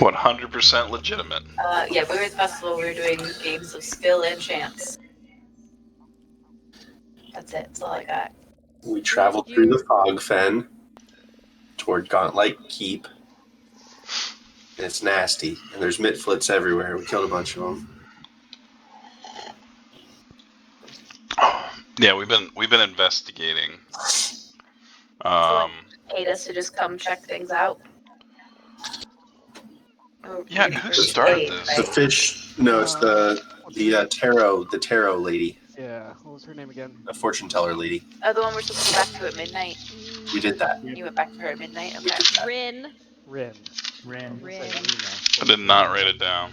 100% legitimate. Yeah, we were at the festival. We were doing games of skill and chance. That's it. That's all I got. We traveled through the fog fen toward Gauntlight Keep. And it's nasty, and there's mitflits everywhere. We killed a bunch of them. Yeah, we've been investigating. Paid us to just come check things out. Yeah, who started this? Right? The fish. No, it's the tarot lady. Yeah, what was her name again? The fortune teller lady. Oh, the one we're supposed to go back to at midnight. We did that. You went back to her at midnight. Okay. Rin. I did not write it down.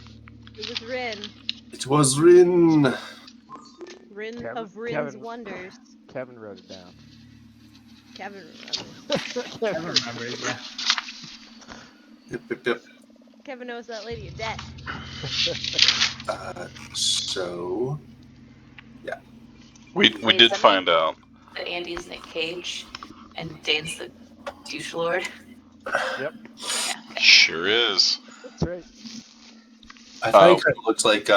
It was Rin. It was Rin. Rin of Rin's Wonders. Kevin wrote it down. Kevin remembers. Kevin remembers, yeah. Yep. Kevin knows that lady is dead. So, yeah. We did find out that Andy's Nick Cage and Dane's the douche lord. Yep. Yeah, okay. Sure is. That's right. I thought he kind of looked like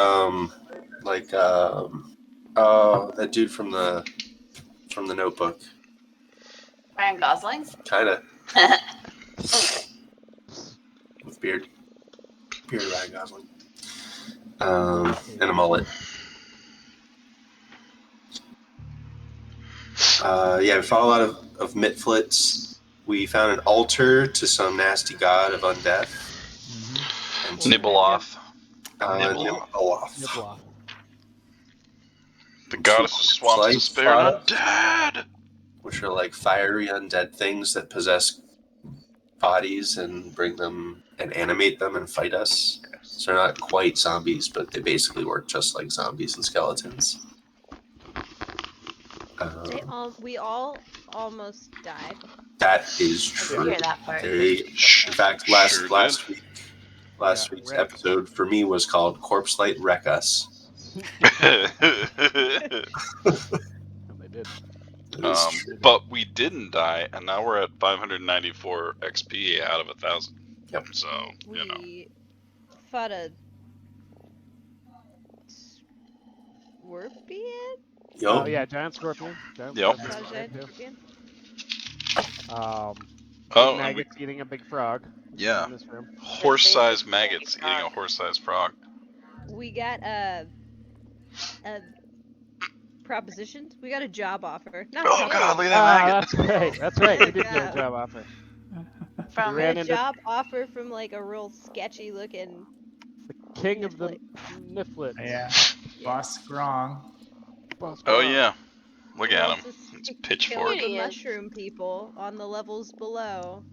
that dude from the Notebook. Ryan Gosling? Kind of. With beard. Beard Ryan Gosling. And a mullet. Yeah, we fought a lot of mitflits. We found an altar to some nasty god of undeath. Nibbeloth. Nibbeloth. The goddess of swamps to spare undead. Which are like fiery undead things that possess bodies and bring them and animate them and fight us. So they're not quite zombies, but they basically work just like zombies and skeletons. We all almost died. That is true. I hear that part. In fact, last week's episode for me was called Corpse Light Wreck Us. They did. But we didn't die, and now we're at 594 XP out of 1,000. Yep. So, you know. We fought a scorpion? Oh yeah, giant scorpion. Scorpion. Maggots eating a big frog. Yeah. In this room. Horse-sized maggots eating a horse-sized frog. We got a proposition. We got a job offer. Not God, look at that maggot. That's right. We did get a job offer. From a job offer from like a real sketchy looking. The king of the Niflet. Yeah. Boss Grong. Oh yeah. Look at him. It's pitchfork. The mushroom people on the levels below.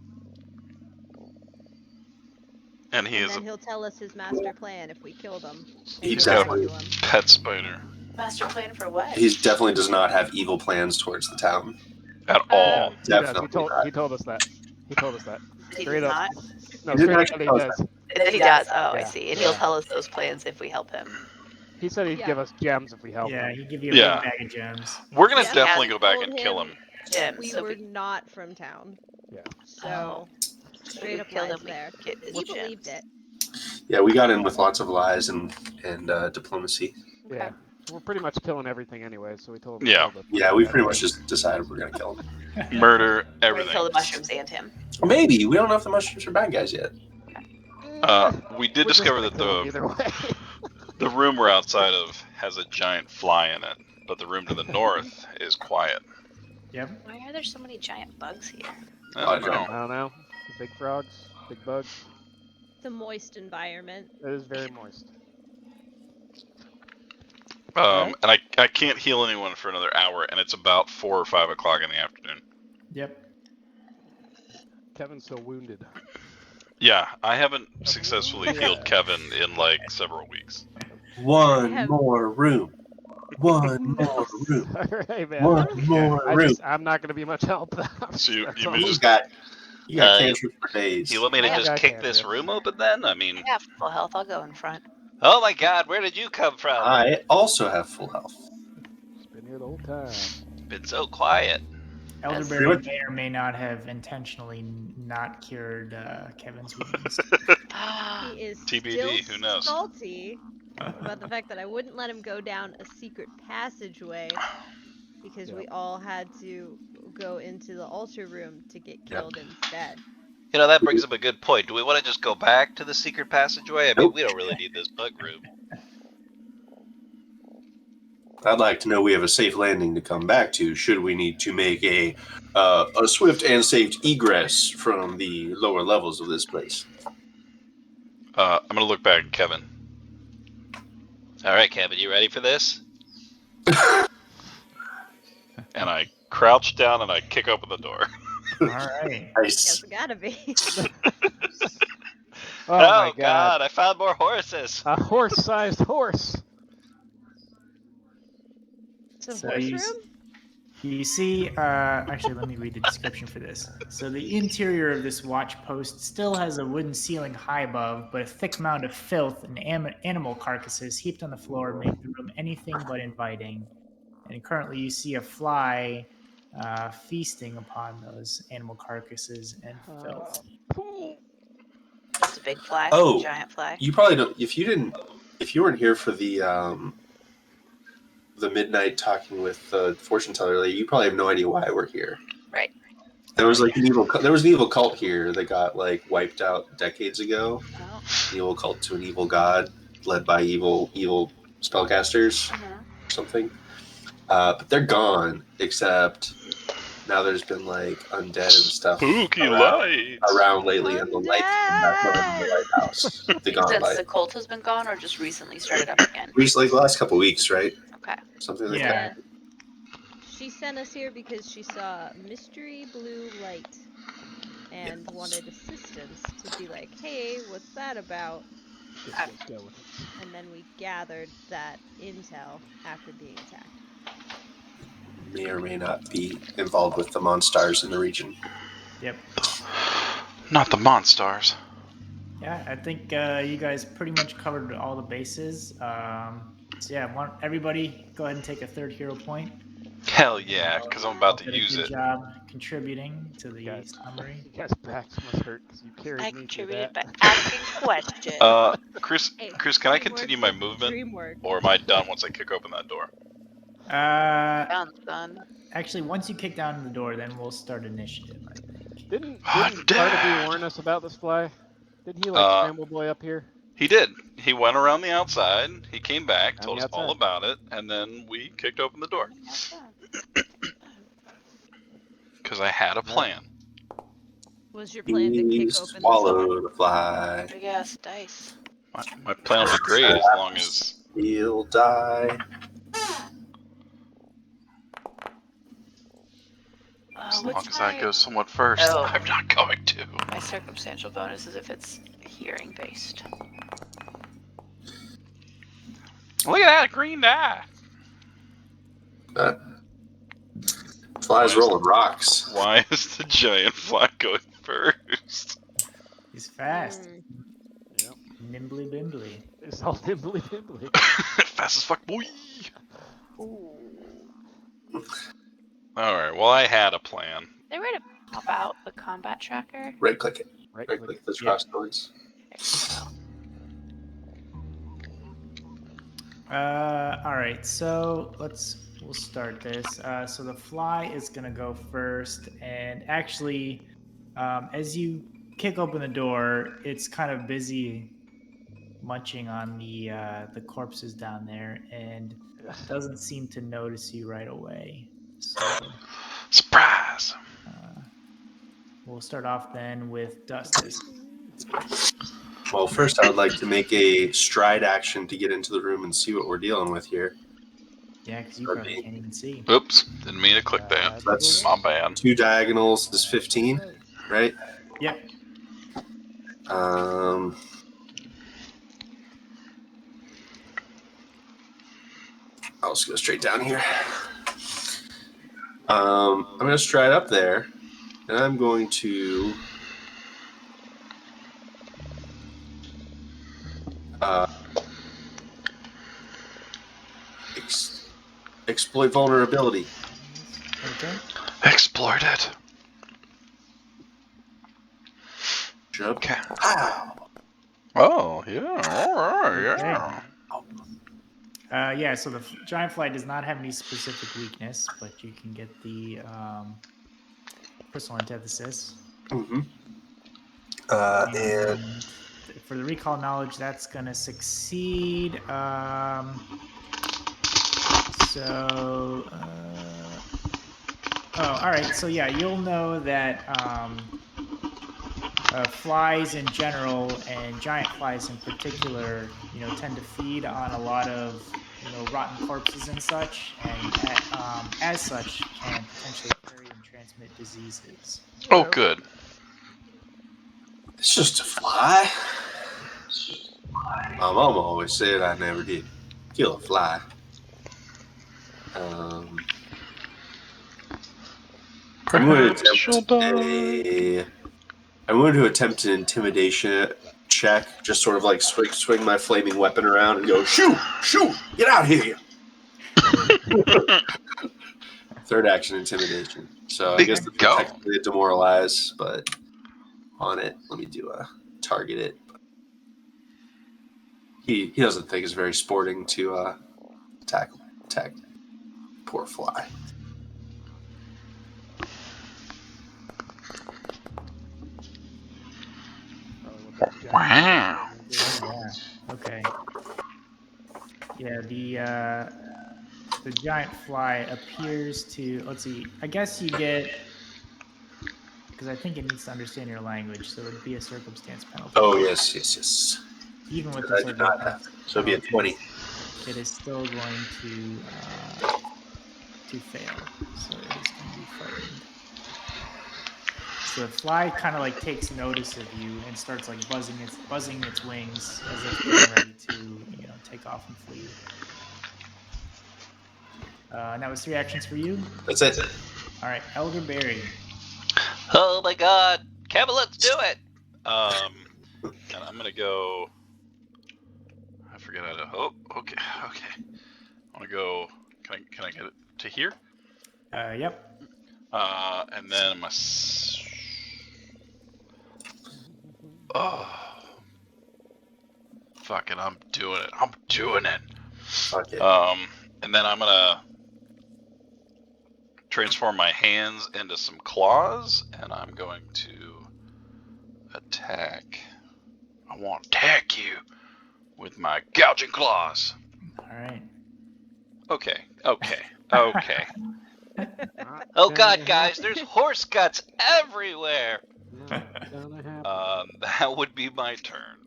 And then he'll tell us his master plan if we kill them. He's got a pet spider. Master plan for what? He definitely does not have evil plans towards the town. At all. Definitely. He told us that. He told us that. He Straight does up. not? No, straight up he does. He does. Oh, Yeah. I see. And he'll tell us those plans if we help him. He said he'd give us gems if we help him. Yeah, he'd give you a big bag of gems. We're gonna definitely go back and kill him. We were not from town. Yeah. So straight up lies there. He believed it. Yeah, we got in with lots of lies and diplomacy. Yeah. We're pretty much killing everything anyway, so we told him. Yeah, we pretty much just decided we're gonna kill him. Murder everything. Kill the mushrooms and him. Maybe. We don't know if the mushrooms are bad guys yet. We did discover that the room we're outside of has a giant fly in it, but the room to the north is quiet. Yep. Why are there so many giant bugs here? I don't know. Big frogs, big bugs. It's a moist environment. It is very moist. And I can't heal anyone for another hour, and it's about 4 or 5 o'clock in the afternoon. Yep. Kevin's so wounded. Yeah, I haven't successfully healed Kevin in like several weeks. One more room. One more room. All right, man. One more room. I'm not going to be much help. So you got cancer for days. You want me to just kick this room open then? I mean... I have full health. I'll go in front. Oh my god, where did you come from? I also have full health. Been here the whole time. Been so quiet. Elderberry may or may not have intentionally not cured Kevin's wounds. He is TBD, still who knows? salty about the fact that I wouldn't let him go down a secret passageway because we all had to go into the altar room to get killed instead. You know, that brings up a good point. Do we want to just go back to the secret passageway? I mean, we don't really need this bug room. I'd like to know we have a safe landing to come back to should we need to make a swift and safe egress from the lower levels of this place. I'm gonna look back at Kevin. All right, Kevin, you ready for this? And I crouch down and I kick open the door. All right. Nice. Guess it gotta be. Oh my God, I found more horses. A horse-sized horse. It's a So horse you- room? You see, actually, let me read the description for this. So the interior of this watch post still has a wooden ceiling high above, but a thick mound of filth and animal carcasses heaped on the floor make the room anything but inviting. And currently you see a fly feasting upon those animal carcasses and filth. It's a big fly. Oh, Giant fly. You probably don't. If you weren't here for the midnight talking with the fortune teller lady, you probably have no idea why we're here. Right. There was like an evil cult here that got like wiped out decades ago. Oh. An evil cult to an evil god led by evil spellcasters or something. But they're gone, except now there's been like undead and stuff Spooky lights. around lately, and the lights come back on in the lighthouse. The Since Gauntlight. the cult has been gone, or just recently started up again? Recently, the last couple weeks, right? Okay. Something like Yeah. that. She sent us here because she saw mystery blue light and wanted assistance to be like, hey, what's that about? Let's go with it. And then we gathered that intel after being attacked. May or may not be involved with the Monstars in the region. Yep. Not the Monstars. Yeah, I think you guys pretty much covered all the bases. So yeah, everybody go ahead and take a third hero point. Hell yeah, because I'm about to Did a use good it. job contributing to the Guys. summary. You guys' backs must hurt because you carried I me through contributed that. by asking questions. Chris, Hey, can I teamwork continue my is movement? Dreamwork. Or am I done once I kick open that door? Done. Actually, once you kick down the door, then we'll start initiative, I think. Didn't I'm Barnaby dead. warn us about this fly? Didn't he like scramble boy up here? He did. He went around the outside, he came back, On told the us all outside. about it, and then we kicked open the door. Because I had a plan. Was your plan to kick Please open the swallow the fly. Big ass dice. My plan will be great as long as... He'll die. As long What's as I my- go somewhat first. Oh. I'm not going to. My circumstantial bonus is if it's hearing based. Look at that green die. Flies rolling rocks. Why is the giant fly going first? He's fast. Yep. Nimbly bimbly. It's all nimbly nimbly. Fast as fuck, boy. Alright, well, I had a plan. Is there a way to pop out the combat tracker? Right click it. Right Right click. click this Yeah. cross noise. All right, so we'll start this. So the fly is gonna go first, and actually, as you kick open the door, it's kind of busy munching on the corpses down there, and doesn't seem to notice you right away. So Surprise! we'll start off then with Dustus. Well, first I would like to make a stride action to get into the room and see what we're dealing with here. Yeah, because you probably can't even see. Oops, didn't mean to click that. That's My bad. 2 diagonals is 15, right? Yep. I'll just go straight down here. I'm going to stride up there, and I'm going to exploit vulnerability. Okay. Exploited. Jump. Okay. Pow. Oh, yeah. All right, yeah. Yeah, so the giant fly does not have any specific weakness, but you can get the personal antithesis. Mm-hmm. And And for the recall knowledge, that's going to succeed. All right. So yeah, you'll know that flies in general and giant flies in particular, tend to feed on a lot of rotten corpses and such, and as such can potentially carry and transmit diseases. Oh, good. it's just a fly. My mom always said I never did kill a fly. I'm going to attempt an intimidation check, just sort of like swing my flaming weapon around and go, shoot, get out of here. Third action intimidation. So I guess it's technically a demoralize, but on it, let me do a target it. He doesn't think it's very sporting to attack poor fly. Wow. Yeah. Okay. Yeah, the giant fly appears to. Let's see. I guess you get, because I think it needs to understand your language, so it'd be a circumstance penalty. Oh yes. Even with the circumstance, so it'd be a 20. It is still going to fail. So it is going to be frightened. So the fly kind of like takes notice of you and starts like buzzing its wings as if getting ready to take off and flee. And that was 3 actions for you. That's it. All right, Elderberry. Oh my god. Kevin, let's do it. And I'm gonna go. I forget how to. Oh, okay. I want to go. Can I get it to here? Yep. And then my. Oh. Fuck it! I'm doing it. Okay. And then I'm gonna transform my hands into some claws, and I'm going to attack. I want to attack you with my gouging claws. All right. Okay. Oh god, guys, there's horse guts everywhere. That would be my turn.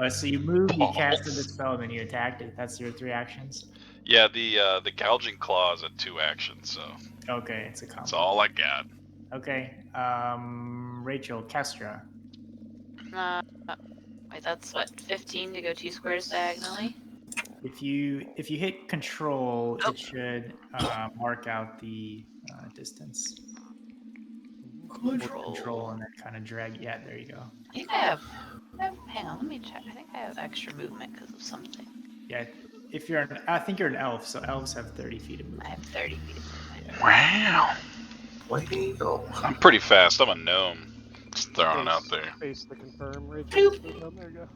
So you moved, you casted the spell, and then you attacked it. That's your 3 actions. Yeah, the gouging claw is a 2 action, so. Okay, it's a combo. That's all I got. Okay. Rachel, Kestra. Wait, that's what, 15 to go 2 squares diagonally? If you hit Control, it should mark out the distance. Control and then kind of drag. Yeah, there you go. I think I have. Hang on, let me check. I think I have extra movement because of something. Yeah, I think you're an elf, so elves have 30 feet of movement. I have 30 feet of movement. Wow. I'm pretty fast. I'm a gnome. Just throwing it out there. Face the confirm, Rachel. Oh, there you go.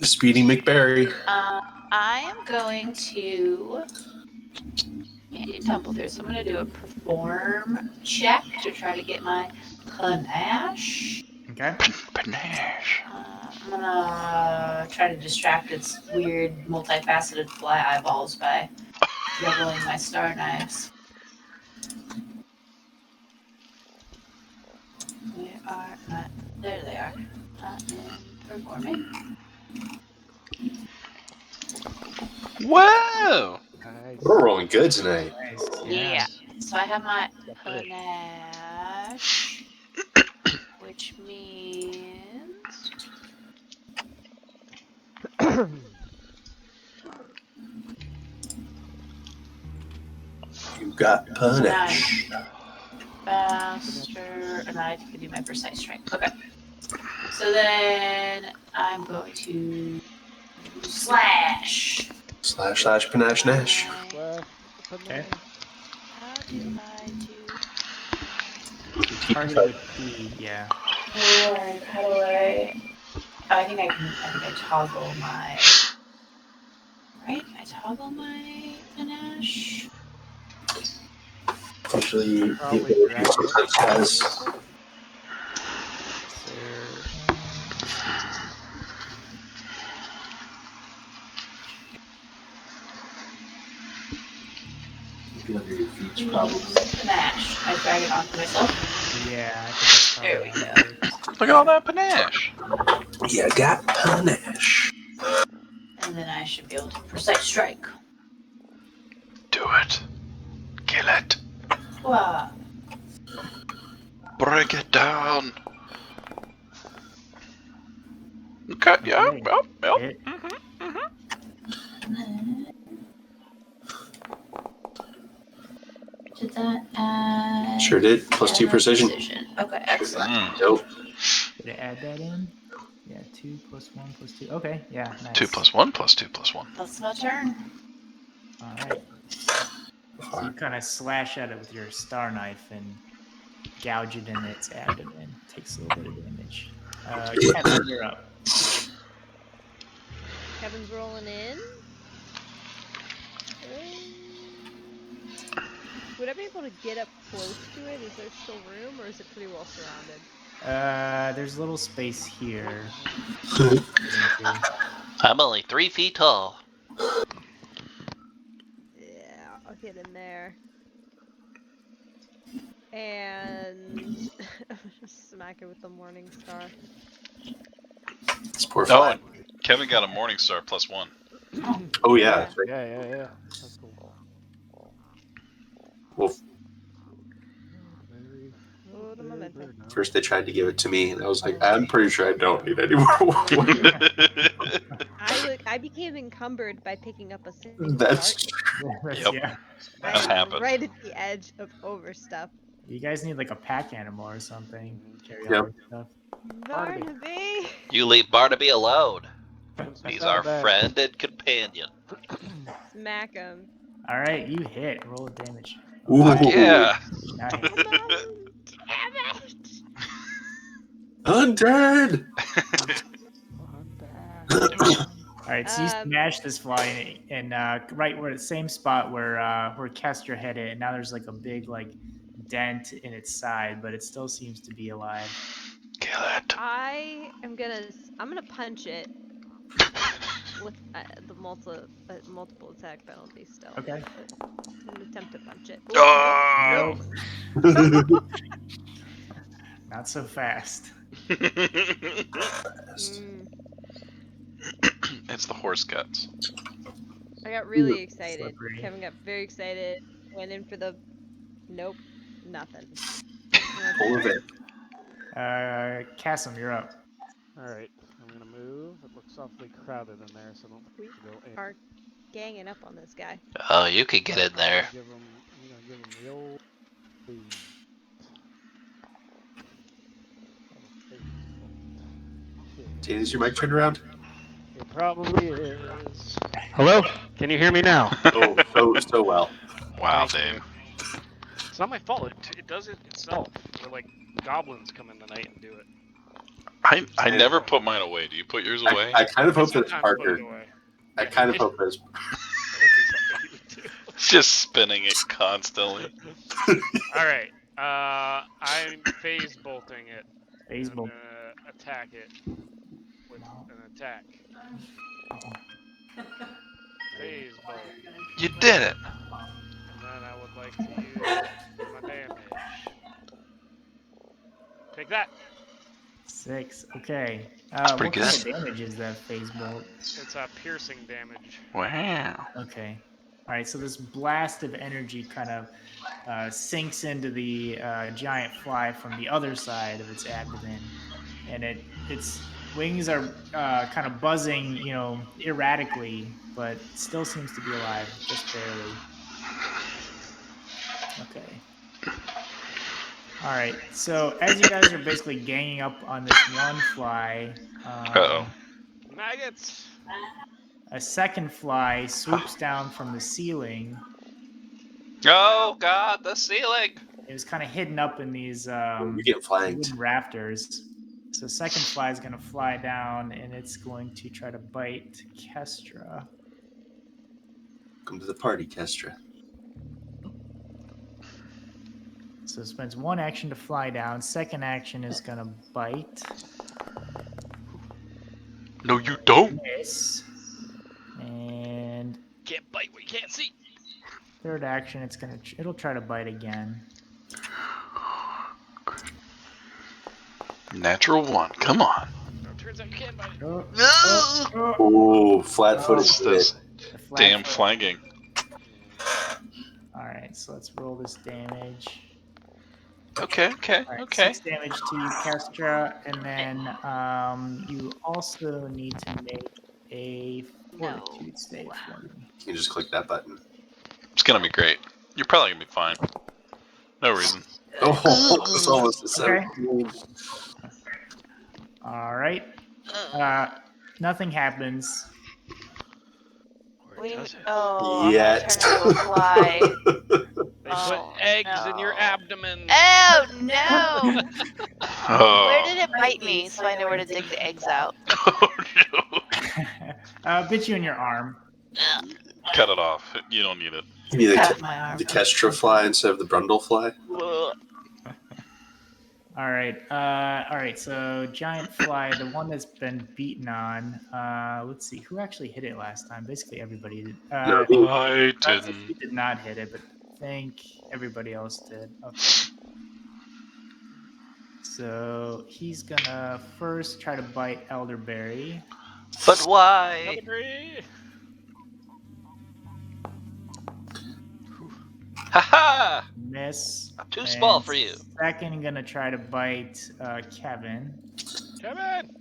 Speedy McBarry. I am going to tumble through, so I'm going to do a perform check to try to get my panache. Okay. Panache. I'm going to try to distract its weird, multifaceted fly eyeballs by juggling my star knives. They are not. There they are. Not performing. Whoa! Nice. We're rolling good tonight. Nice. Yeah. So I have my panache, which means You got panache. faster, and I can do my precise strength. Okay. So then I'm going to slash. // panache nash. banana. How do I do? Target with P, yeah. Lord, how do I? Oh, I think I toggle my. Right? I toggle my panache. Actually, the Probably ability drag it. sometimes has. Sir, let's see. Maybe under your feet, Use probably. panache. I drag it onto myself. Yeah, I think that's probably There we how go. it works. Look at all that panache. Yeah, got panache. And then I should be able to precise strike. Do it. Kill it. Wow. Break it down. Okay, yeah, Okay. yep. Hit. Did that add? Sure did. Plus 2 precision. Okay, excellent. Dope. Did it add that in? Yeah, 2 plus 1 plus 2. Okay, yeah, nice. 2 plus 1 plus 2 plus 1. That's my turn. All right. So you kind of slash at it with your star knife and gouge it in its abdomen. Takes a little bit of damage. Kevin, you're up. Kevin's rolling in. Would I be able to get up close to it? Is there still room, or is it pretty well surrounded? There's a little space here. I'm only 3 feet tall. Yeah, I'll get in there. And smack it with the Morning Star. This poor Oh, fly. and Kevin got a Morning Star plus 1. Oh, yeah, that's right. Yeah. That's cool. Well, Oh, the momentum. first they tried to give it to me, and I was like, I'm pretty sure I don't need any more. I became encumbered by picking up a single That's dart. Yep. Yeah. That I am happened. right at the edge of overstuff. You guys need like a pack animal or something. Carry all Yep. your stuff. Barnaby! You leave Barnaby alone. That's He's not our bad. friend and companion. Smack him. All right, you hit. Roll damage. Ooh. Fuck yeah. Nice. Come on! Damn it! Undead! All right, so you smash this fly and right where the same spot where Castor hit it, and now there's like a big like dent in its side, but it still seems to be alive. Kill it. I'm gonna punch it with the multiple attack penalty still. Okay. I'm gonna attempt to punch it. Oh! Nope. Not so fast. It's the horse guts. I got really excited. Slippery. Kevin got very excited. Went in for the nope, nothing. Full of it. Cassim, you're up. Alright, I'm gonna move. It looks awfully crowded in there, so don't We go in. are ganging up on this guy. Oh, you could get in I'm there. gonna give him the old boom. Dane, is your mic turned around? It probably is. Hello? Can you hear me now? Oh, so well. Wow, Thank Dane. It's not my fault. It does it itself. Or like goblins come in the night and do it. I never put mine away. Do you put yours away? I kind of hope that it's Sometimes put it Parker. away. I kind of hope it's. That would be something you would do. Just spinning it constantly. Alright. I'm phase bolting it. Phase I'm bolt. gonna attack it with an attack. Phase bolt. You did it. And then I would like to use my damage. Take that. 6. Okay. pretty what kind of good. damage is that phase bolt? It's piercing damage. Wow. Okay. All right. So this blast of energy kind of sinks into the giant fly from the other side of its abdomen, and its wings are kind of buzzing, erratically, but still seems to be alive, just barely. Okay. All right. So as you guys are basically ganging up on this one fly, Uh-oh. Maggots! a second fly swoops down from the ceiling Oh God, the ceiling! It was kind of hidden up in these You get flanked. wooden rafters. So second fly is going to fly down, and it's going to try to bite Kestra. Come to the party, Kestra. So it spends one action to fly down. Second action is going to bite. No, you don't. Miss. And Can't bite what you can't see. third action, it'll try to bite again. Natural 1. Come on. No, it turns out you can bite it. Oh, flat-footed. It's this The flat damn foot. flanking. All right, so let's roll this damage. Okay. All right, 6 damage to you, Kestra, and then you also need to make a fortitude save for me. You can just click that button. It's gonna be great. You're probably gonna be fine. No reason. Oh, it's almost a Okay. 17. All right. Nothing happens. Or does it? Oh, Yet. I'm gonna turn into a fly. They Oh, put eggs in your no. abdomen. Oh no! Oh. Where did it bite me so I know where to dig the eggs out? Oh no. Bit you in your arm. Cut it off. You don't need it. Give me Cut my arm. the Kestra fly instead of the Brundle fly. All right. So giant fly, the one that's been beaten on. Let's see, who actually hit it last time? Basically everybody did. No, I He didn't. did not hit it, but I think everybody else did. Okay. So he's gonna first try to bite Elderberry. But why? Elderberry. Haha! Miss. Too And small for you. Second, gonna try to bite Kevin. Kevin.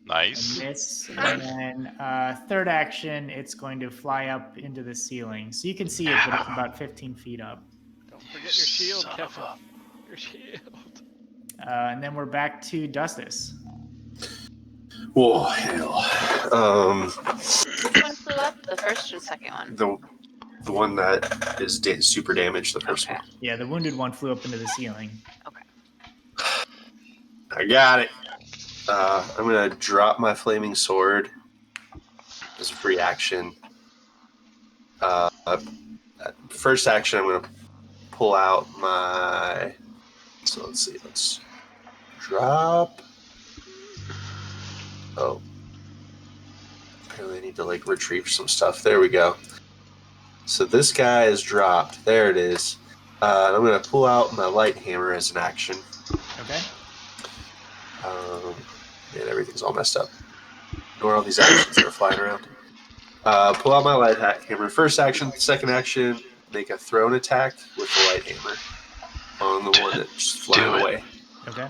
Nice. Miss. And then third action, it's going to fly up into the ceiling. So you can see it, but it's about 15 feet up. Don't forget your shield, Son of Kevin. a- Your shield. And then we're back to Dustus. Whoa, hell. Which one flew up? The first or the second one? The one that is super damaged, the first Okay. one. Yeah, the wounded one flew up into the ceiling. I got it. I'm gonna drop my flaming sword as a free action. First action, I'm gonna pull out my. So let's see. Let's drop. Oh, apparently I need to retrieve some stuff. There we go. So this guy is dropped. There it is. I'm gonna pull out my light hammer as an action. Okay. And everything's all messed up. Ignore all these actions that are flying around. Pull out my light hammer. First action, second action, make a thrown attack with the light hammer on the one that's just flying away. Okay.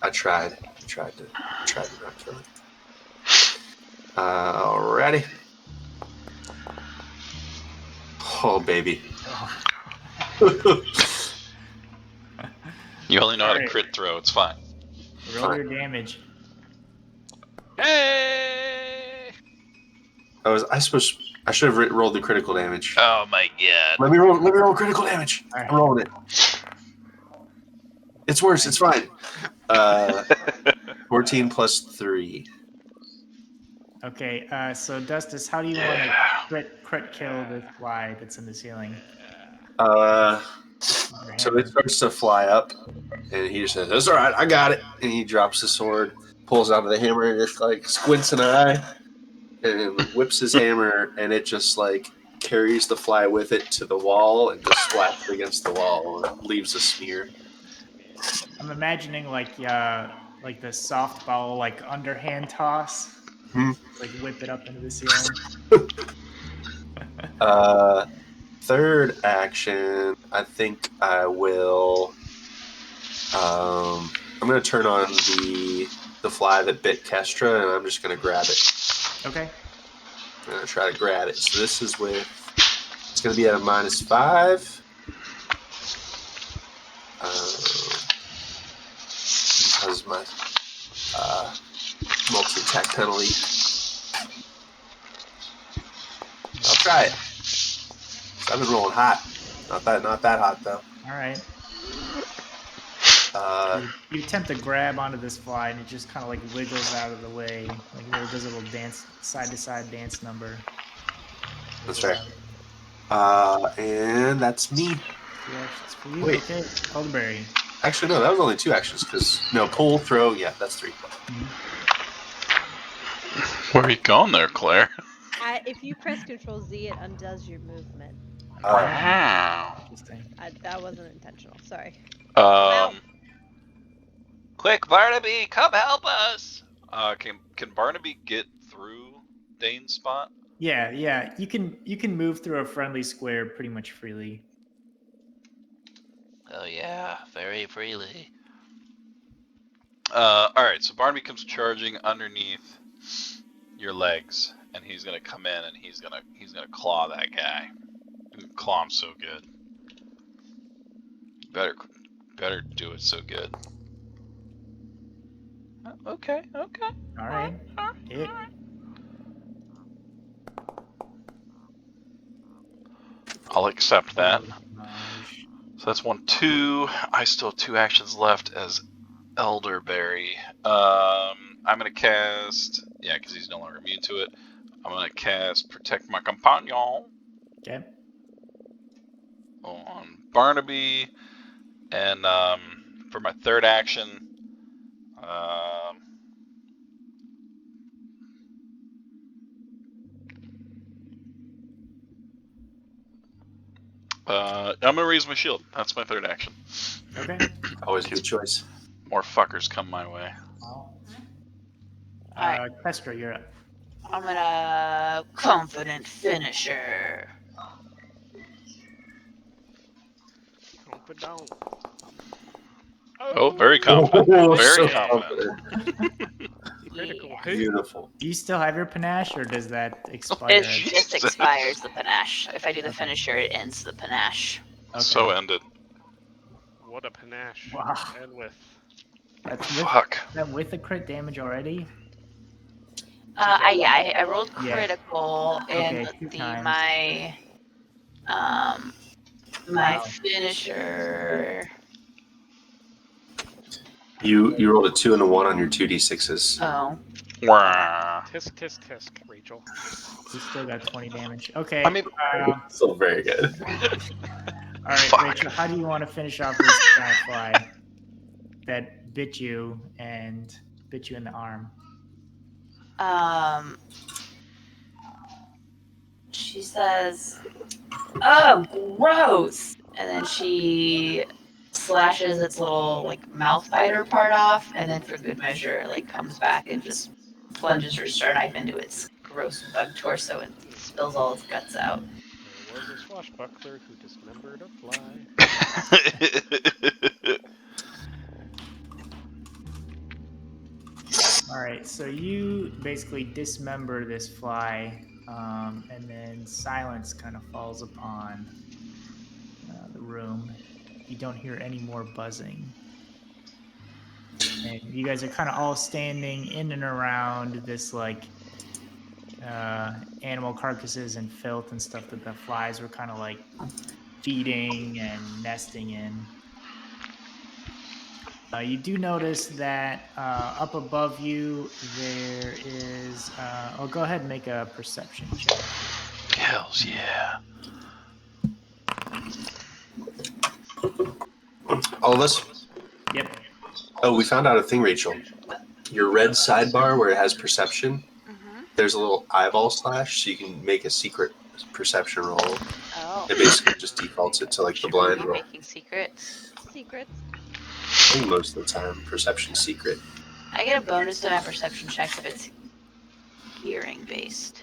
I tried to not kill it. Alrighty. Oh baby. You only know how to Alright. crit throw. It's fine. Roll your damage. Hey! I should have rolled the critical damage. Oh my god. Let me roll critical damage. All right. I'm rolling it. It's worse. It's fine. 14 plus 3. Okay, so Dustus, how do you want to crit kill the fly that's in the ceiling? So it starts to fly up, and he just says, "That's all right, I got it." And he drops the sword, pulls out the hammer, and just squints an eye, and whips his hammer, and it just carries the fly with it to the wall and just slaps it against the wall and leaves a smear. I'm imagining like the softball underhand toss. Hmm. Whip it up into the ceiling. Third action, I think I will. I'm going to turn on the fly that bit Kestra, and I'm just going to grab it. Okay. I'm going to try to grab it. So this is it's going to be at a -5. Because my multi-attack penalty. I'll try it. I've been rolling hot. Not that hot though. All right. Uh, You attempt to grab onto this fly, and it just kind of like wiggles out of the way, like it does a little dance, side to side dance number. that's right. And that's me. 3 actions for you. Wait. Okay, Elderberry. Actually, no, that was only 2 actions because pull, throw. Yeah, that's 3. Where are you going there, Claire? If you press Control Z, it undoes your movement. Wow. Interesting. That wasn't intentional. Sorry. Quick, Barnaby, come help us! Can Barnaby get through Dane's spot? Yeah. You can move through a friendly square pretty much freely. Oh yeah, very freely. Alright, so Barnaby comes charging underneath your legs, and he's gonna come in and he's gonna claw that guy. Claw him so good. Better do it so good. Okay. All right. Hit. I'll accept that. Damage. So that's 1, 2. I still have 2 actions left as Elderberry. I'm gonna cast, because he's no longer immune to it. I'm gonna cast Protect My Companion Okay. on Barnaby, and for my third action, I'm gonna raise my shield. That's my third action. Okay. Always a good choice. More fuckers come my way. Well, Alright. Kestra, you're up. I'm gonna confident finisher. Confidant. Oh, very confident. Oh, Very so confident. Critical Yeah. hit. Beautiful. Do you still have your panache, or does that expire? It just expires the panache. If I do the finisher, it ends the panache. Okay. So ended. What a panache. Wow. And with. That's Fuck. that with the crit damage already? I rolled Yeah. critical Okay, and 2 times. my finisher. You rolled a 2 and a 1 on your 2d6s. Oh, Wah. Tisk, tisk, tisk, Rachel. You still got 20 damage. Okay. I mean, Still very good. all right, fuck. Rachel, how do you want to finish off this giant fly that bit you in the arm? she says, "Oh, gross!" And then she slashes its little mouth biter part off, and then for good measure, comes back and just plunges her sharp knife into its gross bug torso and spills all its guts out. There was a swashbuckler who dismembered a fly. All right, so you basically dismember this fly, and then silence kind of falls upon the room. You don't hear any more buzzing. And you guys are kind of all standing in and around this animal carcasses and filth and stuff that the flies were kind of feeding and nesting in. You do notice that up above you there is. Go ahead and make a perception check. Hells yeah. All of us? Yep. Oh, we found out a thing, Rachel. Your red sidebar where it has perception, there's a little eyeball slash, so you can make a secret perception roll. Oh, It basically just defaults it to the blind roll. making secrets. Secrets. I think most of the time, perception secret. I get a bonus to my perception checks if it's hearing based.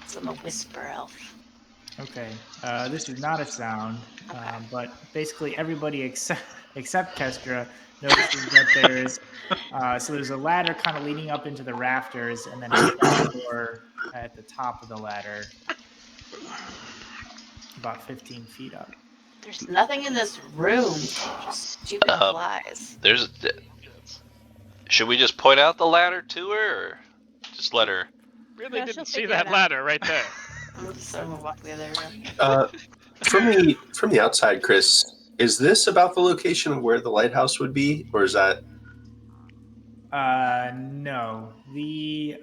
So I'm a whisper elf. Okay. This is not a sound, but basically everybody except Kestra notices that there's there's a ladder kind of leading up into the rafters, and then a door at the top of the ladder, about 15 feet up. There's nothing in this room. Just stupid flies. Should we just point out the ladder to her, or just let her? Really No, she'll didn't see figure that it out. ladder right there. So I'm gonna walk the other room. From the outside, Chris, is this about the location of where the lighthouse would be, or is that? No. The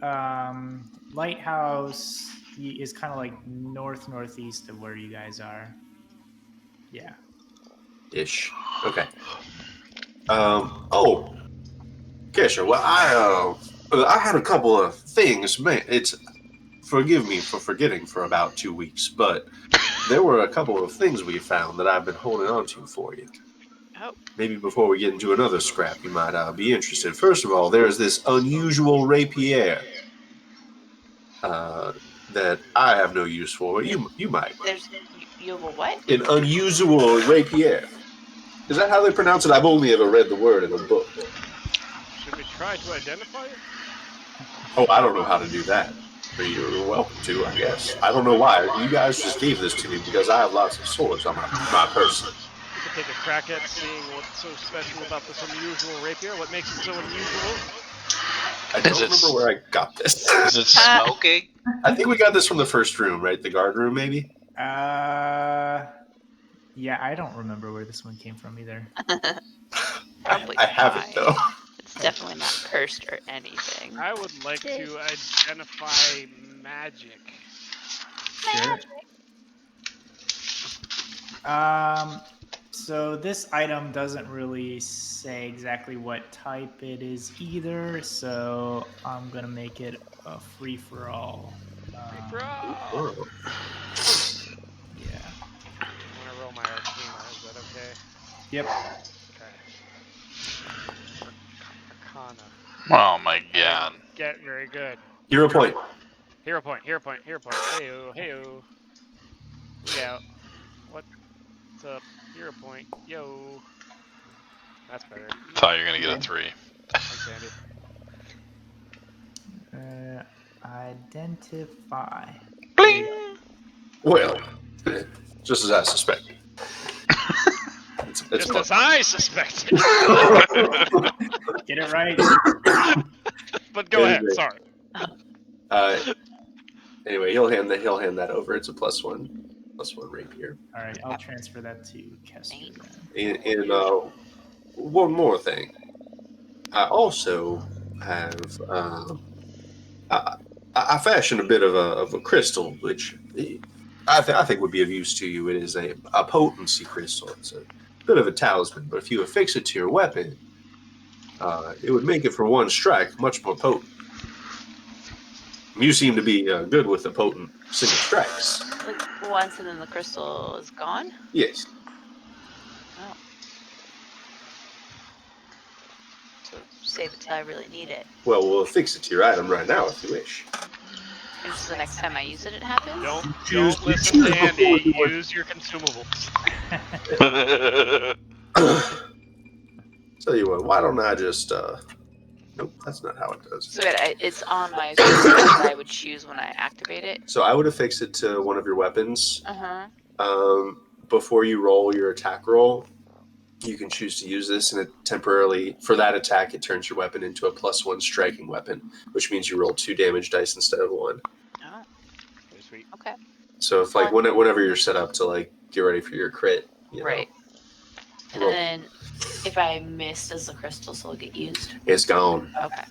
lighthouse is kind of like northeast of where you guys are. Yeah. Ish. Okay. Oh, Kesha. Well, I had a couple of things. Man, forgive me for forgetting for about 2 weeks, but there were a couple of things we found that I've been holding on to for you. Oh. Maybe before we get into another scrap, you might be interested. First of all, there's this unusual rapier that I have no use for. You might. You have a what? An unusual rapier. Is that how they pronounce it? I've only ever read the word in a book. Should we try to identify it? Oh, I don't know how to do that. But you're welcome to, I guess. I don't know why. You guys just gave this to me because I have lots of swords on my person. We could take a crack at seeing what's so special about this unusual rapier. What makes it so unusual? I don't remember where I got this. Is it smoking? I think we got this from the first room, right? The guard room, maybe? Yeah, I don't remember where this one came from either. Probably I have it, though. It's definitely not cursed or anything. I would like to identify magic. Sure. So this item doesn't really say exactly what type it is either, so I'm gonna make it a free-for-all. Free-for-all! Yeah. I'm gonna roll my Arcana, is that okay? Yep. Okay. Arcana. Oh my god. Get very good. Hero point. Hero point. Heyo, heyo. Yeah. What's up? Hero point. Yo. That's better. Thought you were gonna get a 3. Thanks, Andy. Identify. Bling! Well, just as I suspected. It's Just as I suspected. Get it right. But go ahead. Sorry. Anyway, he'll hand that over. It's a +1 rapier. All right, I'll transfer that to Kester. And one more thing. I also have I fashioned a bit of a crystal, which I think would be of use to you. It is a potency crystal. It's a bit of a talisman, but if you affix it to your weapon, it would make it for one strike much more potent. You seem to be good with the potent single strikes. Like once and then the crystal is gone? Yes. Oh. So save it till I really need it. Well, we'll affix it to your item right now if you wish. And so the next time I use it, it happens? Don't listen to Andy. Use your consumables. Tell you what, why don't I just nope, that's not how it does. So it's on my that I would choose when I activate it. So I would affix it to one of your weapons. Uh-huh. Before you roll your attack roll, you can choose to use this, and it temporarily, for that attack, it turns your weapon into a +1 striking weapon, which means you roll 2 damage dice instead of 1. Oh. Pretty sweet. Okay. So if like whenever you're set up to like get ready for your crit, you Right. know, And then if I miss, does the crystal still get used? it's gone. Okay.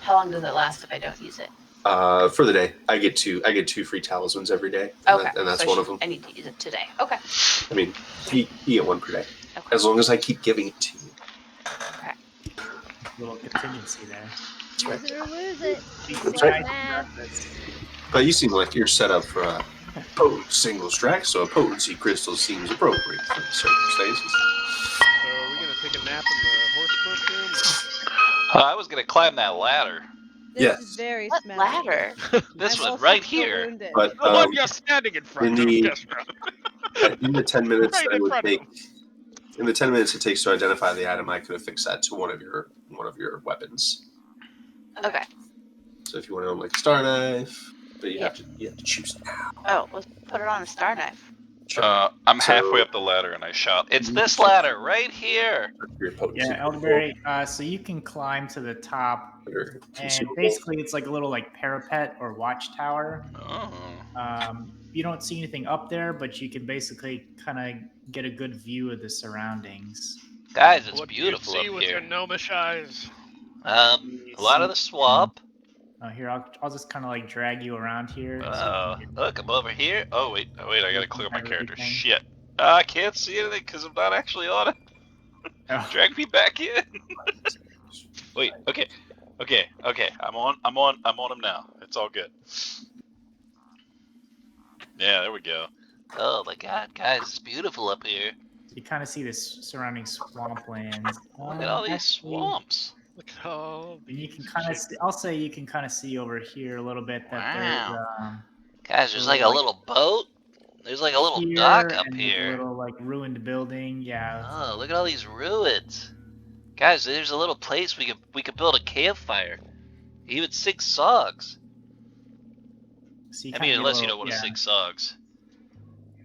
How long does it last if I don't use it? For the day, I get 2 free talismans every day, Okay. and that's so one of them. I need to use it today. Okay. I mean, you get 1 per day, Okay. as long as I keep giving it to you. Okay. Little contingency there. Use it or lose it. That's right. Math. But you seem like you're set up for a potent single strike, so a potency crystal seems appropriate for the circumstances. So are we gonna take a nap in the horse cloak room? I was gonna climb that ladder. This Yes. is very What smelly. ladder? This I'm one also right still here. wounded. But The one you're standing in front of, the- Kestra. in the 10 minutes Right that it in would front of take, him. in the 10 minutes it takes to identify the item, I could affix that to one of your weapons. Okay. So if you want to like a star knife, but you have to choose now. Oh, let's put it on a star knife. Sure. I'm So- halfway up the ladder and I shout, "It's this Sure. ladder right here!" Your potency. Yeah, Elderberry. So you can climb to the top, Or and consumable. basically it's like a little like parapet or watchtower. Oh. You don't see anything up there, but you can basically kind of get a good view of the surroundings. Guys, it's What do you beautiful see up with here. your gnomish eyes? A lot of the swamp. Here, I'll just kind of like drag you around here. so you can get Look, I'm over here. Oh wait, I gotta click on my character. everything. Shit. I can't see anything because I'm not actually on it. Oh, Drag me back in. Wait. Okay. I'm on him now. It's all good. Yeah, there we go. Oh my god, guys, it's beautiful up here. you kind of see this surrounding swamplands. Look at all these Actually, swamps. Look at all you these can kind of. shapes. I'll say you can kind of see over here a little bit that there's Wow. Guys, there's like a like little boat. There's like a little here, dock up and there's a here. little like ruined building. Yeah. Oh, look at all these ruins. Guys, there's a little place we could build a campfire. Even 6 songs. So you I kinda mean, get a unless you little- don't want to yeah. sing songs.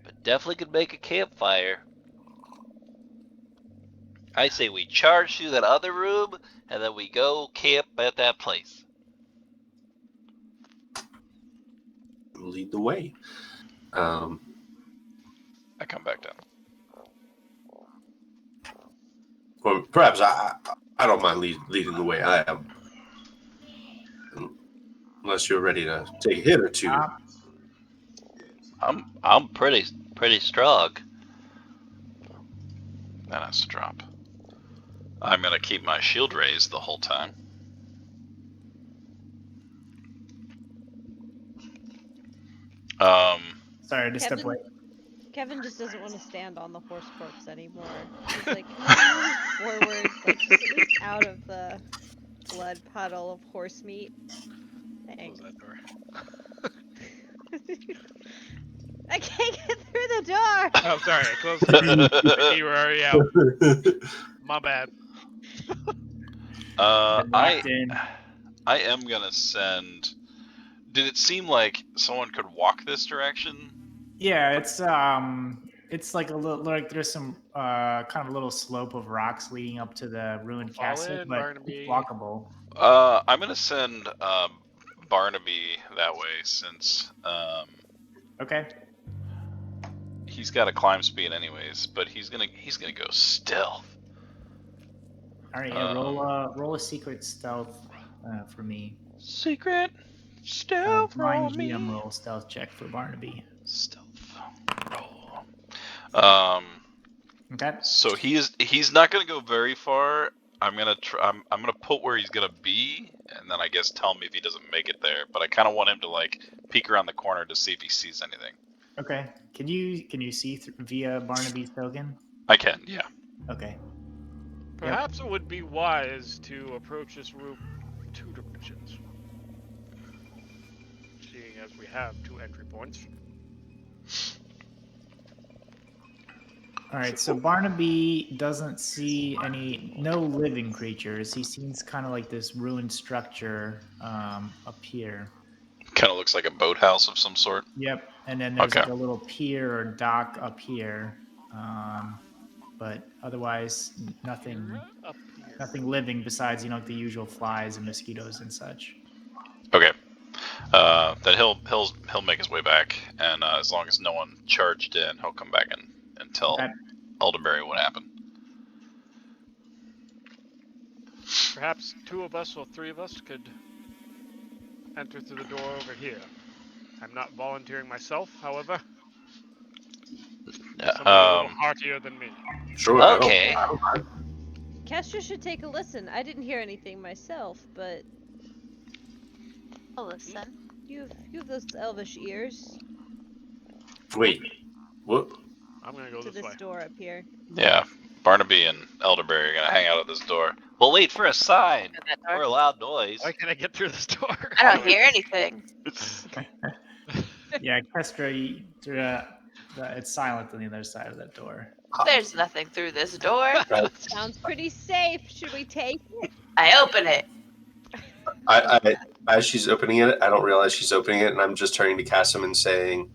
But definitely could make a campfire. I say we charge through that other room, and then we go camp at that place. Lead the way. I come back down. Well, perhaps I don't mind leading the way. I am, unless you're ready to take a hit or two. I'm pretty strong. That has to drop. I'm gonna keep my shield raised the whole time. Sorry, just step Kevin, away. Kevin just doesn't want to stand on the horse corpse anymore. He's like moving forward, like just at least out of the blood puddle of horse meat. Close Thanks. that door. I can't get through the door. Oh, sorry, I closed the door. You were already out. My bad. Been locked in. I am gonna send. Did it seem like someone could walk this direction? Yeah, it's like a little like there's some kind of a little slope of rocks leading up to the ruined Fall castle, in, but Barnaby. it's walkable. I'm gonna send Barnaby that way since Okay. he's got a climb speed anyways, but he's gonna go stealth. All right. Yeah. Roll a secret stealth for me. Secret stealth Mine roll GM me. roll stealth check for Barnaby. Stealth roll. Okay. So he's not gonna go very far. I'm gonna put where he's gonna be, and then I guess tell him if he doesn't make it there. But I kind of want him to like peek around the corner to see if he sees anything. Okay. Can you see via Barnaby's token? I can, yeah. Okay. Perhaps it would be wise to approach this room from 2 directions. Seeing as we have 2 entry points. All right. So Barnaby doesn't see no living creatures. He sees kind of like this ruined structure up here. Kind of looks like a boathouse of some sort. Yep. And then there's Okay. like a little pier or dock up here. But otherwise nothing Up here. nothing living besides, the usual flies and mosquitoes and such. Okay. Then he'll make his way back, and as long as no one charged in, he'll come back and tell Okay. Elderberry what happened. Perhaps 2 of us or 3 of us could enter through the door over here. I'm not volunteering myself, however. Somebody a little heartier than me. Sure. Okay. I don't mind. Kestra should take a listen. I didn't hear anything myself, but I'll listen. you have those elvish ears Wait. What? I'm gonna go to this this way. door up here. Yeah, Barnaby and Elderberry are gonna hang out at this door. We'll wait for a sign Go that or door. a loud noise. Why can't I get through this door? I don't hear anything. Yeah, Kestra, it's silent on the other side of that door. There's nothing through this door. Sounds pretty safe. Should we take it? I open it. I as she's opening it, I don't realize she's opening it, and I'm just turning to Cassim and saying,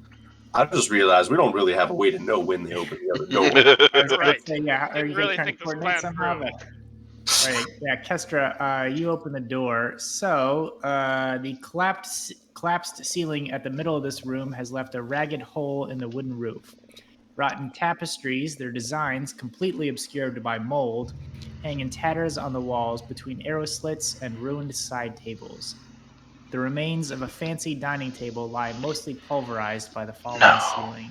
I just realized we don't really have a way to know when they open the other door. I was Right. Say, yeah, are Didn't you really guys trying think to this coordinate plan somehow? through. But, right, yeah, Kestra, you open the door. So the collapsed ceiling at the middle of this room has left a ragged hole in the wooden roof. Rotten tapestries, their designs completely obscured by mold, hang in tatters on the walls between arrow slits and ruined side tables. The remains of a fancy dining table lie mostly pulverized by the falling No. ceiling.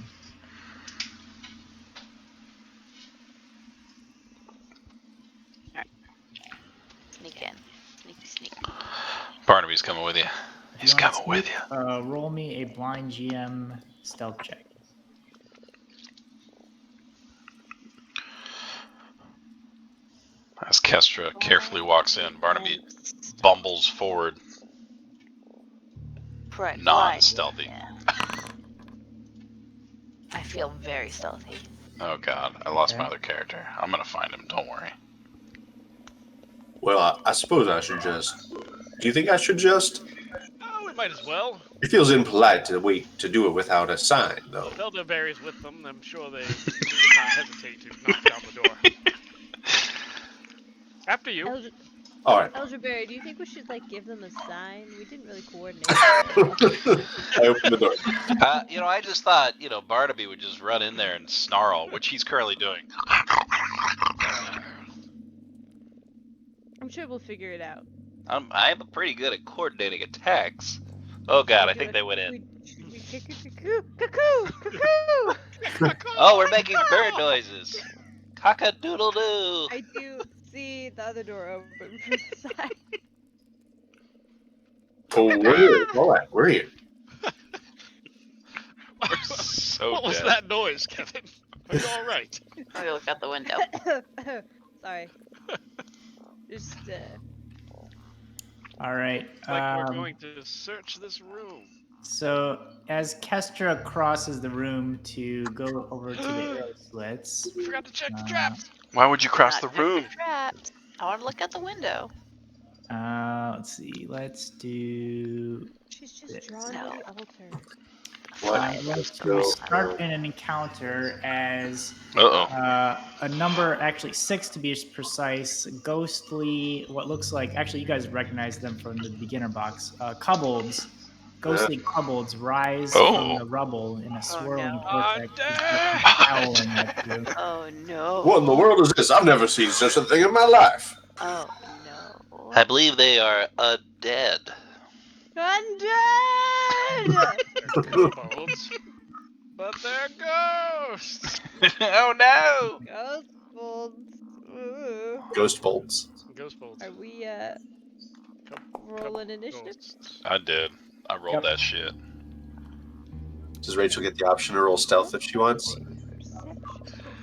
Sneak in. Sneaky sneak. Barnaby's coming with you. If He's you want coming to with sneak, you. roll me a blind GM stealth check. As Kestra carefully walks in, Barnaby bumbles forward, Right, non-stealthy. Yeah. I feel very stealthy. Oh god, I lost my Okay. other character. I'm gonna find him, don't worry. Well, I suppose I should just. Do you think I should just? Oh, we might as well. It feels impolite to wait to do it without a sign, though. If elderberries with them, I'm sure they would not hesitate to knock down the door. After you. All right. Elderberry, do you think we should like give them a sign? We didn't really coordinate. I open the door. I just thought, Barnaby would just run in there and snarl, which he's currently doing. I'm sure we'll figure it out. I'm pretty good at coordinating attacks. Oh god, I think they went in. Cuckoo! Cuckoo! Oh, we're making bird noises. Cock-a-doodle-doo. I do see the other door open from the side. Oh, we're here. All right, we're here. So What was dead. that noise, Kevin? Are you all right? Let me look out the window. Sorry. Just All right. Like we're going to search this room. So as Kestra crosses the room to go over to the arrow slits, We forgot to check the traps. Why would you cross Not the room? trapped. I want to look out the window. let's see. Let's do. she's just drawn No. the altar. I'm going to start an encounter as Uh-oh. a number, actually 6 to be precise, ghostly, what looks like, actually you guys recognize them from the beginner box, kobolds, ghostly kobolds rise from the rubble in a swirling vortex, howling at you. Oh no. What in the world is this? I've never seen such a thing in my life. Oh no. I believe they are undead. Undead! They're kobolds, but they're ghosts. Oh no! Ghost bolts. Ooh. Ghost bolts. Ghost bolts. Are we rolling initiative? Ghosts. I did. I rolled that shit. Does Rachel get the option to roll stealth if she wants?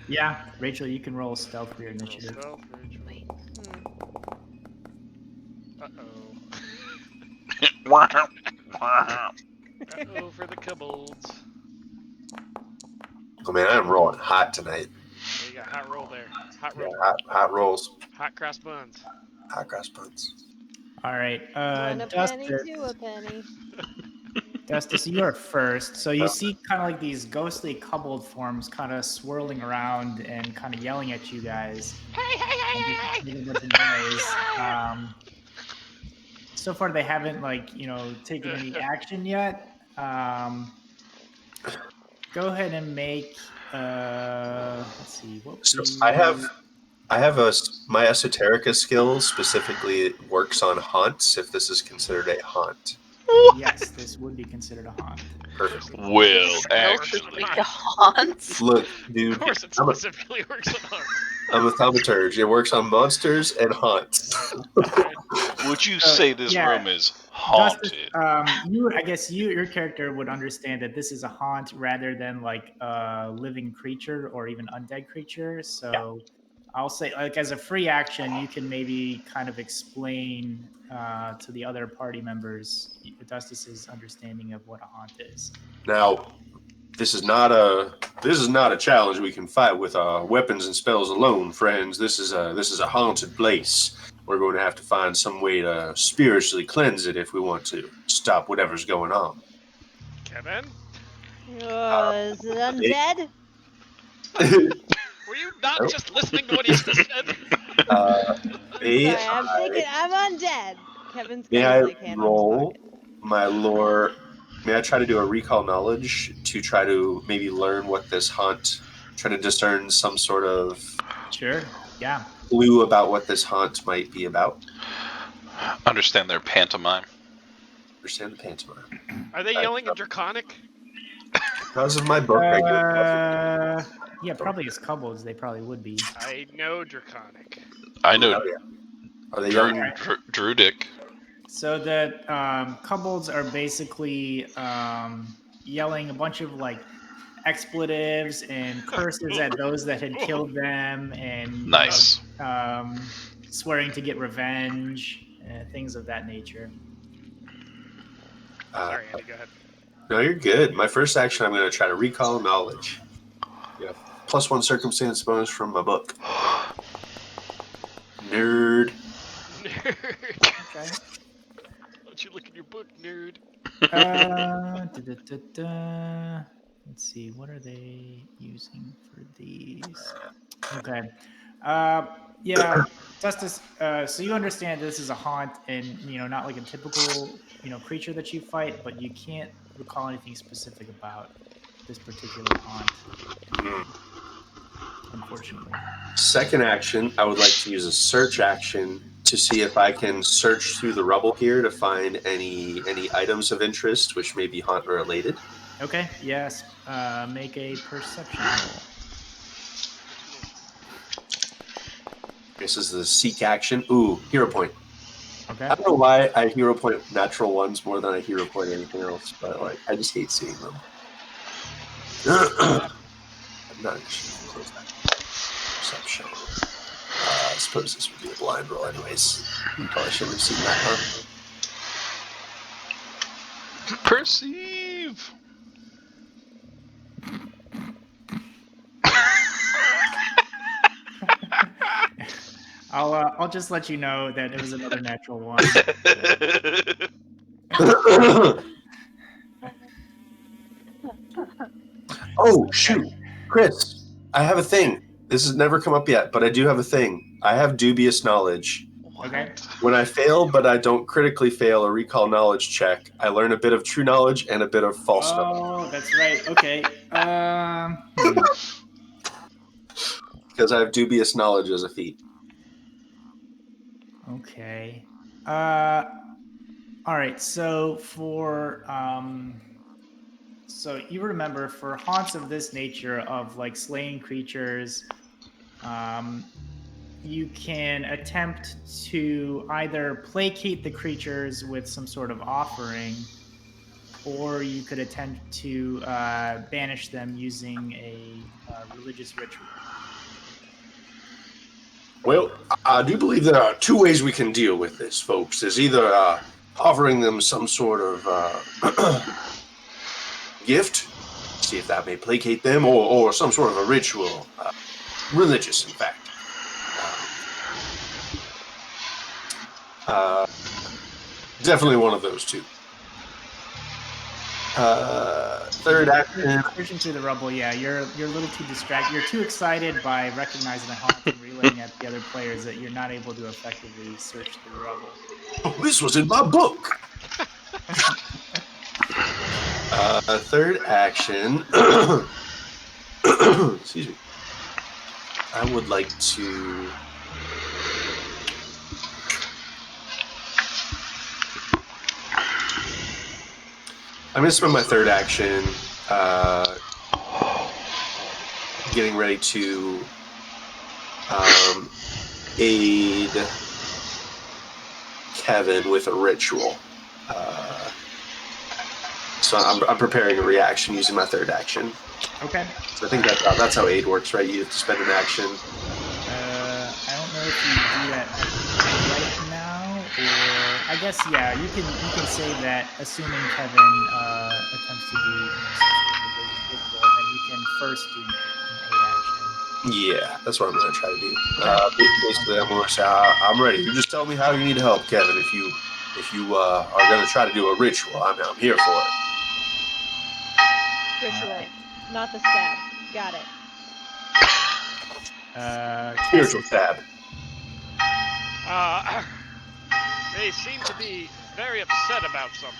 Yeah, Rachel, you can roll stealth for your Roll initiative. stealth, Rachel. Uh-oh. Uh-oh for the kobolds. Oh man, I'm rolling hot tonight. Yeah, you got hot roll there. Hot Yeah, roll. hot rolls. Hot cross buns. Hot cross buns. All right, One a penny, Dustus, two a penny. Dustus, you are first. So you see kind of like these ghostly kobold forms kind of swirling around and kind of yelling at you guys. Hey! Making a bunch of noise. So far, they haven't taken any action yet. Go ahead and make. Let's see. What So we- I have my esoterica skill specifically works on haunts. If this is considered a haunt. Yes, this would be considered a haunt. Perfect. Well, actually. The haunts. Look, Of dude, course, it I'm a- specifically works on haunts. I'm a thaumaturge. It works on monsters and haunts. Would you say this yeah. room is haunted? Dustus, your character would understand that this is a haunt rather than like a living creature or even undead creature. So I'll say, like, as a free action, you can maybe kind of explain to the other party members Dustus's understanding of what a haunt is. Now, this is not a challenge we can fight with our weapons and spells alone, friends. This is a haunted place. We're going to have to find some way to spiritually cleanse it if we want to stop whatever's going on. Kevin? Is it undead? Were you not Nope. just listening to what he just said? May Sorry, I'm thinking I'm undead. Kevin's May got I his like hand on his roll pocket. my lore? May I try to do a recall knowledge to try to maybe learn what this haunt, try to discern some sort of Sure. Yeah. clue about what this haunt might be about? Understand their pantomime. Understand the pantomime. Are they yelling in Draconic? Because of my book, I get Yeah, probably as kobolds, they probably would be. I know Draconic. I know Oh, yeah. Are they Drew, yelling? Druidic. So the kobolds are basically yelling a bunch of like expletives and curses at those that had killed them, and Nice. swearing to get revenge, things of that nature. Sorry, Andy, go ahead. No, you're good. My first action, I'm going to try to recall knowledge. Yeah. +1 circumstance bonus from my book. Nerd. Nerd. Okay. Don't you look in your book, nerd. Let's see, what are they using for these? Okay. Yeah, Justice. So you understand this is a haunt, and not like a typical creature that you fight, but you can't recall anything specific about this particular haunt, unfortunately. Second action, I would like to use a search action to see if I can search through the rubble here to find any items of interest which may be haunt related. Okay. Yes. Make a perception roll. This is the seek action. Ooh, hero point. Okay. I don't know why I hero point natural ones more than I hero point anything else, but like I just hate seeing them. I'm not actually close that. Perception. I suppose this would be a blind roll anyways. Probably shouldn't have seen that, huh? Perceive. I'll just let you know that it was another natural one. Oh, shoot. Chris, I have a thing. This has never come up yet, but I do have a thing. I have dubious knowledge. Okay. When I fail, but I don't critically fail a recall knowledge check, I learn a bit of true knowledge and a bit of false knowledge. Oh, that's right. Okay. Because I have dubious knowledge as a feat. Okay. All right. So for so you remember for haunts of this nature of like slaying creatures, you can attempt to either placate the creatures with some sort of offering, or you could attempt to banish them using a religious ritual. Well, I do believe there are two ways we can deal with this, folks. There's either offering them some sort of gift, see if that may placate them, or some sort of a ritual, religious, in fact. Definitely one of those two. Third action. Pushing through the rubble, yeah, you're a little too distracted. You're too excited by recognizing the haunt and relaying at the other players that you're not able to effectively search through the rubble. Oh, this was in my book. Third action. Excuse me. I would like to. I'm going to spend my third action getting ready to aid Kevin with a ritual. So I'm preparing a reaction using my third action. Okay. So I think that's how aid works, right? You have to spend an action. I don't know if you do that right now, or I guess yeah, you can say that, assuming Kevin attempts to do some sort of religious ritual, and then you can first do an aid action. Yeah, that's what I'm going to try to do. Basically, I'm going to say, I'm ready. You just tell me how you need help, Kevin. If you are going to try to do a ritual, I'm here for it. Ritual, not the stab. Got it. Spiritual stab. They seem to be very upset about something.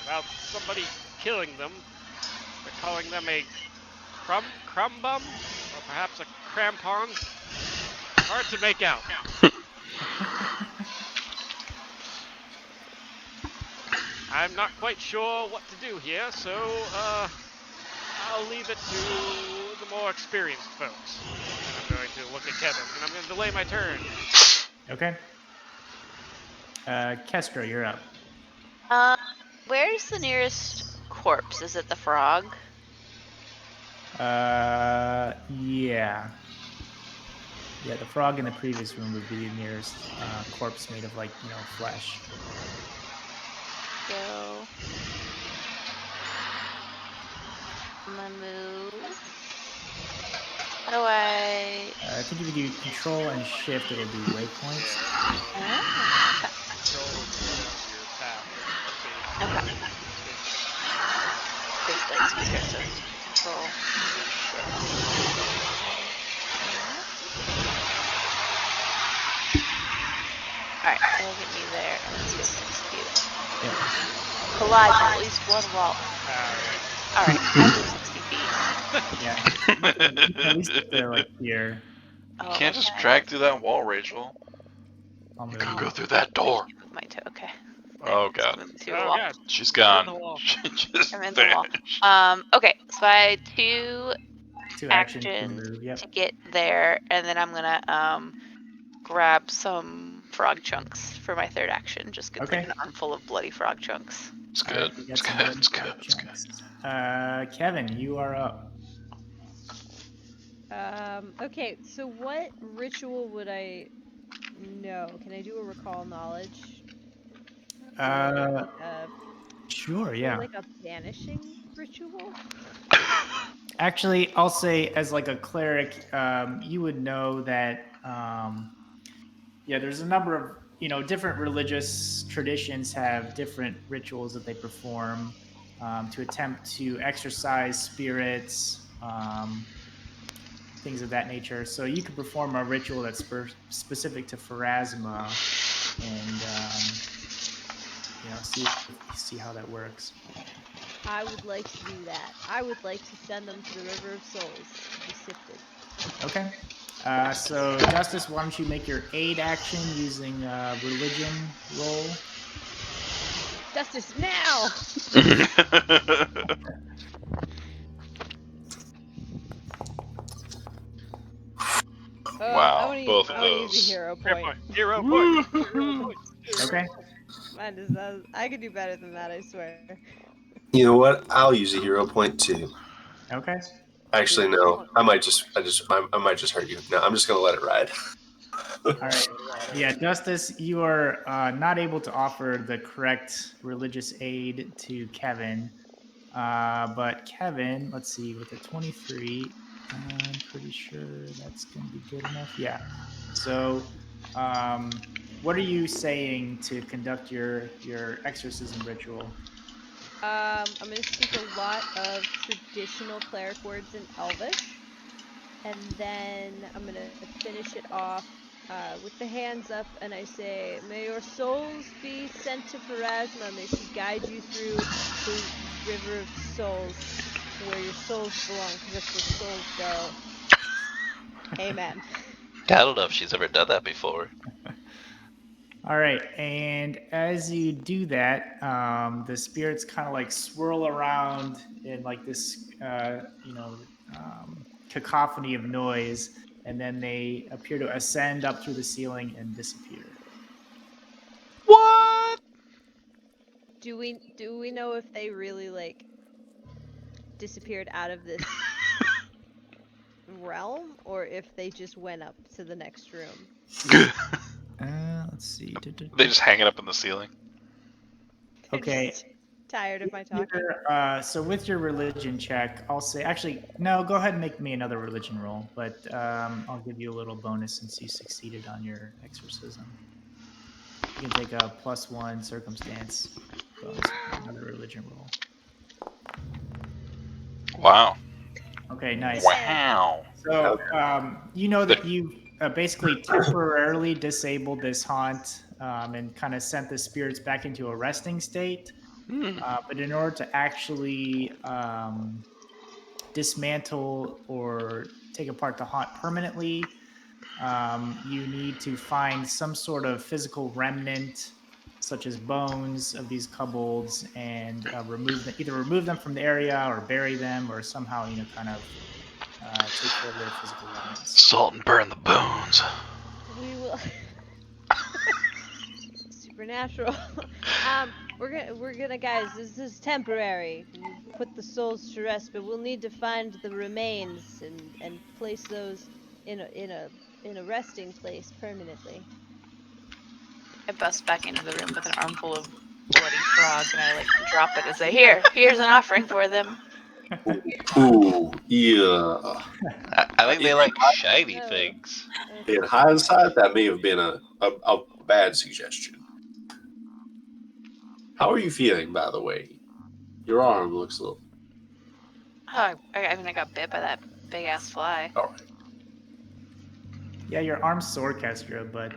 About somebody killing them. They're calling them a crumb bum? Or perhaps a crampon? Hard to make out. I'm not quite sure what to do here, so I'll leave it to the more experienced folks. And I'm going to look at Kevin, and I'm going to delay my turn. Okay. Kestra, you're up. Where's the nearest corpse? Is it the frog? Yeah. Yeah, the frog in the previous room would be the nearest corpse made of, like, flesh. Go. I'm gonna move. How do I? I think if you do Control and Shift, it'll do waypoints. Ah, Control will slow down your path. okay. Space likes me here, so Control. Alright, that'll get me there, and then space execute. Yep. Collide with at least one wall. Alright. Alright, I move 60 feet. Yeah. At least up to, like, here. You Oh, can't just okay. drag through that wall, Rachel. I'll You move can you. go through that door. Move my toe. Okay. Oh There, god. move through the Oh wall. god. She's Through gone. the wall. She just I'm in the wall. vanished. Okay, so I had 2 2 actions to actions move. Yep. to get there, and then I'm gonna grab some frog chunks for my 3rd action. Just get Okay. like an armful of bloody frog chunks. It's All good. right, you got It's some good. bloody It's good. frog It's good. chunks. Kevin, you are up. Okay, so what ritual would I know? Can I do a recall knowledge? Uh, Or sure, yeah. like a banishing ritual? Actually, I'll say as like a cleric, you would know that. Yeah, there's a number of different religious traditions have different rituals that they perform to attempt to exorcise spirits, things of that nature. So you could perform a ritual that's specific to Pharasma, and see how that works. I would like to do that. I would like to send them to the River of Souls to be sifted. Okay. So Justice, why don't you make your aid action using religion roll? Justice, now! Wow, I wanna both of I wanna use those. a hero point. Hero point. Okay. Mine is I could do better than that, I swear. You know what? I'll use a hero point too. Okay. Actually, no. I might just hurt you. No, I'm just gonna let it ride. All right. Yeah, Justice, you are not able to offer the correct religious aid to Kevin. But Kevin, let's see, with a 23, I'm pretty sure that's going to be good enough. Yeah. So, what are you saying to conduct your exorcism ritual? I'm gonna speak a lot of traditional cleric words in Elvish, and then I'm gonna finish it off with the hands up, and I say, "May your souls be sent to Pharasma. May she guide you through the River of Souls, where your souls belong, because that's where souls go." Amen. I don't know if she's ever done that before. All right, and as you do that, the spirits kind of like swirl around in like this, cacophony of noise, and then they appear to ascend up through the ceiling and disappear. What? Do we know if they really like disappeared out of this realm, or if they just went up to the next room? Let's see. They just hang it up in the ceiling. They're Okay. just tired of my talking. So with your religion check, I'll say, actually, no, go ahead and make me another religion roll, but I'll give you a little bonus since you succeeded on your exorcism. You can take a +1 circumstance bonus for another religion roll. Wow. Okay, nice. Wow. So you know that The- you've basically temporarily disabled this haunt and kind of sent the spirits back into a resting state. Hmm. But in order to actually dismantle or take apart the haunt permanently, you need to find some sort of physical remnant, such as bones of these kobolds, and either remove them from the area or bury them, or somehow kind of take care of their physical remnants. Salt and burn the bones. We will. Supernatural. We're gonna, guys. This is temporary. We'll put the souls to rest, but we'll need to find the remains and place those in a resting place permanently. I bust back into the room with an armful of bloody frog, and I drop it and say, "Here's an offering for them." Ooh, yeah. I think they like shiny Oh. things. Okay. In hindsight, that may have been a bad suggestion. How are you feeling, by the way? Your arm looks a little. Oh, I mean, I got bit by that big ass fly. All right. Yeah, your arm's sore, Kestra, but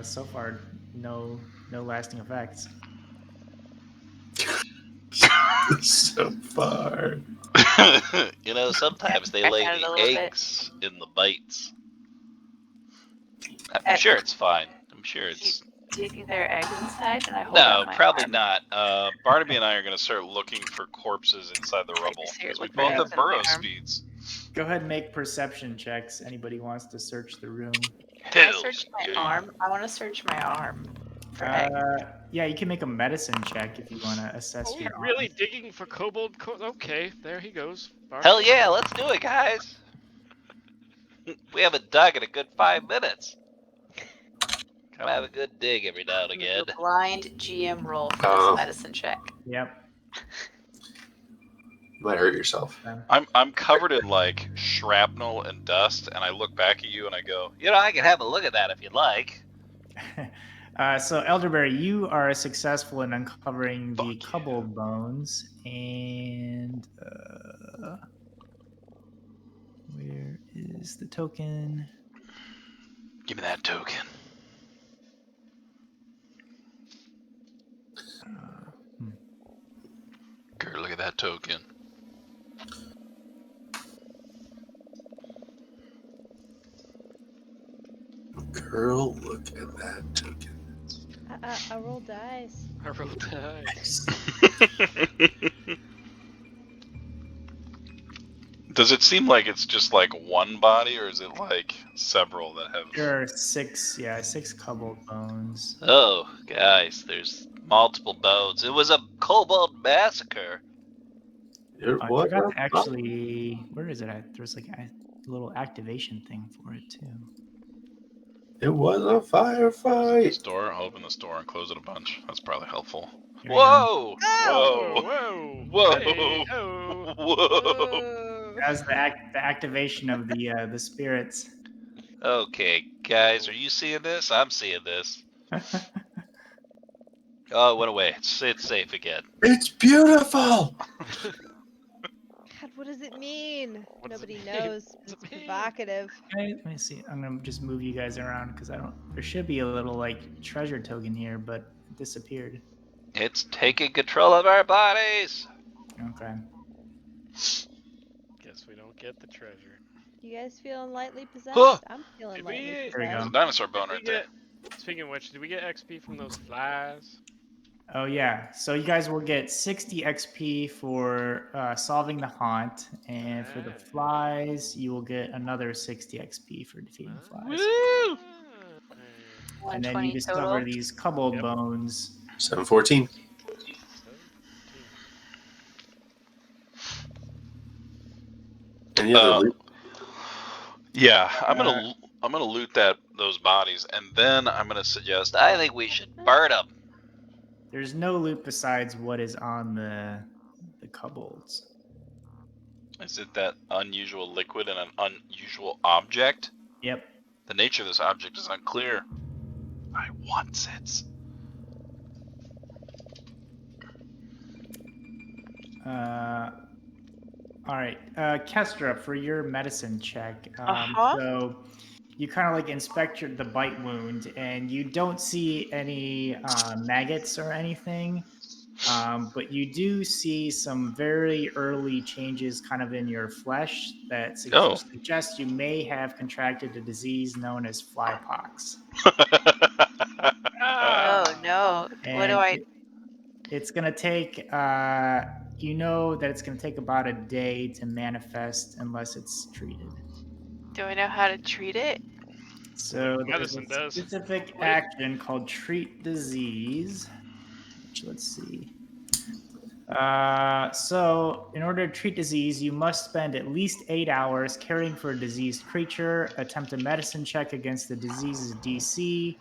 so far no lasting effects. So far. Sometimes they I lay had it a the little bit. eggs in the bites. I'm Uh, sure it's fine. I'm sure it's. Do you think there are eggs inside? And I hold No, out my probably arm. not. Barnaby and I are going to start looking for corpses inside the rubble because we both have burrow speeds. Go ahead and make perception checks. Anybody wants to search the room? Can I Hell, search my yeah. arm? I want to search my arm for eggs. Yeah, you can make a medicine check if you want to assess Are we your arm. really digging for kobold? Okay, there he goes. Hell yeah, let's do it, guys. We haven't dug in a good 5 minutes. Gotta have a good dig every now and I'm gonna again. do a blind GM roll for this medicine check. Yep. You might hurt yourself. I'm covered in shrapnel and dust, and I look back at you and I go, I can have a look at that if you'd like. So, Elderberry, you are successful in uncovering the Fuck yeah. kobold bones, and where is the token? "Give me that token." Girl, look at that token. Girl, look at that token. I roll dice. I rolled dice. Does it seem like it's just one body, or is it several that have? There are six kobold bones. Oh, guys, there's multiple bones. It was a kobold massacre. I forgot to actually. Where is it? There's a little activation thing for it too. It was a firefight. This door. I'll open this door and close it a bunch. That's probably helpful. Here we go. Whoa! Whoa! Whoa! Whoa! Hey, oh. Whoa! That's the activation of the spirits. Okay, guys, are you seeing this? I'm seeing this. Oh, it went away. It's safe again. It's beautiful. God, what does it mean? What does it Nobody mean? knows. What does It's it mean? provocative. Okay, let me see. I'm gonna just move you guys around because I don't. There should be a little treasure token here, but it disappeared. It's taking control of our bodies. Okay. Guess we don't get the treasure. You guys feeling lightly possessed? Huh. I'm feeling Did lightly we- There we There's go. a dinosaur bone Did right we there. Speaking of which, did we get XP from those flies? Oh yeah. So you guys will get 60 XP for solving the haunt, and for the Alright. flies, you will get another 60 XP for defeating the flies. Woo! And then 120 you discover total. these kobold Yep. bones. 714. Any other loot? Yeah, I'm gonna loot those bodies, and then I'm gonna suggest. I think we should burn them. There's no loot besides what is on the kobolds. Is it that unusual liquid and an unusual object? Yep. The nature of this object is unclear. I want it. All right, Kestra, for your medicine check. Uh-huh. So you kind of like inspect the bite wound, and you don't see any maggots or anything. But you do see some very early changes kind of in your flesh that Oh. suggest you may have contracted a disease known as flypox. Oh no. What do And I it's going to take, you know that it's going to take about a day to manifest unless it's treated. know how to treat it? So there's a Medicine does. specific Wait. action called treat disease, which let's see. So, in order to treat disease, you must spend at least 8 hours caring for a diseased creature, attempt a medicine check against the disease's DC.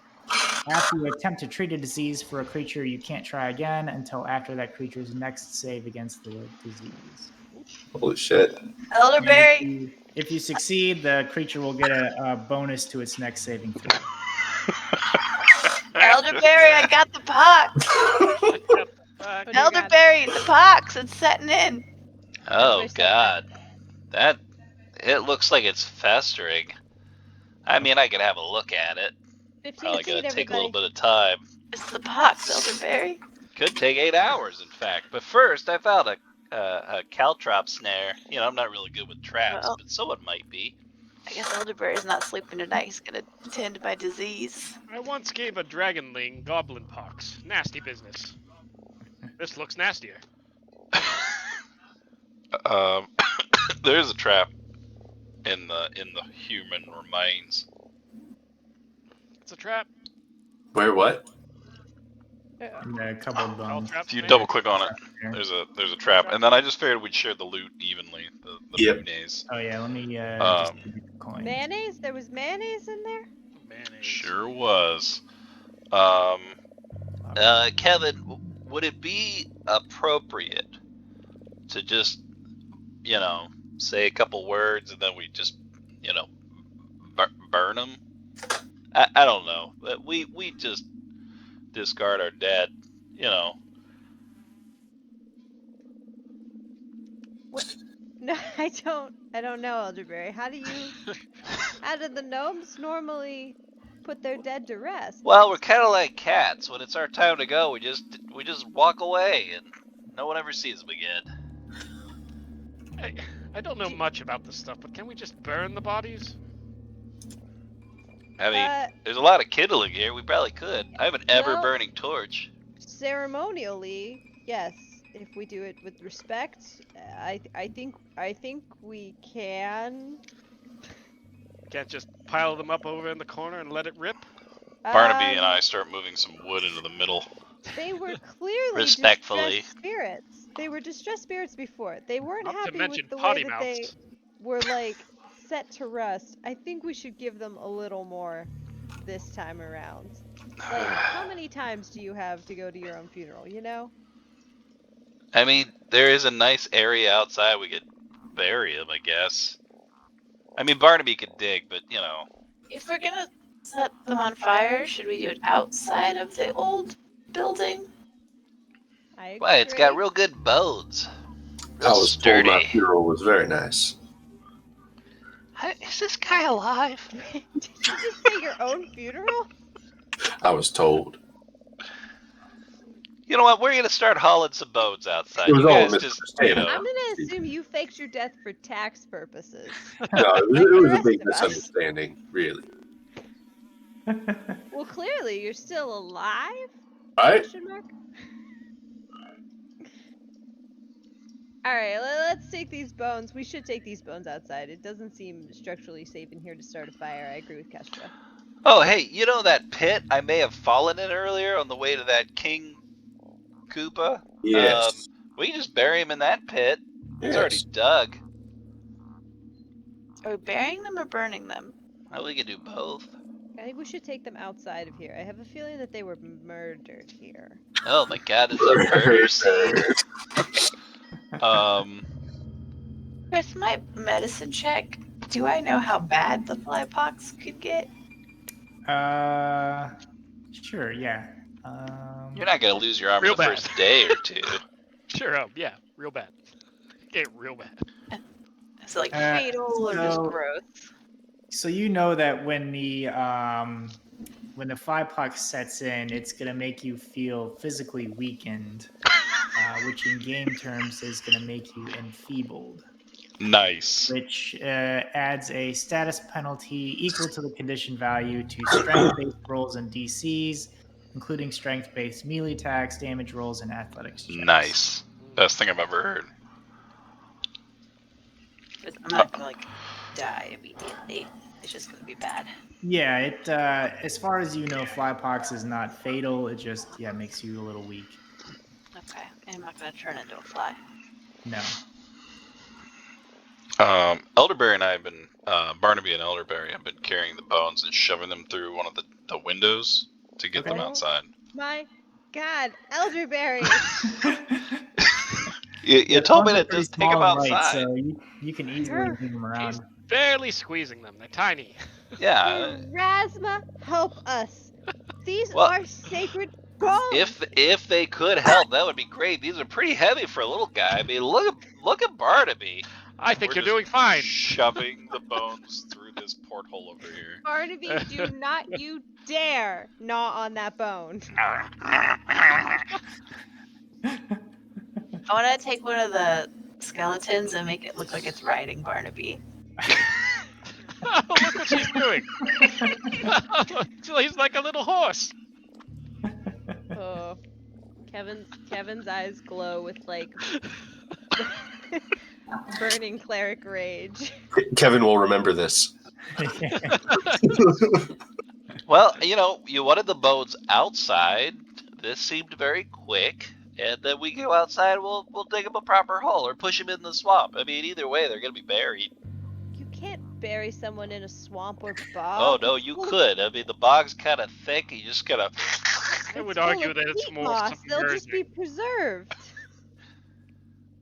After you attempt to treat a disease for a creature, you can't try again until after that creature's next save against the disease. Holy shit. And Elderberry! if you succeed, the creature will get a bonus to its next saving throw. Elderberry, I got the pox! Yep. Oh, dear God. Elderberry, the pox! It's setting in! Oh Everybody step God, it looks like it's festering. I mean, I could have a look at it. 15 Probably feet, gonna take a little everybody. bit of time. It's the pox, Elderberry. Could take 8 hours, in fact. But first, I found a caltrop snare. You know, I'm not really good with traps, Well. but someone might be. I guess Elderberry's not sleeping tonight. He's gonna tend my disease. I once gave a dragonling goblin pox. Nasty business. This looks nastier. There's a trap in the human remains. It's a trap. Where what? And a couple of Call bones. trap If you snare. double click on it, Here. there's a trap, and then I just figured we'd share the loot evenly. The Yep. mayonnaise. Oh yeah, let me just give you the coin. Mayonnaise? There was mayonnaise in there? Mayonnaise. Sure was. Kevin, would it be appropriate to just, you know, say a couple words and then we just, you know, burn them? I don't know. We just discard our dead, you know. No, I don't know, Elderberry. How do the gnomes normally put their dead to rest? Well, we're kind of like cats. When it's our time to go, we just walk away and no one ever sees them again. I don't know much about this stuff, but can we just burn the bodies? I mean, there's a lot of kindling here. We probably could. I have an ever-burning torch. Ceremonially, yes. If we do it with respect, I think we can. Can't just pile them up over in the corner and let it rip? Barnaby and I start moving some wood into the middle. They were clearly Respectfully. distressed spirits. They were distressed spirits before. They weren't Not to happy mention with the way potty that they mouths. were like set to rust. I think we should give them a little more this time around. Like, how many times do you have to go to your own funeral, you know? I mean, there is a nice area outside we could bury him, I guess. I mean, Barnaby could dig, but, you know. If we're gonna set them on fire, should we do it outside of the old building? I agree. Why, it's got real good bones. I was told Sturdy. my funeral was very nice. Is this guy alive? Did you just say your own funeral? I was told. You know what? We're gonna start hauling some bones outside. It was You all guys just, you know. I'm gonna assume you faked your death for tax purposes. No, it Like the was a rest big of us. misunderstanding, really. Well, clearly you're still alive? Right? Question mark? Alright, let's take these bones. We should take these bones outside. It doesn't seem structurally safe in here to start a fire. I agree with Kestra. Oh, hey, you know that pit I may have fallen in earlier on the way to that King Koopa? Yes. We can just bury him in that pit. It's already Yes. dug. Are we burying them or burning them? Well, we can do both. I think we should take them outside of here. I have a feeling that they were murdered here. Oh my god, it's a murder scene. With my medicine check, do I know how bad the flypox could get? Sure, yeah. You're not gonna lose your arm Real in the bad. first day or two. Sure, yeah, real bad. Okay, real bad. And So like fatal or just so- gross? So you know that when the 5 o'clock sets in, it's gonna make you feel physically weakened, which in game terms is gonna make you enfeebled, Nice. which adds a status penalty equal to the condition value to strength-based rolls and DCs, including strength-based melee attacks, damage rolls, and athletics checks. Nice. Best thing I've ever heard. 'Cause I'm not gonna like die immediately. It's just gonna be bad. Yeah, it as far as you know, flypox is not fatal. It just makes you a little weak. Okay, and I'm not gonna turn into a fly. No. Elderberry and I have been, Barnaby and Elderberry have been carrying the bones and shoving them through one of the windows to get them Okay. outside. My God, elderberry. You told me bones to are pretty just take them small and light, outside. so you can easily move them around. She's barely squeezing them. They're tiny. Yeah. Erasma, help us. These Well, are sacred bones. If they could help, that would be great. These are pretty heavy for a little guy. I mean, look at Barnaby. I think We're you're just doing fine. Shoving the bones through this porthole over here. Barnaby, do not you dare gnaw on that bone. I want to take one of the skeletons and make it look like it's riding Barnaby. Oh, look what she's doing. He's like a little horse. Oh, Kevin's eyes glow with like burning cleric rage. Kevin will remember this. Well, you wanted the bones outside. This seemed very quick, and then we go outside. We'll dig them a proper hole or push them in the swamp. I mean, either way, they're gonna be buried. You can't bury someone in a swamp or bog. Oh no, you could. I mean, the bog's kind of thick. You just gotta. I would It's full argue of that it's peat more moss. They'll just be submerging. preserved.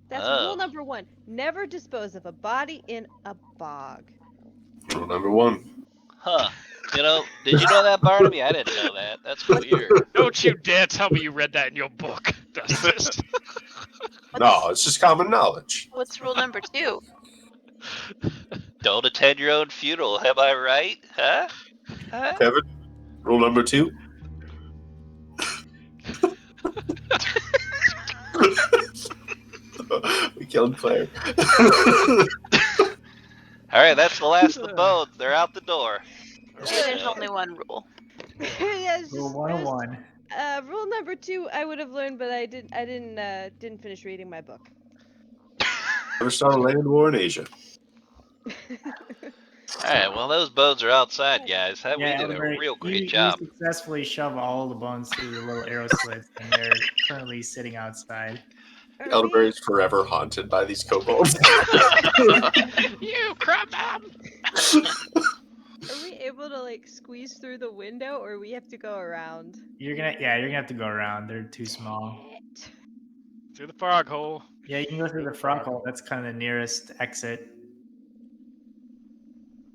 That's Oh. rule number 1. Never dispose of a body in a bog. Rule number 1. Huh. Did you know that, Barnaby? I didn't know that. That's weird. Don't you dare tell me you read that in your book, Dustus. No, it's just common knowledge. What's rule number 2? Don't attend your own funeral. Am I right? Huh? Kevin, rule number 2. We killed Claire. All right, that's the last of the bones. They're out the door. There's only one rule. Yeah, it's Rule just, 101. rule number 2 I would have learned, but I didn't finish reading my book. Never start a land war in Asia. All right, well, those bones are outside, guys. We did a Elderberry, real great you job. successfully shove all the bones through the little arrow slits, and they're currently sitting outside. Elderberry is forever haunted by these kobolds. You crumb them! Are we able to like squeeze through the window, or we have to go around? You're gonna have to go around. They're too small. Through the frog hole. Yeah, you can go through the frog hole. That's kind of the nearest exit.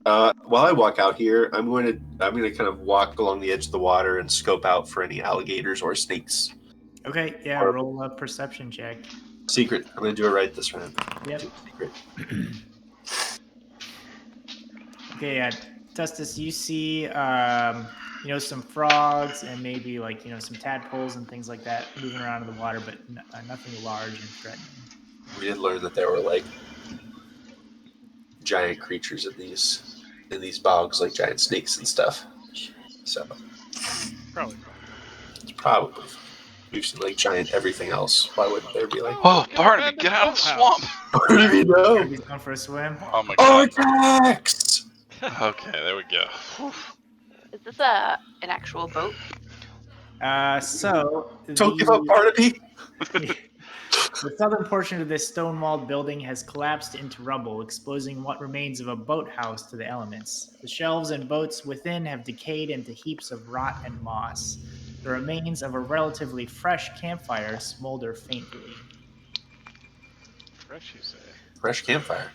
While I walk out here, I'm going to kind of walk along the edge of the water and scope out for any alligators or snakes. Okay, yeah, roll a perception check. Secret. I'm going to do it right this round. Yep. Secret. Okay, yeah, Dustus, you see, some frogs and maybe some tadpoles and things like that moving around in the water, but nothing large and threatening. We did learn that there were like giant creatures in these bogs, like giant snakes and stuff. So Probably. it's probably we've seen like giant everything else. Why wouldn't there be like? Whoa, Barnaby, get out of the swamp! Where do we know? He's going for a swim. Oh my god. Artax! Okay, there we go. Is this an actual boat? Don't give up, Barnaby. The southern portion of this stone-walled building has collapsed into rubble, exposing what remains of a boathouse to the elements. The shelves and boats within have decayed into heaps of rot and moss. The remains of a relatively fresh campfire smolder faintly. Fresh, you say? Fresh campfire.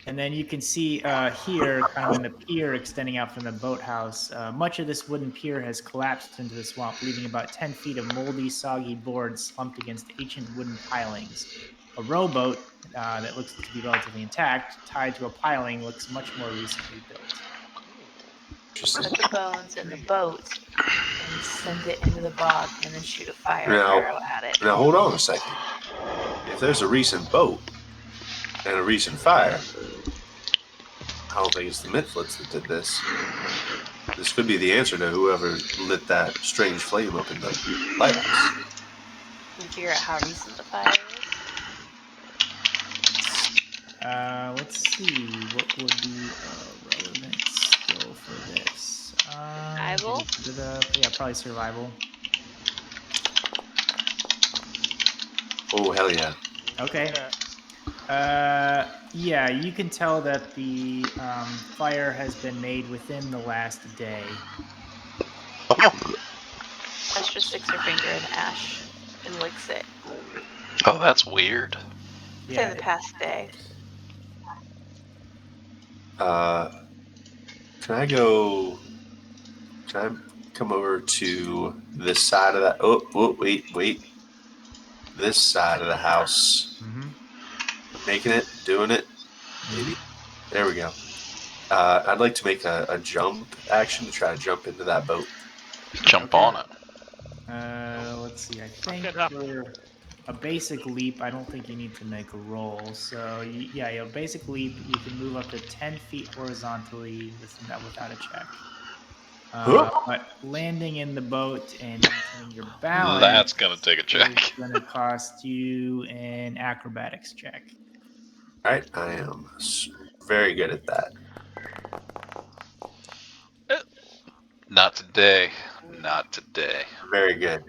And then you can see here, kind of in the pier extending out from the boathouse, much of this wooden pier has collapsed into the swamp, leaving about 10 feet of moldy, soggy boards slumped against ancient wooden pilings. A rowboat, that looks to be relatively intact, tied to a piling, looks much more recently built. Interesting. Put the bones in the boat and send it into the bog, and then shoot a fire Now- arrow at it. Now hold on a second. If there's a recent boat and a recent fire, I don't think it's the Mitflits that did this. This could be the answer to whoever lit that strange flame up in the lighthouse. Can we figure out how recent the fire is? Let's see. What would be a relevant skill for this? Survival? Yeah, probably survival. Oh, hell yeah. Okay. Yeah, you can tell that the fire has been made within the last day. Esther sticks her finger in ash and licks it. Oh, that's weird. Say Yeah, the past day. Can I go? Can I come over to this side of that? Oh, wait. This side of the house. Mm-hmm. Making it, doing it. Maybe. There we go. I'd like to make a jump action to try to jump into that boat. Jump Okay. on it. Let's see. I think Get up. for a basic leap, I don't think you need to make a roll. So yeah, a basic leap, you can move up to 10 feet horizontally without a check. But landing in the boat and maintaining your balance, That's gonna take a check. is going to cost you an acrobatics check. All right, I am very good at that. Not today. Not today. Very good.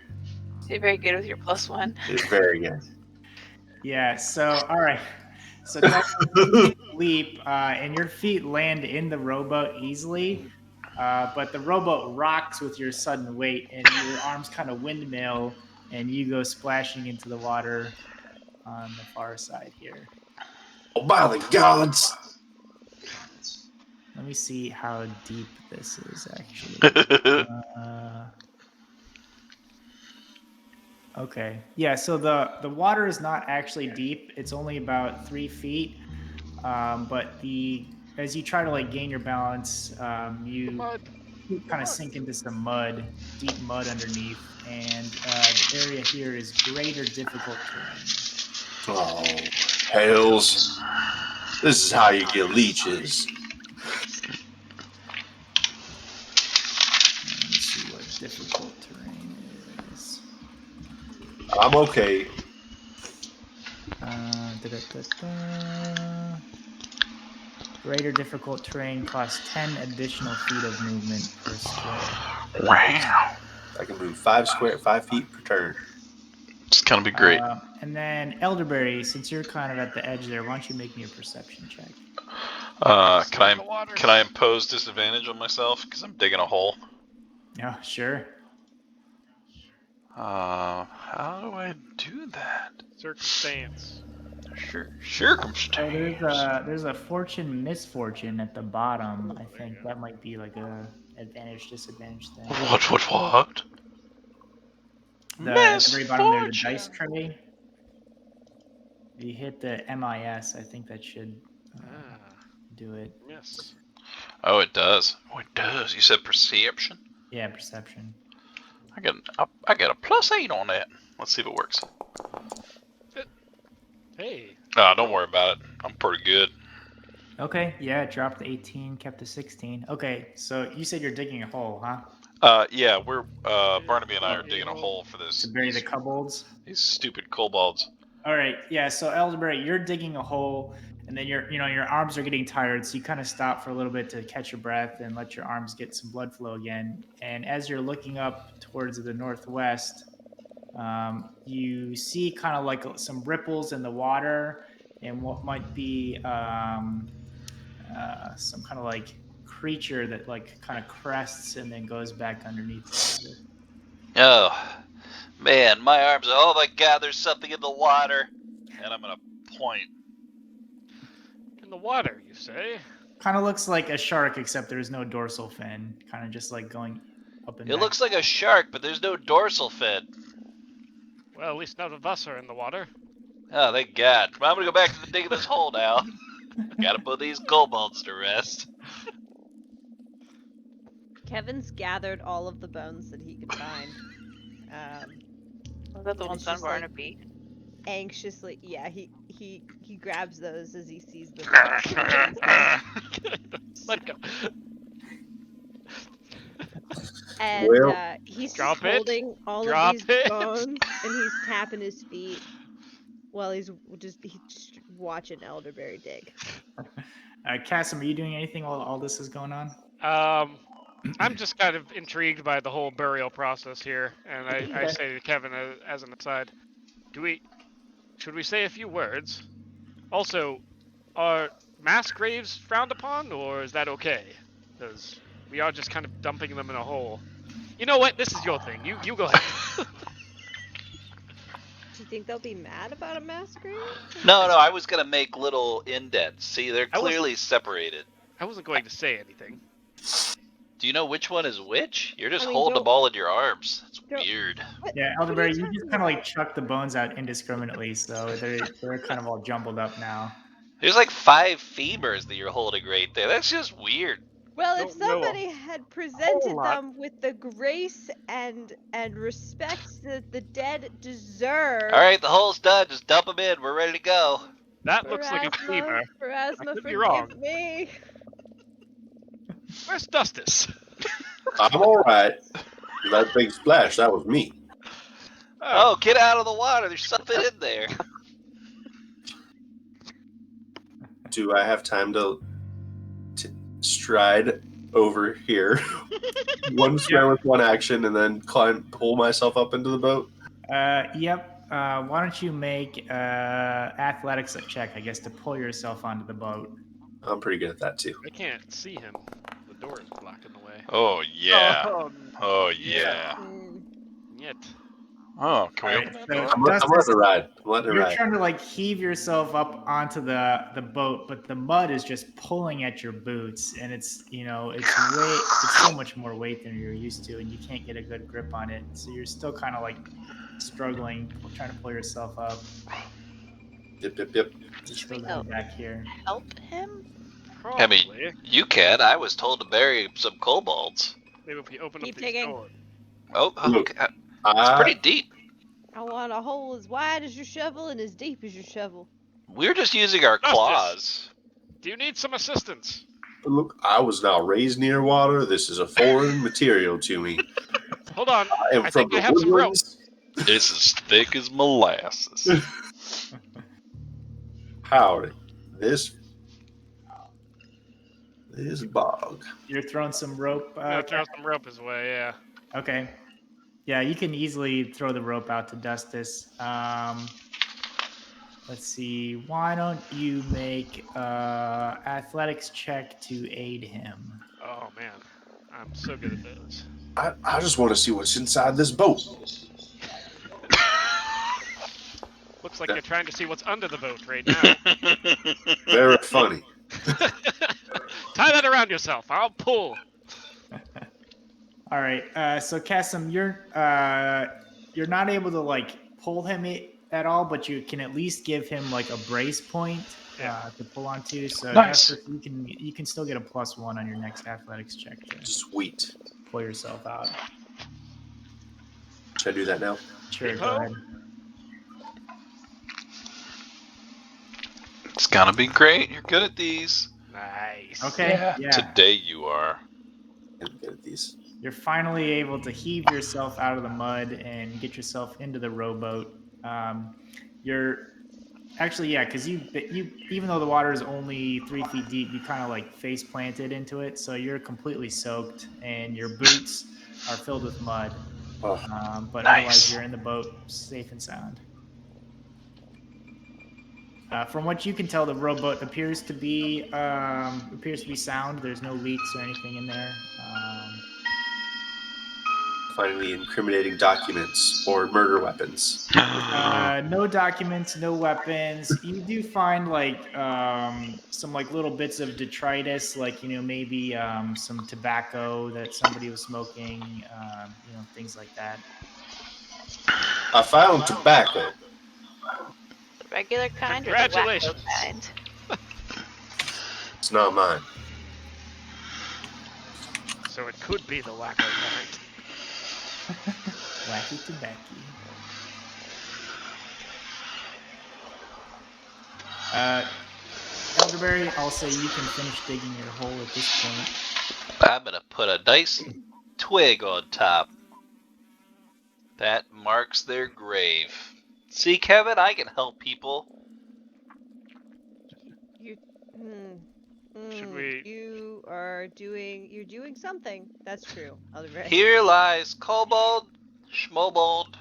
So you're very good with your +1. It's very good. Yeah. So all right. So you take a leap, and your feet land in the rowboat easily. But the rowboat rocks with your sudden weight, and your arms kind of windmill, and you go splashing into the water on the far side here. Oh, by the gods! Let me see how deep this is actually. Okay. Yeah, so the water is not actually deep. It's only about 3 feet. But as you try to like gain your balance, you Mud. kind of sink into some mud, deep mud underneath, and the area here is greater difficult terrain. Oh, hells. This is how you get leeches. Let me see what difficult terrain is. I'm okay. Greater difficult terrain costs 10 additional feet of movement per square. Wow. I can move 5 feet per turn. It's gonna be great. And then Elderberry, since you're kind of at the edge there, why don't you make me a perception check? Can I impose disadvantage on myself because I'm digging a hole? Yeah, sure. How do I do that? Circumstance. Circumstance. There's a fortune misfortune at the bottom. I think that might be like a advantage disadvantage thing. What? At the very bottom there's a dice tray. You hit the MIS. I think that should do it. Yes. Oh, it does. You said perception? Yeah, perception. I got a +8 on that. Let's see if it works. Hey. Don't worry about it. I'm pretty good. Okay, yeah, it dropped to 18, kept to 16. Okay, so you said you're digging a hole, huh? Yeah, we're Barnaby and I are digging a hole for this. To bury the kobolds? These stupid kobolds. All right, yeah. So Elderberry, you're digging a hole, and then your arms are getting tired, so you kind of stop for a little bit to catch your breath and let your arms get some blood flow again. And as you're looking up towards the northwest, you see kind of like some ripples in the water, and what might be some kind of like creature that like kind of crests and then goes back underneath the water. Oh, man, my arms are, oh my god, there's something in the water. And I'm gonna point. In the water, you say? Kind of looks like a shark, except there's no dorsal fin. Kind of just like going up and It back. looks like a shark, but there's no dorsal fin. Well, at least none of us are in the water. Oh, thank God. I'm gonna go back to the digging this hole now. Gotta put these kobolds to rest. Kevin's gathered all of the bones that he could find. Was that the And one it's just, Sunburn like, beat? anxiously, yeah, he grabs those as he sees them. Let go. And Well- he's Drop just it. holding all Drop of these it. bones, and he's tapping his feet while he's just watching Elderberry dig. Cassim, are you doing anything while all this is going on? I'm just kind of intrigued by the whole burial process here, and I say to Kevin as an aside, should we say a few words? Also, are mass graves frowned upon, or is that okay? Because we are just kind of dumping them in a hole. You know what? This is your thing. You go ahead. Do you think they'll be mad about a mass grave? No, I was gonna make little indents. See, they're I wasn't- clearly separated. I wasn't going to say anything. Do you know which one is which? You're just I mean, holding don't- them all in your arms. It's don't- weird. What? Yeah, What are Elderberry, you talking just kind of like about? chuck the bones out indiscriminately, so they're kind of all jumbled up now. There's like 5 femurs that you're holding right there. That's just weird. Well, if Don't know a somebody had presented lot. them with the grace and respect that the dead deserve, All right, the hole's done. Just dump them in. We're ready to go. That looks like a femur. Pharasma, could be forgive wrong. me. Where's Dustus? I'm all right. That big splash, that was me. Oh, get out of the water. There's something in there. Do I have time to stride over here? One swim with one action, and then pull myself up into the boat? Yep. Why don't you make athletics check, I guess, to pull yourself onto the boat? I'm pretty good at that too. I can't see him. The door is blocking the way. Oh yeah. Oh, Oh yeah. yet. Oh, can we Alright, open that so door? I'm letting Dustus, it ride. I'm letting it you're ride. trying to like heave yourself up onto the boat, but the mud is just pulling at your boots, and it's it's so much more weight than you're used to, and you can't get a good grip on it. So you're still kind of like struggling, trying to pull yourself up. Yep. You're still going back here. Help him? I Probably. mean, you can. I was told to bury some kobolds. Maybe if we open Keep up these digging. doors. Oh, Look, okay. It's pretty deep. I want a hole as wide as your shovel and as deep as your shovel. We're just using our Justice. claws. Do you need some assistance? Look, I was not raised near water. This is a foreign material to me. Hold on. I am I from think I the have some rope. woodlands. It's as thick as molasses. Howdy. This bog. You're throwing some rope. I'm gonna throw some rope his way, yeah. Okay. Yeah, you can easily throw the rope out to Dustus. Let's see. Why don't you make athletics check to aid him? Oh man. I'm so good at those. I just want to see what's inside this boat. Looks like you're trying to see what's under the boat right now. Very funny. Tie that around yourself. I'll pull. All right. So Cassim, you're not able to like pull him at all, but you can at least give him like a brace point to pull onto. So Nice. Dustus, you can still get a +1 on your next athletics check to Sweet. pull yourself out. Should I do that now? Sure. Go Repo? ahead. It's gonna be great. You're good at these. Nice. Okay. Yeah. Today you are. I'm good at these. You're finally able to heave yourself out of the mud and get yourself into the rowboat. You're actually, yeah, because you even though the water is only 3 feet deep, you kind of like face planted into it, so you're completely soaked, and your boots are filled with mud. Oh, But Nice. otherwise, you're in the boat, safe and sound. From what you can tell, the rowboat appears to be sound. There's no leaks or anything in there. finding the incriminating documents or murder weapons. No documents, no weapons. You do find like some like little bits of detritus, like maybe some tobacco that somebody was smoking, things like that. I found tobacco. Regular kind or the wacko Congratulations. kind? It's not mine. So it could be the wacko kind. Wacky tobacco. Elderberry, I'll say you can finish digging your hole at this point. I'm gonna put a nice twig on top. That marks their grave. See, Kevin, I can help people. You. Should we- You're doing something. That's true. Elderberry. Here lies Kobold, Schmobold,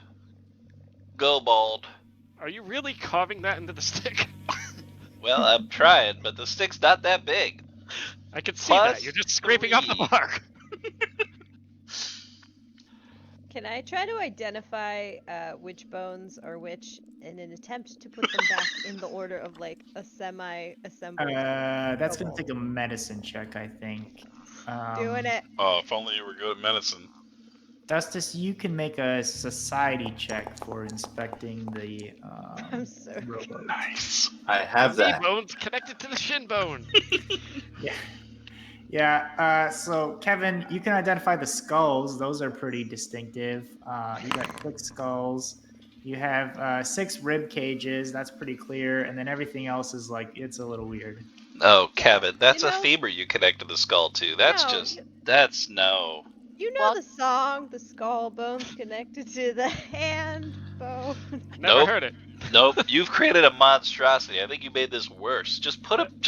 Gobold. Are you really carving that into the stick? Well, I'm trying, but the stick's not that big. I can see that. Plus You're just scraping off the 3. bark. Can I try to identify which bones are which in an attempt to put them back in the order of like a semi-assembled? That's gonna kobold? take a medicine check, I think. Doing it. Oh, if only you were good at medicine. Dustus, you can make a society check for inspecting the I'm so rowboat. Nice. I have Knee that. bone's connected to the shin bone. Yeah. Yeah. So Kevin, you can identify the skulls. Those are pretty distinctive. You got 6 skulls. You have 6 rib cages. That's pretty clear. And then everything else is like it's a little weird. Oh, Kevin, that's You a know- femur you connect to the skull to. That's No, just that's no. You know Well- the song, the skull bone's connected to the hand bone. Never Nope. heard it. Nope, you've created a monstrosity. I think you made this worse. Just put him down.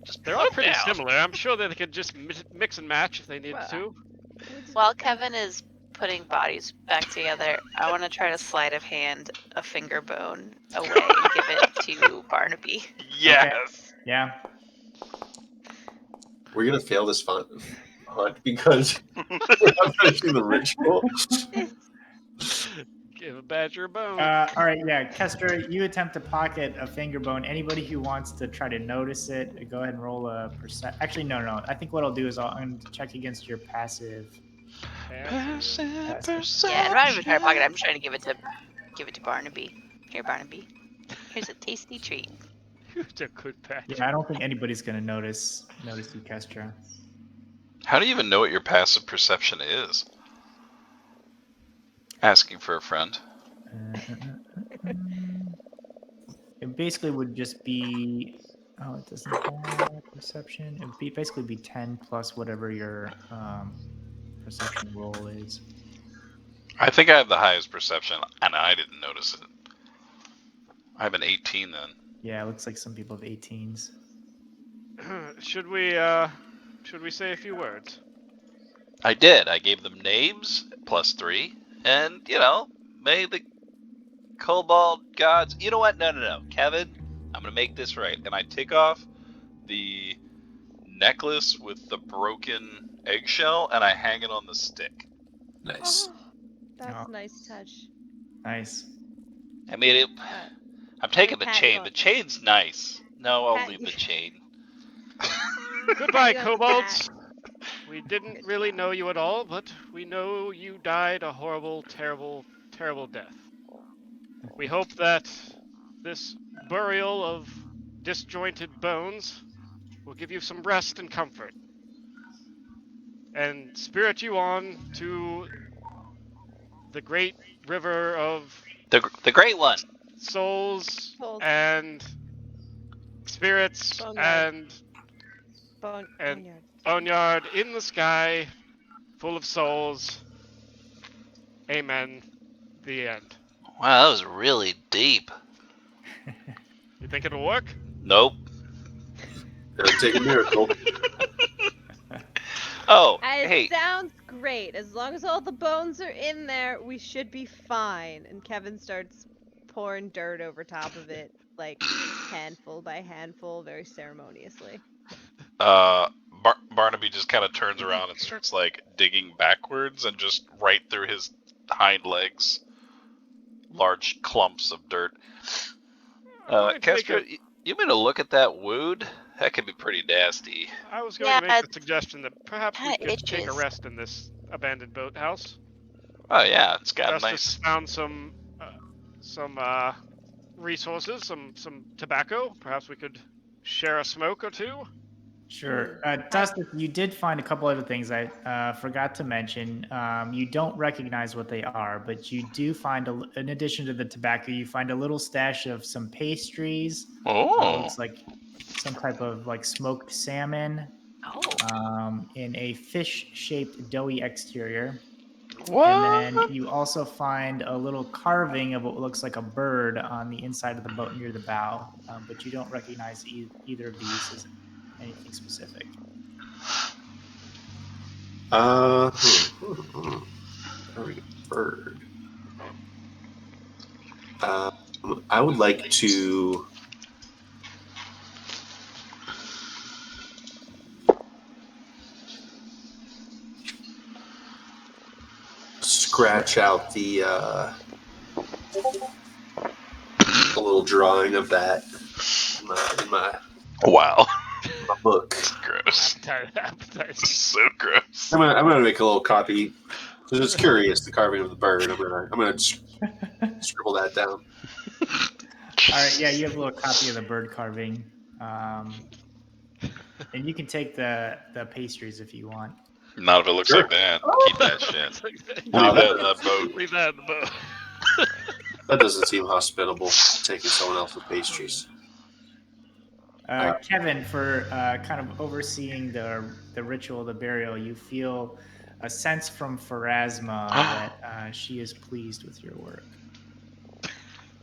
Just They're put all 'em pretty down. similar. I'm sure that they could just mix and match if they needed Well, to. While Kevin is putting bodies back together, I want to try to sleight of hand a finger bone away and give it to Barnaby. Yes. Yeah. We're gonna fail this hunt because we're not finishing the ritual. Give a badger a bone. All right. Yeah. Kester, you attempt to pocket a finger bone. Anybody who wants to try to notice it, go ahead and roll a percent. Actually, no. I think what I'll do is I'm going to check against your passive. Passive. Yeah, I'm not even trying to pocket it. I'm trying to give it to Barnaby. Here, Barnaby. Here's a tasty treat. It's a good patch. Yeah, I don't think anybody's going to notice you, Kestra. How do you even know what your passive perception is? Asking for a friend. It basically would just be. Oh, it doesn't have perception. It would basically be 10 plus whatever your perception roll is. I think I have the highest perception, and I didn't notice it. I have an 18 then. Yeah, it looks like some people have 18s. Should we say a few words? I did. I gave them names plus 3, and may the Kobold gods. You know what? No, Kevin, I'm gonna make this right, and I take off the necklace with the broken eggshell, and I hang it on the stick. Nice. Oh, that's Oh. a nice touch. Nice. I mean it. I'm taking the pat chain. you on- The chain's nice. No, I'll Pat leave you- the chain. Goodbye, You don't kobolds. We didn't really know you at all, but we know you died a horrible, terrible, terrible death. We hope that this burial of disjointed bones will give you some rest and comfort, and spirit you on to the great river of The great one. souls Souls. and spirits Boneyard. and Bone, And- boneyard. boneyard in the sky, full of souls. Amen. The end. Wow, that was really deep. You think it'll work? Nope. It'll take a miracle. Oh, It hey. sounds great. As long as all the bones are in there, we should be fine. And Kevin starts pouring dirt over top of it, like handful by handful, very ceremoniously. Barnaby just kind of turns around and starts like digging backwards and just right through his hind legs, large clumps of dirt. I'm gonna make Kester, you mean to look at that wound? That could be pretty nasty. I was going Yeah, to make the suggestion that perhaps we kinda could take a itches. rest in this abandoned boathouse. Oh yeah, it's got Justice nice. found some resources, some tobacco. Perhaps we could share a smoke or two. Sure. Dustin, you did find a couple other things I forgot to mention. You don't recognize what they are, but you do find, in addition to the tobacco, you find a little stash of some pastries. Oh. Looks like some type of like smoked salmon Oh. in a fish-shaped doughy exterior. What? And then you also find a little carving of what looks like a bird on the inside of the boat near the bow, but you don't recognize either of these as anything specific. Bird. I would like to scratch out the little drawing of that in my Wow. book. Gross. Appetite. So gross. I'm gonna make a little copy. I'm just curious, the carving of the bird. I'm gonna scribble that down. All right, yeah, you have a little copy of the bird carving, and you can take the pastries if you want. Not if it looks Sure. like that. Keep that shit. No, Leave that in that boat. Leave that in the boat. That doesn't seem hospitable. Taking someone else's pastries. Kevin, for kind of overseeing the ritual of the burial, you feel a sense from Pharasma that she is pleased with your work,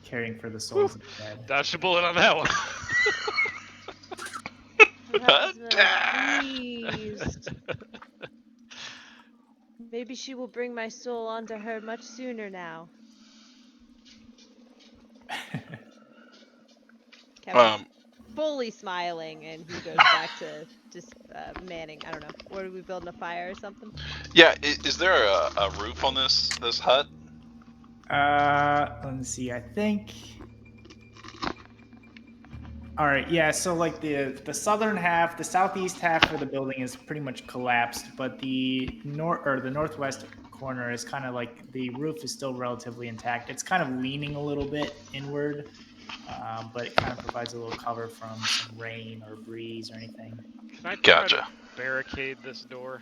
caring for the souls of the dead. Dodged a bullet on that one. Plasma, pleased. Maybe she will bring my soul onto her much sooner now. Kevin's fully smiling, and he goes back to just manning. I don't know. What are we building, a fire or something? Yeah, is there a roof on this hut? Let me see. I think. All right. Yeah. So like the southern half, the southeast half of the building is pretty much collapsed, but the northwest corner is kind of like the roof is still relatively intact. It's kind of leaning a little bit inward, but it kind of provides a little cover from some rain or breeze or anything. Can I try Gotcha. to barricade this door?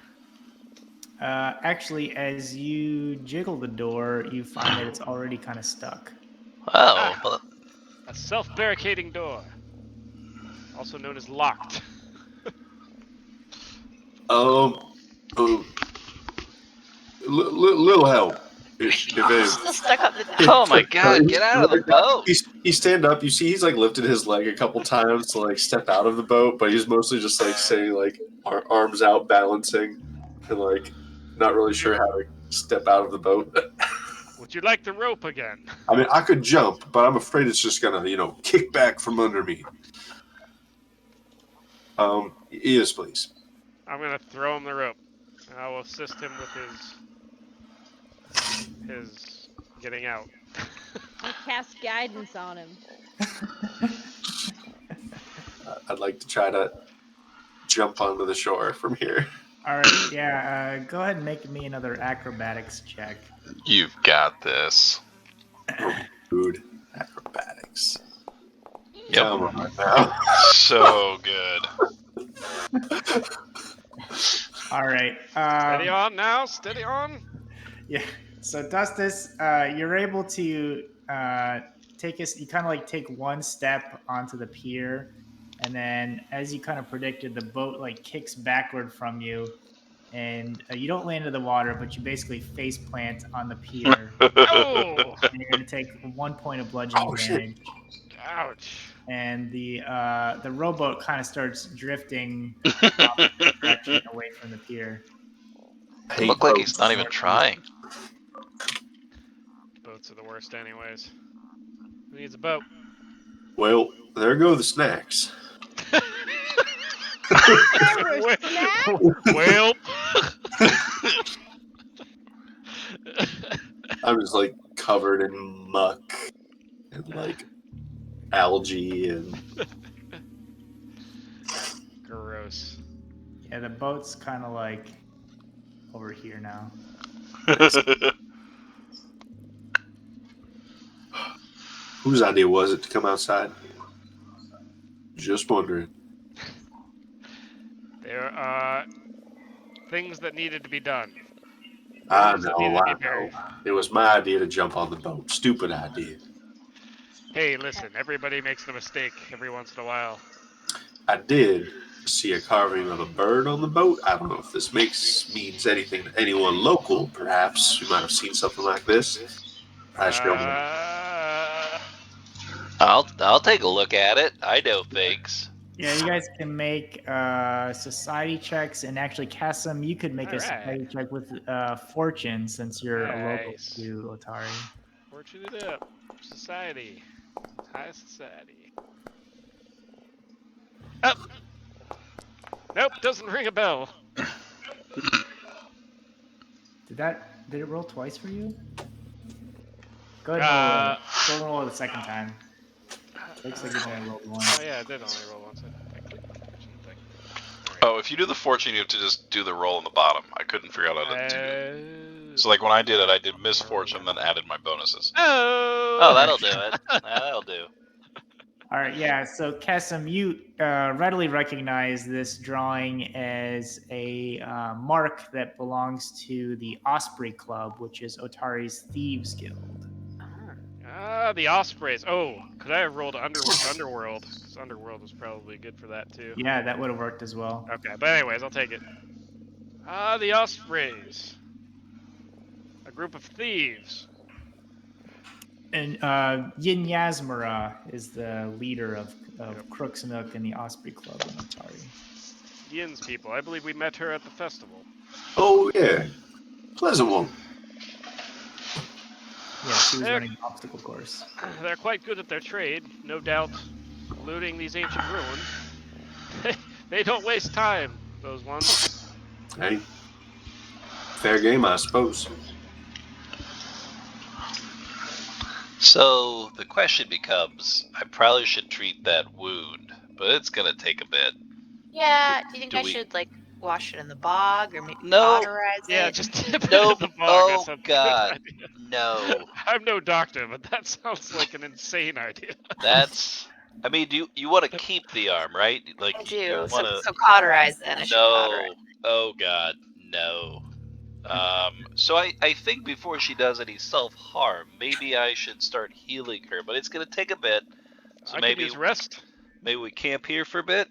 Actually, as you jiggle the door, you find that it's already kind of stuck. Oh, well, A self-barricading door, also known as locked. Little help. Still stuck up the oh my god, get out of the boat! He stand up. You see, he's like lifted his leg a couple times to like step out of the boat, but he's mostly just like sitting like arms out, balancing, and like not really sure how to step out of the boat. Would you like the rope again? I mean, I could jump, but I'm afraid it's just gonna, kick back from under me. Yes, please. I'm gonna throw him the rope, and I will assist him with his getting out. I cast guidance on him. I'd like to try to jump onto the shore from here. All right. Yeah. Go ahead and make me another acrobatics check. You've got this. Food acrobatics. Yep. Come on now. So good. All right. Steady on now, steady on. Yeah. So Dustus, you're able to you kind of like take one step onto the pier, and then as you kind of predicted, the boat like kicks backward from you, and you don't land in the water, but you basically face plant on the pier. Oh! And you're gonna take 1 point of bludgeoning damage. Ouch. And the rowboat kind of starts drifting opposite direction away from the pier. It looked like he's not even trying. Boats are the worst anyways. Who needs a boat? Well, there go the snacks. There were snacks? Well. I'm just like covered in muck and like algae and Gross. Yeah, the boat's kind of like over here now. Whose idea was it to come outside? Just wondering. There are things that needed to be done. I Rules that know, needed to I be buried. know. It was my idea to jump on the boat. Stupid idea. Hey, listen, everybody makes the mistake every once in a while. I did see a carving of a bird on the boat. I don't know if this means anything to anyone local, perhaps, who might have seen something like this. I should know. I'll take a look at it. I know fakes. Yeah, you guys can make society checks, and actually, Kasim, you could make a Alright. society check with fortune since you're a local Nice. to Otari. Fortune it up. Society. High society. Up. Nope, doesn't ring a bell. Did it roll twice for you? Go ahead and roll, roll it the second time. Looks like it only rolled Oh once. yeah, it did only roll once. I clicked the fortune thing. Oh, if you do the fortune, you have to just do the roll on the bottom. I couldn't figure out how to do it. So like when I did it, I did misfortune, then added my bonuses. Oh, that'll do it. That'll do. All right, yeah. So Kasim, you readily recognize this drawing as a mark that belongs to the Osprey Club, which is Otari's Thieves Guild. Ah, the Ospreys. Oh, could I have rolled Underworld? Because Underworld was probably good for that too. Yeah, that would have worked as well. Okay, but anyways, I'll take it. Ah, the Ospreys. A group of thieves. And Yin Yasmara is the leader of Crooksnook and the Osprey Club in Otari. Yin's people. I believe we met her at the festival. Oh, yeah. Pleasant one. Yeah, she was running an obstacle course. They're quite good at their trade, no doubt. Looting these ancient ruins. They don't waste time, those ones. Hey. Fair game, I suppose. So the question becomes, I probably should treat that wound, but it's gonna take a bit. Yeah, do you think Do I we- should like wash it in the bog or maybe No. cauterize Yeah, it? just dip it Nope. in the bog. Oh, That's a God. good idea. No. I'm no doctor, but that sounds like an insane idea. That's. I mean, do you want to keep the arm, right? Like I you do. want to. So cauterize then. I should cauterize. No. Oh God, no. So I think before she does any self-harm, maybe I should start healing her, but it's gonna take a bit. So I maybe could use rest. maybe we camp here for a bit.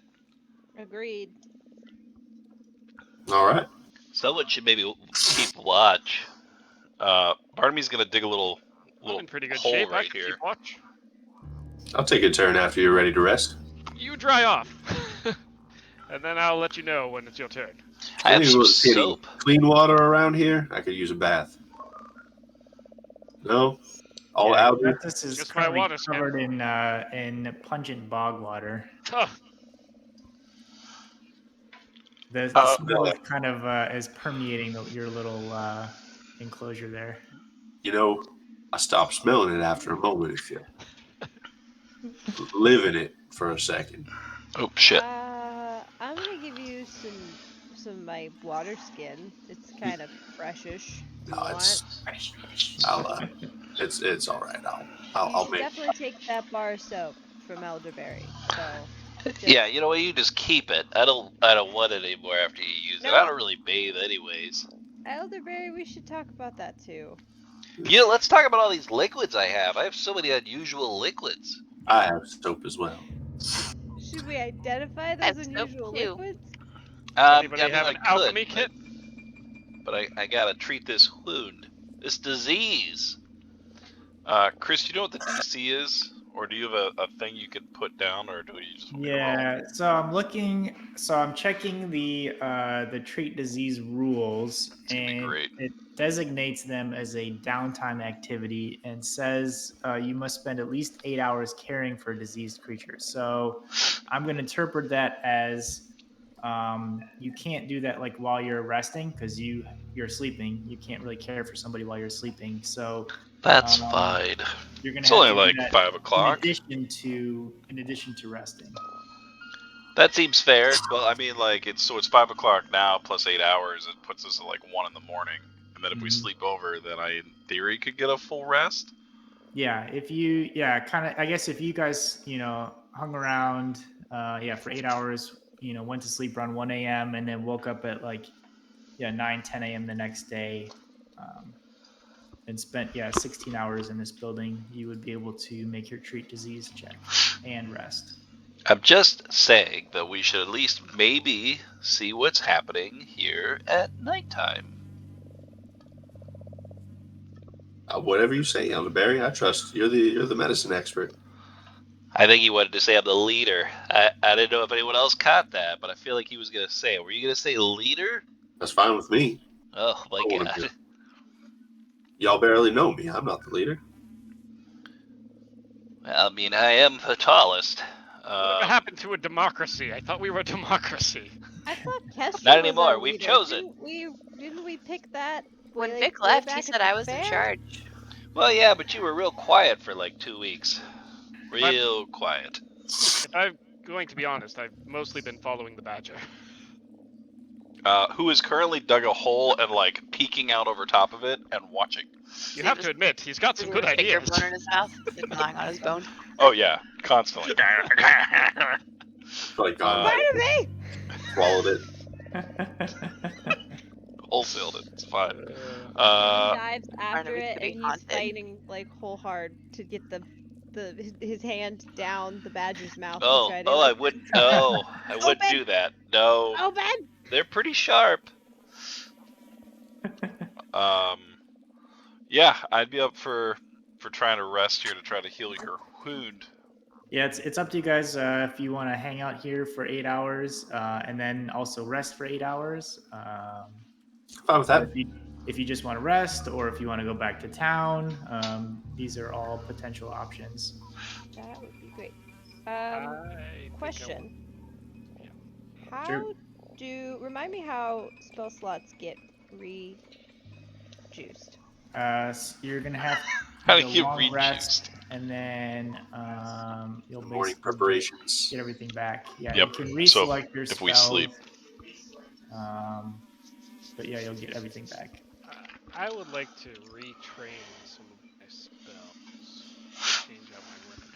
Agreed. All right. Someone should maybe keep watch. Barnaby's gonna dig a little I'm in pretty good hole shape. I right can here. keep watch. I'll take a turn after you're ready to rest. You dry off. And then I'll let you know when it's your turn. I have some Anyone getting soap. clean water around here? I could use a bath. No? All Yeah, algae? This is Just my currently water skin. covered in pungent bog water. Oh, The smell is kind of is permeating your little enclosure there. You know, I stopped smelling it after a moment if you live in it for a second. Oh shit. I'm gonna give you some of my water skin. It's kind of freshish. No, it's it's all right. I'll You make. definitely take that bar of soap from elderberry. So Yeah, you know what? You just keep it. I don't want it anymore after you use it. I don't really bathe anyways. elderberry, we should talk about that too. You know, let's talk about all these liquids I have. I have so many unusual liquids. I have soap as well. Should we identify those That's soap unusual too. liquids? anybody I mean, have I an could, alchemy kit? but I gotta treat this wound, this disease. Chris, do you know what the DC is? Or do you have a thing you could put down, or do you just want me to roll? Yeah, so I'm looking. So I'm checking the treat disease rules, It's gonna be and great. it designates them as a downtime activity and says you must spend at least 8 hours caring for diseased creatures. So I'm going to interpret that as you can't do that like while you're resting because you're sleeping. You can't really care for somebody while you're sleeping. So That's fine. you're going It's to have only to do like that 5 o'clock. in addition to resting. That seems fair. Well, I mean, like it's 5 o'clock now plus 8 hours. It puts us at like 1 in the morning. And then if we Mhm. sleep over, then I in theory could get a full rest. Yeah, if you, kind of, I guess if you guys, hung around, for 8 hours, went to sleep around 1 a.m. and then woke up at 9, 10 a.m. the next day, and spent, 16 hours in this building, you would be able to make your treat disease check and rest. I'm just saying that we should at least maybe see what's happening here at nighttime. Whatever you say, Elderberry, I trust. You're the medicine expert. I think he wanted to say I'm the leader. I didn't know if anyone else caught that, but I feel like he was going to say it. Were you going to say leader? That's fine with me. Oh my I wanna god. do it. Y'all barely know me. I'm not the leader. Well, I mean, I am the tallest. Whatever happened to a democracy? I thought we were a democracy. I thought Kestra Not was anymore, our we've leader. chosen. Didn't we pick that? When like, Vic way left, he back said at the I was in fair? charge. Well, yeah, but you were real quiet for like 2 weeks. Real quiet. If I'm going to be honest, I've mostly been following the Badger. Who is currently dug a hole and like peeking out over top of it and watching. You have to admit, he's got some good Finger ideas. bone in his mouth, like gnawing on his bone. Oh yeah, constantly. Like gone Uh, by. me! Swallowed it. Wholesaled it. It's fine. He Uh, dives after Barnaby it, could be and he's haunted. fighting like whole hard to get his hand down the Badger's mouth. to oh, try to, oh, like, I wouldn't. No, I wouldn't Open! do that. No, Open! they're pretty sharp. Yeah, I'd be up for trying to rest here to try to heal your wound. Yeah, it's up to you guys if you want to hang out here for 8 hours and then also rest for 8 hours. Fine with that. If you just want to rest or if you want to go back to town, these are all potential options. That would be great. I think I Question. Yeah. How Sure. remind me how spell slots get rejuiced? You're gonna have How to do get a you long rest, rejuiced? and then you'll Morning basically preparations. get everything back. Yeah, Yep. you can So reselect your if spells. we sleep. But yeah, you'll get everything back. I would like to retrain some of my spells. Change out my weapon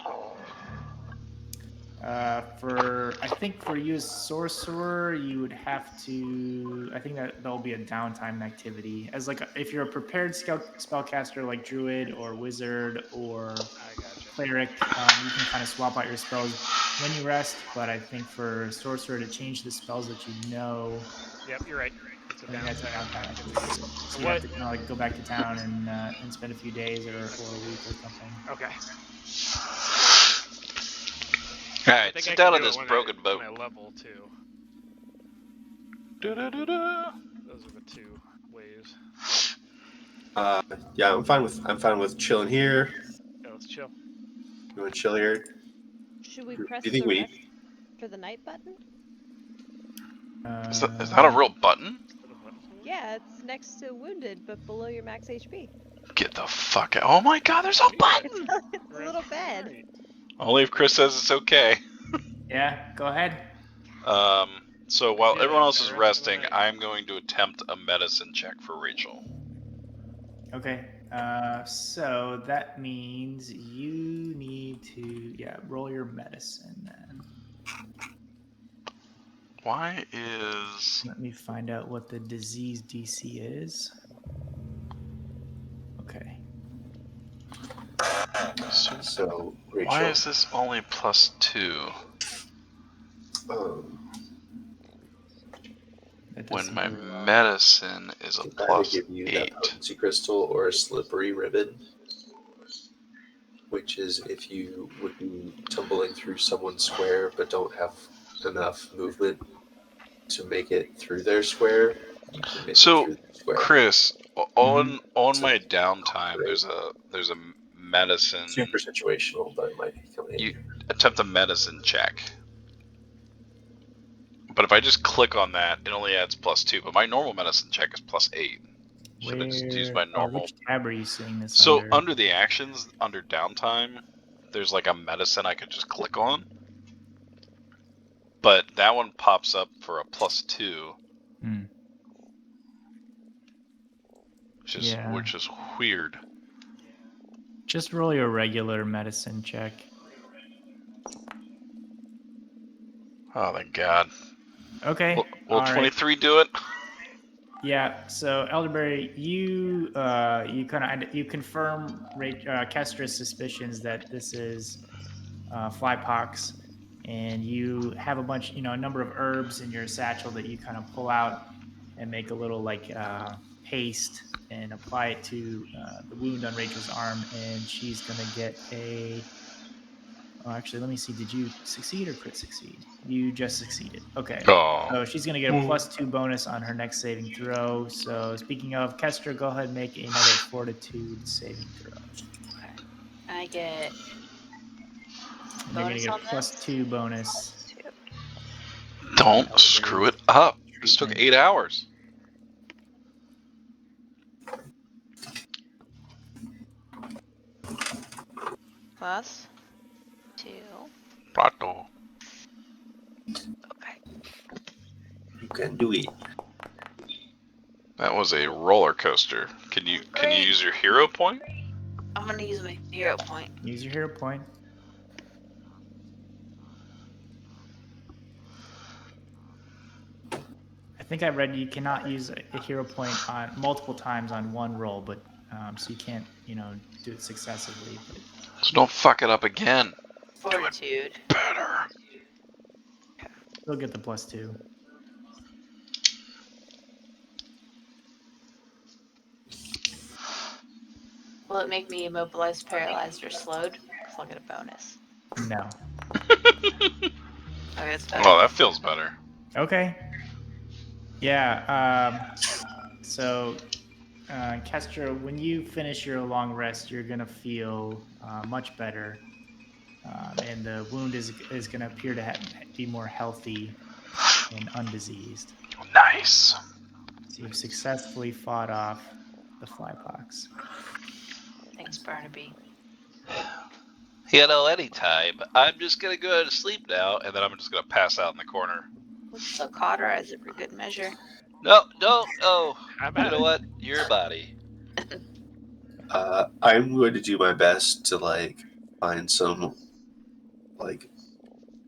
combination. I think for you as sorcerer, you would have to. I think that there'll be a downtime activity. As if you're a prepared spellcaster like druid or wizard or I gotcha. cleric, you can kind of swap out your spells when you rest. But I think for sorcerer to change the spells that you know, Yep, you're right. It's a I think that's a downtime activity. activity. So you What? have to kind of go back to town and spend a few days or a week or something. Okay. All I right, think sit I down can on do it this when broken boat. When I level too. Da-da-da-da. Those are the two ways. Yeah, I'm fine with chilling here. Yeah, let's chill. You want to chill here? Should we Do press you think the we- rest for the night button? Is that a real button? Yeah, it's next to wounded, but below your max HP. Get the fuck out. Oh my god, there's a button! It's a little bed. Right. Only if Chris says it's okay. Yeah, go ahead. So while Yeah, everyone else is rest of the resting, night. I'm going to attempt a medicine check for Rachel. Okay. So that means you need to roll your medicine then. Why is... Let me find out what the disease DC is. Okay. So, Rachel. Why is this only +2? That When doesn't my really well. medicine is a Did I give you that +8. potency crystal or a slippery ribbon? Which is if you would be tumbling through someone's square but don't have enough movement to make it through their square, you can make So, it through the square. Chris, on So- my downtime, there's a medicine. Super situational, but it might be coming in. You attempt a medicine check. But if I just click on that, it only adds +2. But my normal medicine check is +8. Should I just use my normal? Which tab are you seeing this So under? under the actions, under downtime, there's like a medicine I could just click on. But that one pops up for a +2. Hmm. Which is weird. Just roll your regular medicine check. Oh, thank God. Okay. Will all right. 23 do it? Yeah. So Elderberry, you confirm Kestra's suspicions that this is flypox, and you have a number of herbs in your satchel that you kind of pull out and make a little paste and apply it to the wound on Rachel's arm, and she's gonna get a. Oh, actually, let me see. Did you succeed or crit succeed? You just succeeded. Okay. Oh. So she's going to get a +2 bonus on her next saving throw. So speaking of, Kestra, go ahead and make another fortitude saving throw. Okay. I get And you're going to bonus get a on this? +2 bonus. Don't screw it up. This took Treatment. 8 hours. +2. Prato. Okay. You can do it. That was a roller coaster. Can you Great. use your hero point? I'm gonna use my hero point. Use your hero point. I think I read you cannot use a hero point on multiple times on one roll, but so you can't, do it successively. But So don't fuck it up again. Fortitude. Better. you'll get the +2. Will it make me immobilized, paralyzed, or slowed? Because I'll get a bonus. No. Okay, that's better. Oh, that feels better. Okay. Yeah. So, Kestra, when you finish your long rest, you're gonna feel much better, and the wound is gonna appear to be more healthy and undiseased. Nice. So you've successfully fought off the flypox. Thanks, Barnaby. Anytime. I'm just gonna go to sleep now. And then I'm just gonna pass out in the corner. Let's still cauterize it for good measure. No, don't. Oh, I'm you at know it. what? Your body. I'm going to do my best to find some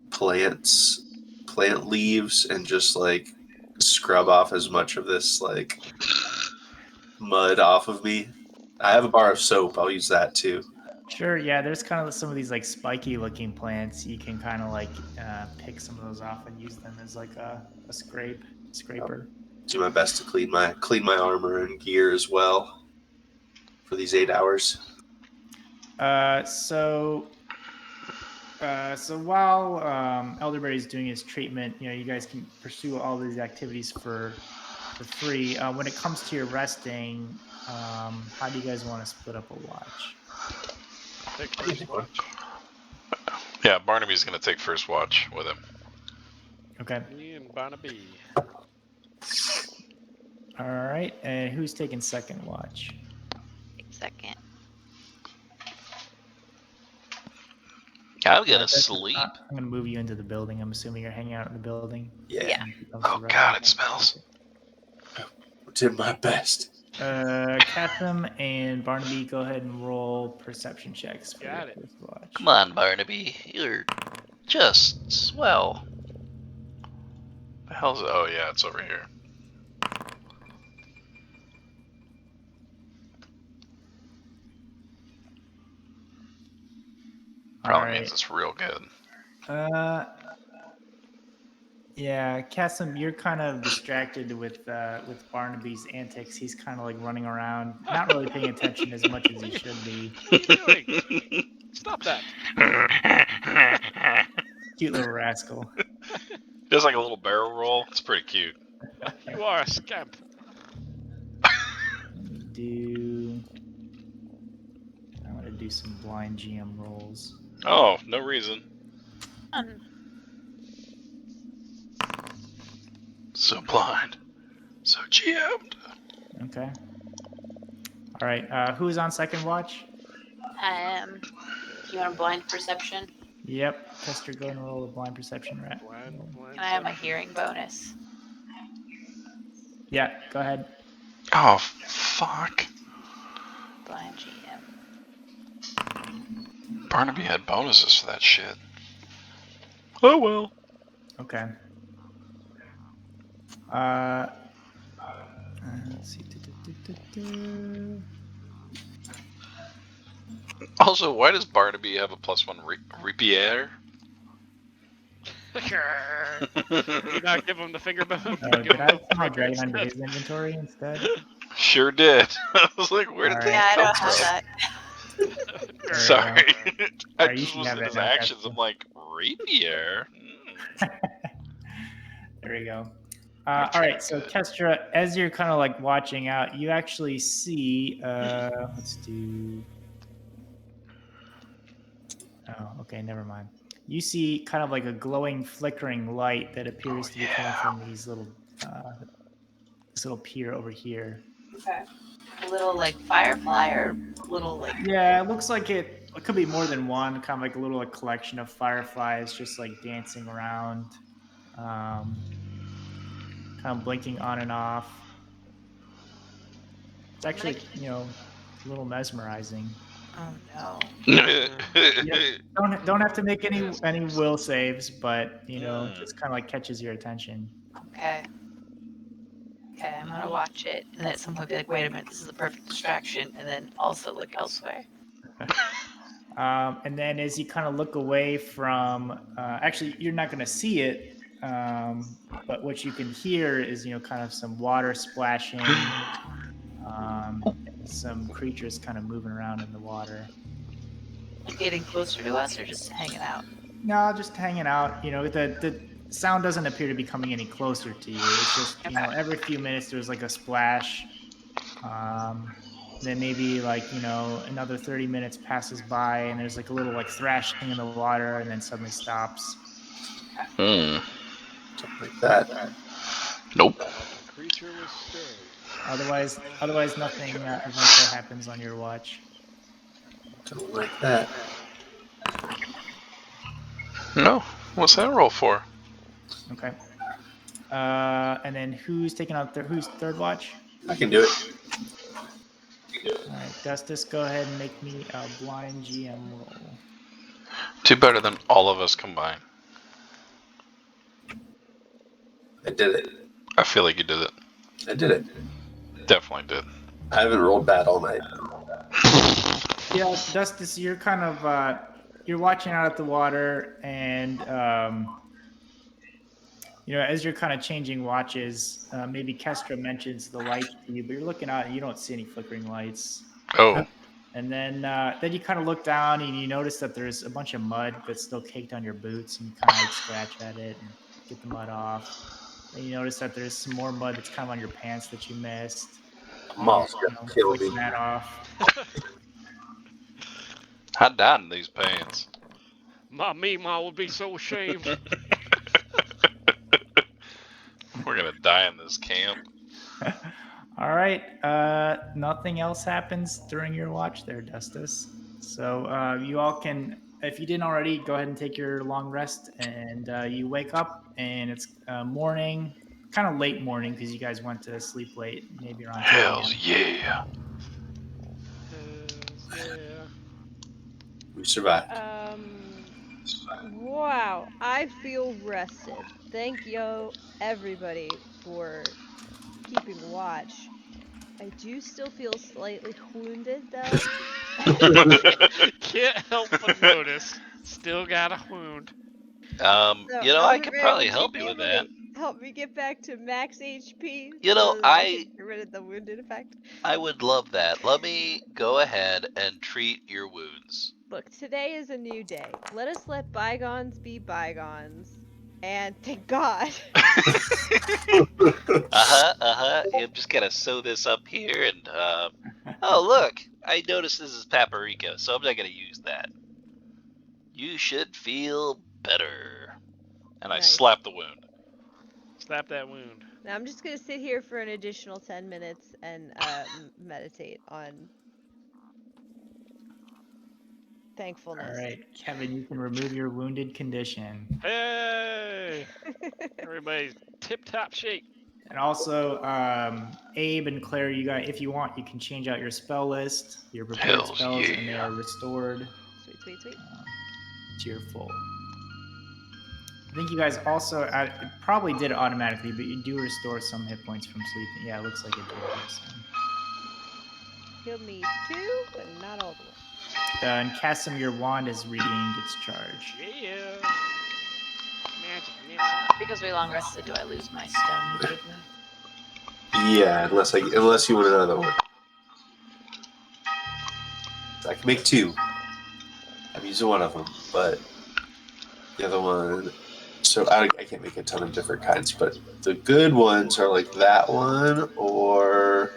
plant leaves and just scrub off as much of this mud off of me. I have a bar of soap. I'll use that too. Sure. Yeah. There's kind of some of these spiky looking plants. You can kind of pick some of those off and use them as a scraper. Do my best to clean my armor and gear as well for these 8 hours. So while Elderberry's doing his treatment, you guys can pursue all these activities for free. When it comes to your resting, how do you guys want to split up a watch? Take first watch. Yeah, Barnaby's gonna take first watch with him. Okay. Me and Barnaby. All right. And who's taking second watch? Second. I'm gonna sleep. I'm gonna move you into the building. I'm assuming you're hanging out in the building. Yeah. Oh God, it smells. Did my best. Catherine and Barnaby, go ahead and roll perception checks for Got your it. first watch. Come on, Barnaby. You're just swell. The hell's it? Oh yeah, it's over here. Probably means it's real good. Yeah, Cassim, you're kind of distracted with Barnaby's antics. He's kind of running around, not really paying attention as much as he should be. What are you doing? Stop that. Cute little rascal. Just like a little barrel roll. It's pretty cute. You are a scamp. I'm gonna do some blind GM rolls. Oh, no reason. So blind. So GM'd. Okay. All right. Who's on second watch? You want a blind perception? Yep. Kester, go and roll a blind perception rat. Can I have my hearing bonus? Yeah, go ahead. Oh, fuck. Blind GM. Barnaby had bonuses for that shit. Oh well. Okay. Let's see. Also, why does Barnaby have a +1 rapier? You not give him the finger bone? Oh, Give did him I the somehow rapier drag it onto instead? his inventory instead? Sure did. I was like, where did Alright. that Yeah, I come don't have from? that. There we Sorry. go. I Alright, you just should was have in that his now, actions. Casper. I'm like, rapier? There we go. Our All right, chat's so good. Kestra, as you're kind of like watching out, you actually see. Let's do. Oh, okay, never mind. You see kind of like a glowing, flickering light that appears to be coming from these little, this little pier over here. Okay. A little like firefly or little like. Yeah, it looks like it could be more than one. Kind of like a little like, collection of fireflies just like dancing around, kind of blinking on and off. It's actually, a little mesmerizing. Oh no. Don't have to make any will saves, but Mm. just kind of like catches your attention. Okay. Okay, I'm gonna watch it, and at some point be like, wait a minute, this is the perfect distraction, and then also look elsewhere. And then as you kind of look away from, actually, you're not going to see it, but what you can hear is kind of some water splashing, and some creatures kind of moving around in the water. Getting closer to us or just hanging out? No, just hanging out. The sound doesn't appear to be coming any closer to you. It's just every few minutes there's like a splash. Then maybe like another 30 minutes passes by and there's like a little like thrashing in the water and then suddenly stops. Hmm. Something like that. Nope. The creature was stirring. Otherwise nothing eventful happens on your watch. Something like that. No. What's that roll for? Okay. And then who's taking out who's third watch? I can do it. All right, Dustus, go ahead and make me a blind GM roll. Two better than all of us combined. I did it. I feel like you did it. I did it. Definitely did. I haven't rolled bad all night. Yeah, Dustus, you're kind of you're watching out at the water, and as you're kind of changing watches, maybe Kestra mentions the lights to you, but you're looking out and you don't see any flickering lights. Oh. And then you kind of look down and you notice that there's a bunch of mud that's still caked on your boots, and you kind of like scratch at it and get the mud off. Then you notice that there's some more mud that's kind of on your pants that you missed. Mom's gonna kill me. Flicking that off. I died in these pants. My Meemaw would be so ashamed. We're gonna die in this camp. All right. Nothing else happens during your watch there, Dustus. So you all can, if you didn't already, go ahead and take your long rest. And you wake up, and it's morning, kind of late morning because you guys went to sleep late, maybe around 10 a.m. Hells yeah. Yeah. We survived. Wow, I feel rested. Thank you, everybody, for keeping watch. I do still feel slightly wounded, though. Can't help but notice. Still got a wound. So I could probably would help be you with able that. to help me get back to max HP. You know, so that I can get rid of the wounded effect. I would love that. Let me go ahead and treat your wounds. Look, today is a new day. Let us let bygones be bygones. And thank God. I'm just gonna sew this up here and, oh look, I noticed this is paprika, so I'm not gonna use that. You should feel better. And I Nice. slap the wound. Slap that wound. Now I'm just gonna sit here for an additional 10 minutes and meditate on thankfulness. All right, Kevin, you can remove your wounded condition. Hey! Everybody's tip-top shape. And also, Abe and Claire, you guys, if you want, you can change out your spell list, your prepared Hells spells, yeah. and they are restored. Sweet. Sweet, sweet. Cheerful. I think you guys also it probably did it automatically, but you do restore some hit points from sleeping. Yeah, it looks like it did heal some. Healed me 2, but not all the way. And Casim, your wand has regained its charge. Yeah. Magic. Because we long rested, do I lose my stone you gave me? Yeah, unless you want another one. I can make 2. I'm using one of them, but the other one. So I can't make a ton of different kinds, but the good ones are like that one or.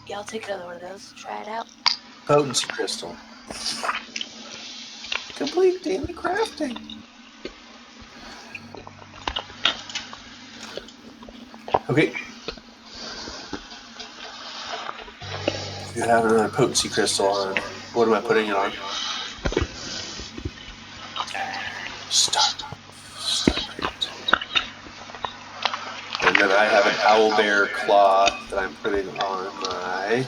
Yeah, I'll take another one of those. Try it out. Potency crystal. Complete daily crafting. Okay. You have another potency crystal on. What am I putting it on? Start. And then I have an owlbear claw that I'm putting on my.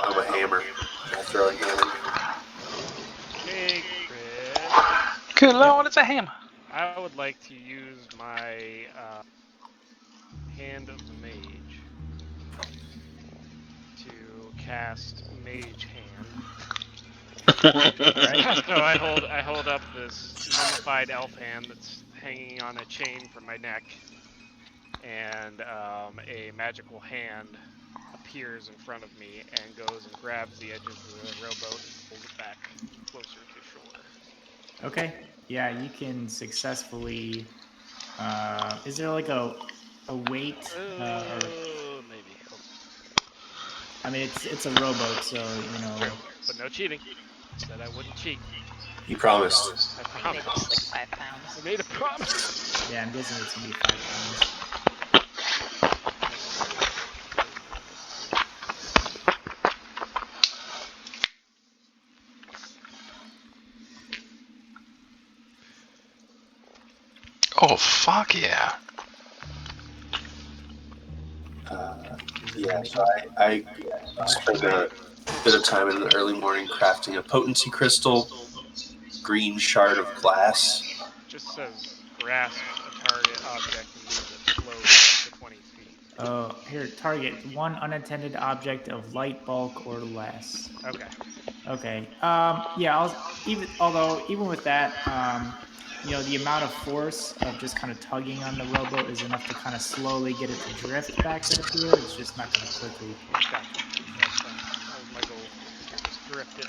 On my hammer. I throw a hammer. Okay, Chris. Good lord, it's a hammer. I would like to use my Hand of the Mage to cast Mage Hand. Right? So I hold up this mummified elf hand that's hanging on a chain from my neck, and a magical hand appears in front of me and goes and grabs the edges of the rowboat and pulls it back closer to shore. Okay. Yeah, you can successfully. Is there like a weight? Or Maybe. Hold I mean, it's a rowboat, so you know. True, but no cheating. Said I wouldn't cheat. You promised. I I think it's promised. like 5 pounds. I made a promise. Yeah, I'm guessing it's gonna be 5 pounds. Oh fuck yeah! Yeah, so I spent a bit of time in the early morning crafting a potency crystal, green shard of glass. Just says grasp a target object and move it slowly up to 20 feet. Oh, here, target one unattended object of light bulk or less. Okay. Okay. Yeah. Even with that, you know, the amount of force of just kind of tugging on the rowboat is enough to kind of slowly get it to drift back to the pier. It's just not going to quickly pull. Gotcha. That's fine. That was my goal. Just drift it.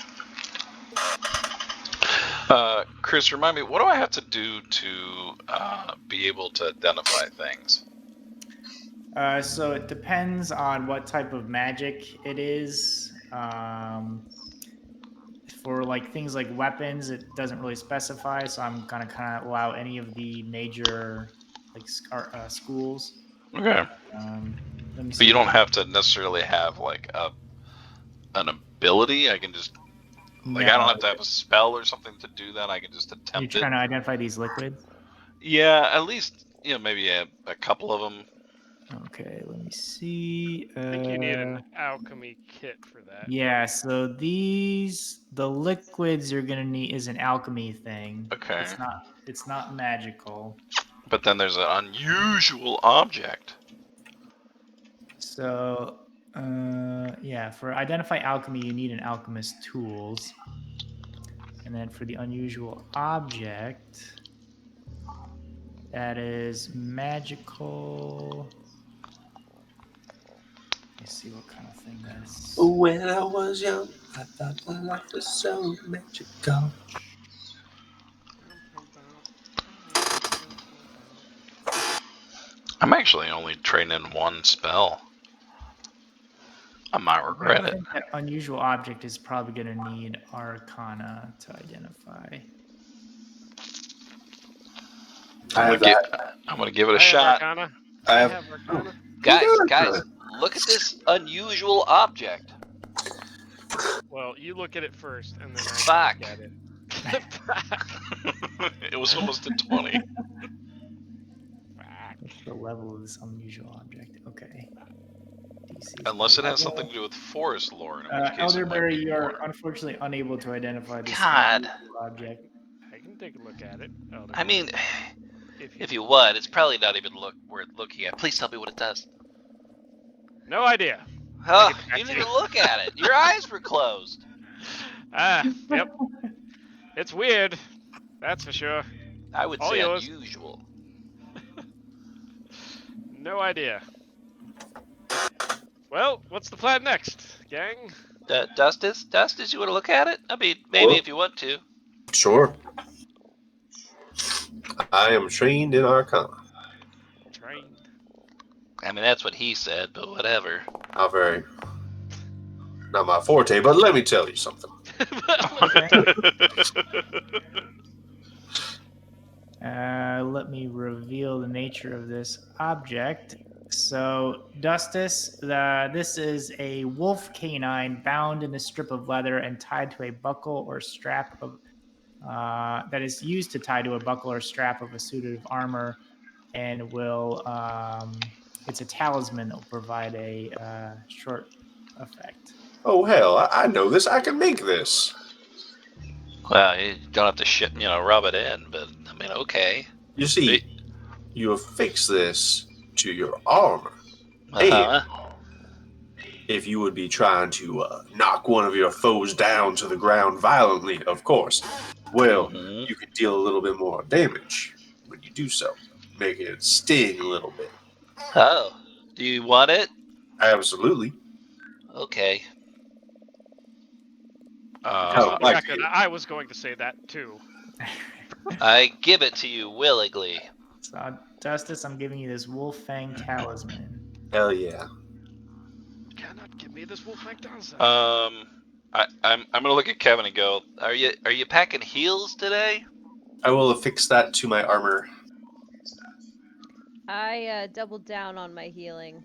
Chris, remind me, what do I have to do to be able to identify things? So it depends on what type of magic it is. For like things like weapons, it doesn't really specify. So I'm gonna kind of allow any of the major like schools. Okay. Let me But see. you don't have to necessarily have like an ability. I can just I don't have to have a spell or something to do that. I can just You're attempt it. trying to identify these liquids. Yeah, at least maybe a couple of them. Okay, let me see. I think you need an alchemy kit for that. Yeah, so the liquids you're gonna need is an alchemy thing. Okay. It's not magical. But then there's an unusual object. So yeah, for identify alchemy, you need an alchemist tools. And then for the unusual object, that is magical. Let me see what kind of thing that is. When I was young, I thought my life was so magical. I'm actually only training one spell. I might regret I it. think that unusual object is probably going to need Arcana to identify. I'm gonna give it a shot. Arcana. I have Arcana. Guys, look at this unusual object. Well, you look at it first, and then Fuck. I look at it. It was almost a 20. What's the level of this unusual object? Okay. DC. Unless it has something to do with forest lore, in which case it might Elderberry, be you are more. unfortunately unable to identify this God. unusual object. I can take a look at it. I mean, if if you would, it's probably not even worth looking at. Please tell me what it does. no idea. Oh, get back you to didn't you. even look at it. Your eyes were closed. Yep. It's weird. That's for sure. I would All say yours. unusual. No idea. Well, what's the plan next, gang? Dustus, you want to look at it? I mean, maybe if you want to. Sure. I am trained in Arcana. Trained. I mean, that's what he said, but whatever. Not very. Not my forte, but let me tell you something. Let me reveal the nature of this object. So, Dustus, this is a wolf canine bound in a strip of leather and tied to a buckle or strap of that is used to tie to a buckle or strap of a suit of armor, and will it's a talisman that will provide a short effect. Oh hell, I know this. I can make this. Well, you don't have to rub it in, but I mean, okay. You see, you affix this to your armor. Uh-huh. If you would be trying to knock one of your foes down to the ground violently, of course, well, Mhm. you could deal a little bit more damage when you do so, making it sting a little bit. Oh, do you want it? Absolutely. Okay. Just for the like record, I was going to say that too. I give it to you willingly. So, Dustus, I'm giving you this wolf fang talisman. Hell yeah. Cannot give me this wolf McDonald's. I'm gonna look at Kevin and go, Are you packing heels today? I will affix that to my armor. I doubled down on my healing.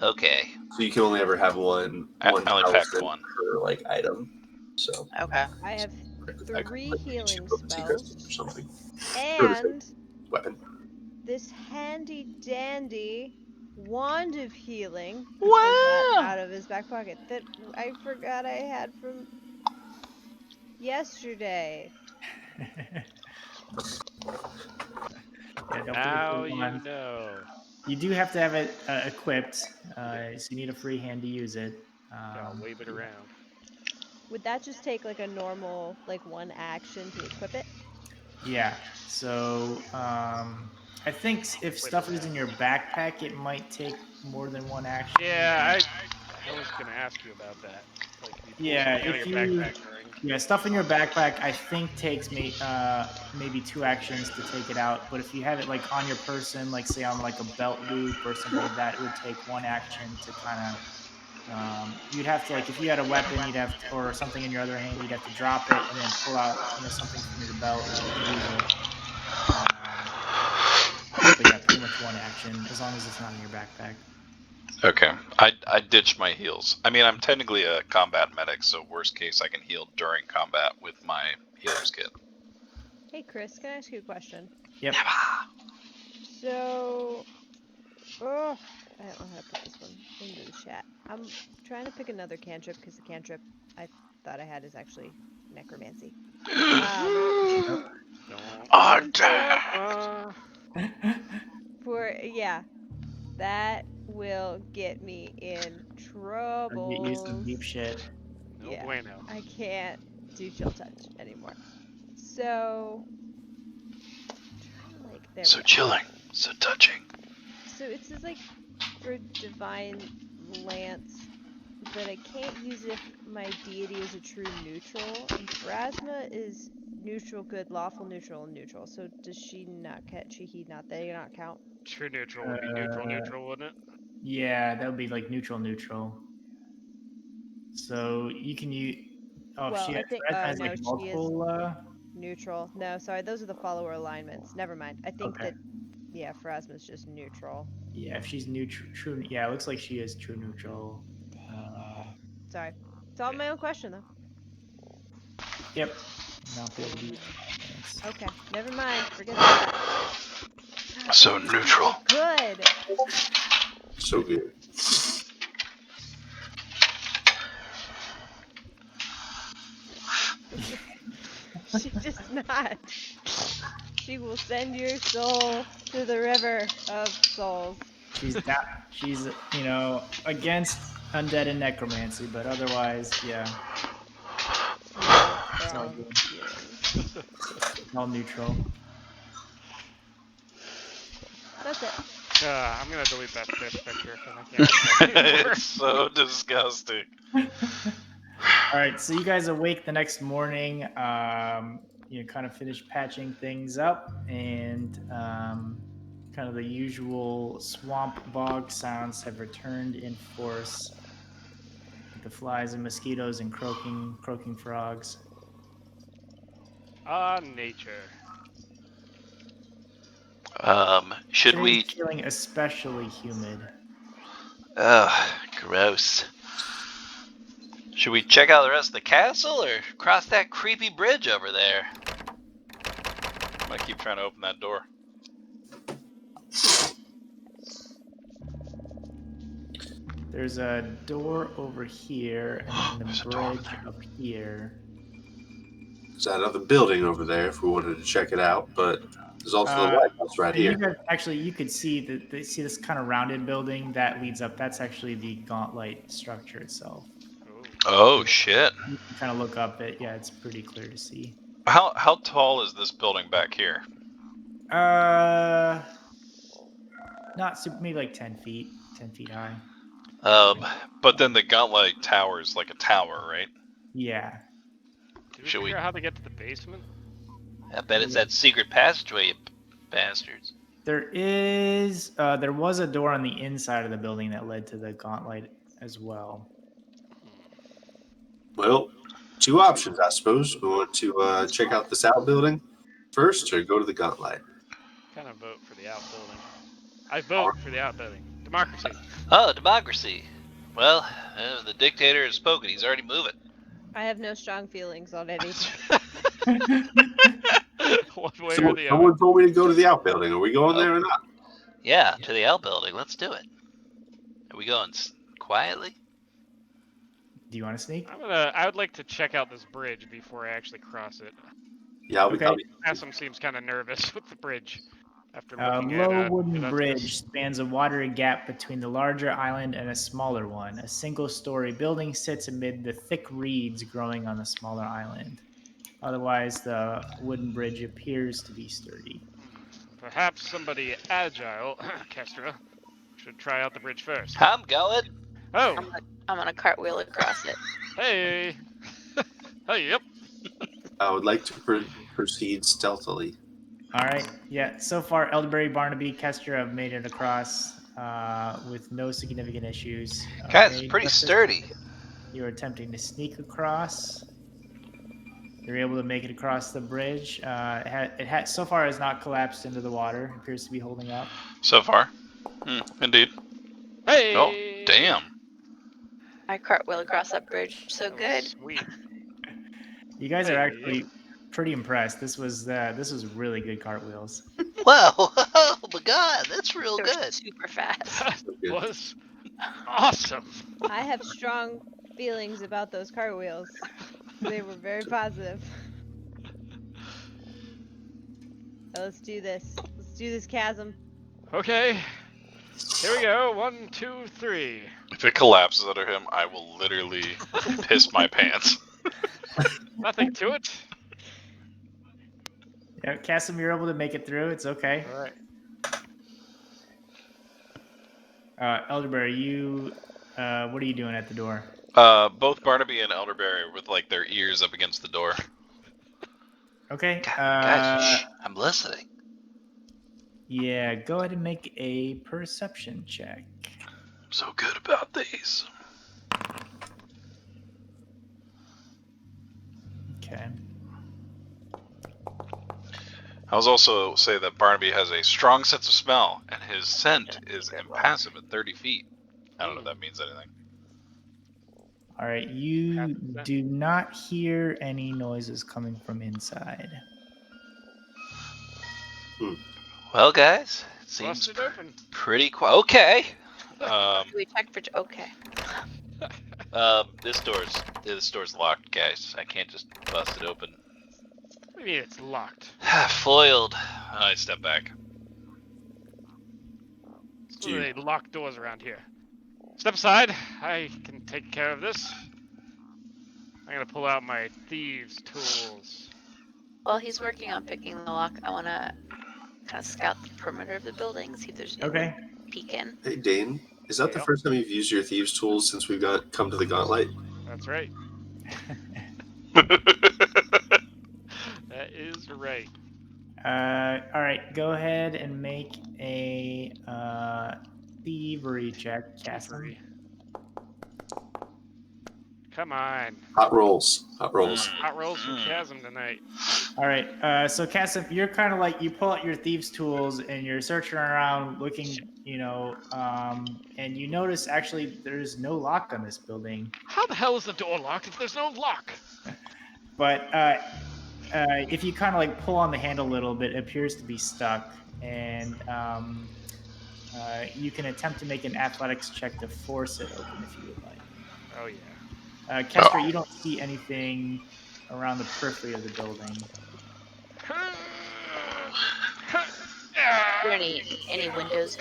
Okay. So you can only ever have one I only packed talisman one. per item. So Okay. I have I could 3 put healing two of the secrets spells or something. and Weapon. this handy dandy wand of healing. He Wow. pulls that out of his back pocket that I forgot I had from yesterday. Yeah, don't Now forget the you wand. know. You do have to have it equipped, so you need a free hand to use it. I'll wave it around. Would that just take like a normal, like one action to equip it? Yeah. So I think if stuff is in your backpack, it might take more than one action. Yeah, I was gonna ask you about that. Like, if you pull Yeah, something out of if your you backpack during. stuff in your backpack, I think takes maybe 2 actions to take it out. But if you have it like on your person, like say on like a belt loop or something like that, it would take 1 action to kind of. You'd have to, like, if you had a weapon, you'd have to, or something in your other hand, you'd have to drop it and then pull out something from your belt and use it. But yeah, pretty much 1 action as long as it's not in your backpack. Okay. I ditched my heals. I mean, I'm technically a combat medic, so worst case, I can heal during combat with my healer's kit. Hey Chris, can I ask you a question? Yep. So, oh, I don't know how to put this one into the chat. I'm trying to pick another cantrip because the cantrip I thought I had is actually necromancy. That will get me in trouble. Get you some deep shit. No Yeah, bueno. I can't do chill touch anymore. So, like, there So we go. chilling, so touching. So it says like for divine lance that I can't use if my deity is a true neutral, and Pharasma is neutral, good, lawful, neutral, and neutral. So does she not count? He not? They not count. True neutral would be neutral, wouldn't it? Yeah, that would be like neutral. So you can use. Oh, Well, she I think. has No, like she multiple. is neutral. No, sorry, those are the follower alignments. Never mind. I think Okay. that. Yeah, Pharasma is just neutral. Yeah, if she's true. Yeah, it looks like she is true neutral. Sorry, it's all my own question though. Yep. Not be able to use lance. Okay, never mind. Forget that. So neutral. Good. So good. She does not. She will send your soul to the river of souls. She's down. She's against undead and necromancy, but otherwise, yeah, No it's all strong good. feelings. All neutral. That's it. I'm gonna delete that fish picture because I can't look at it anymore. It's so disgusting. All right, so you guys awake the next morning. You kind of finish patching things up, and kind of the usual swamp bog sounds have returned in force. The flies and mosquitoes and croaking frogs. Nature. Should Today's we? feeling especially humid. Ugh, gross. Should we check out the rest of the castle or cross that creepy bridge over there? I'm gonna keep trying to open that door. There's a door over here, and then the There's a door over bridge there. up here. There's that other building over there if we wanted to check it out, but there's also the lighthouse right You here. guys, actually, you could see see this kind of rounded building that leads up. That's actually the Gauntlight structure itself. Oh shit! You can kind of look up it. Yeah, it's pretty clear to see. How tall is this building back here? Not super. Maybe like 10 feet. 10 feet high. But then the Gauntlight Tower is like a tower, right? Yeah. Did we Should figure we- out how to get to the basement? I bet it's that secret passageway, you bastards. There was a door on the inside of the building that led to the Gauntlight as well. Well, two options, I suppose. We want to check out this outbuilding first or go to the Gauntlight. Kind of vote for the outbuilding. I vote for the outbuilding. Democracy. Oh, democracy. Well, the dictator has spoken. He's already moving. I have no strong feelings already. One way or the other. Someone told me to go to the outbuilding. Are we going there or not? Yeah, to the outbuilding. Let's do it. Are we going quietly? Do you want to sneak? I would like to check out this bridge before I actually cross it. Yeah, Okay. Assam seems kind of nervous with the bridge after A looking low at wooden Juventus. bridge spans a watery gap between the larger island and a smaller one. A single-story building sits amid the thick reeds growing on the smaller island. Otherwise, the wooden bridge appears to be sturdy. Perhaps somebody agile, Kestra, should try out the bridge first. I'm going. Oh, I'm gonna cartwheel across it. hey. Hey, yep. I would like to proceed stealthily. All right. Yeah. So far, Elderberry, Barnaby, Kester have made it across with no significant issues. Guys, Okay, it's pretty Justice, sturdy. you're attempting to sneak across. You're able to make it across the bridge. So far has not collapsed into the water. It appears to be holding up. So far, indeed. Hey. Oh, damn. I cartwheel across that bridge. So That was good. Sweet. You guys are Hey. actually pretty impressed. This was really good cartwheels. Whoa, oh my god, that's real They're good. super fast. That was awesome. I have strong feelings about those cartwheels. They were very positive. Let's do this. Let's do this chasm. Okay. Here we go. 1, 2, 3. If it collapses under him, I will literally piss my pants. Nothing to it. Yeah, Cassim, you're able to make it through. It's okay. All right. Elderberry, what are you doing at the door? Both Barnaby and Elderberry with like their ears up against the door. Okay. Guys, shh, I'm listening. Yeah, go ahead and make a perception check. I'm so good about these. Okay. I was also say that Barnaby has a strong sense of smell, and his scent is impassive at 30 feet. I don't know if that means anything. All right. You Passive scent. do not hear any noises coming from inside. Well, guys, Seems Busted open. pretty quiet. Okay. We checked for. Okay. This door's locked, guys. I can't just bust it open. What do you mean it's locked? Foiled. I step back. So they lock doors around here. Step aside. I can take care of this. I'm gonna pull out my thieves' tools. While he's working on picking the lock, I want to kind of scout the perimeter of the building, see if there's anything Okay. peek in. Hey, Dane, is that the Yep. first time you've used your thieves' tools since we've come to the Gauntlight? That's right. That is right. All right. Go ahead and make a thievery check, Cassim. Thievery. Come on. Hot rolls. Hot rolls. Hot rolls from Chasm tonight. All right. So Cassim, you're kind of like you pull out your thieves' tools and you're searching around, looking, and you notice actually there's no lock on this building. How the hell is the door locked if there's no lock? But if you kind of like pull on the handle a little bit, it appears to be stuck, and you can attempt to make an athletics check to force it open if you would like. Oh yeah. Kester, you don't see anything around the periphery of the building. Are there any windows?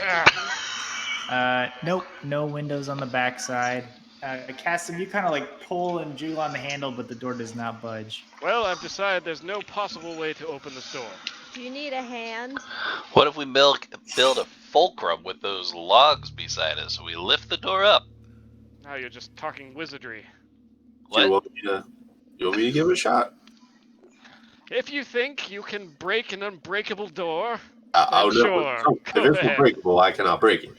Nope, no windows on the backside. Cassim, you kind of like pull and jiggle on the handle, but the door does not budge. Well, I've decided there's no possible way to open this door. Do you need a hand? What if we build a fulcrum with those logs beside us? We lift the door up. Now you're just talking wizardry. Do you What? want me to give it a shot? If you think you can break an unbreakable door, Oh, no. sure. So, if Go it's ahead. unbreakable, I cannot break it.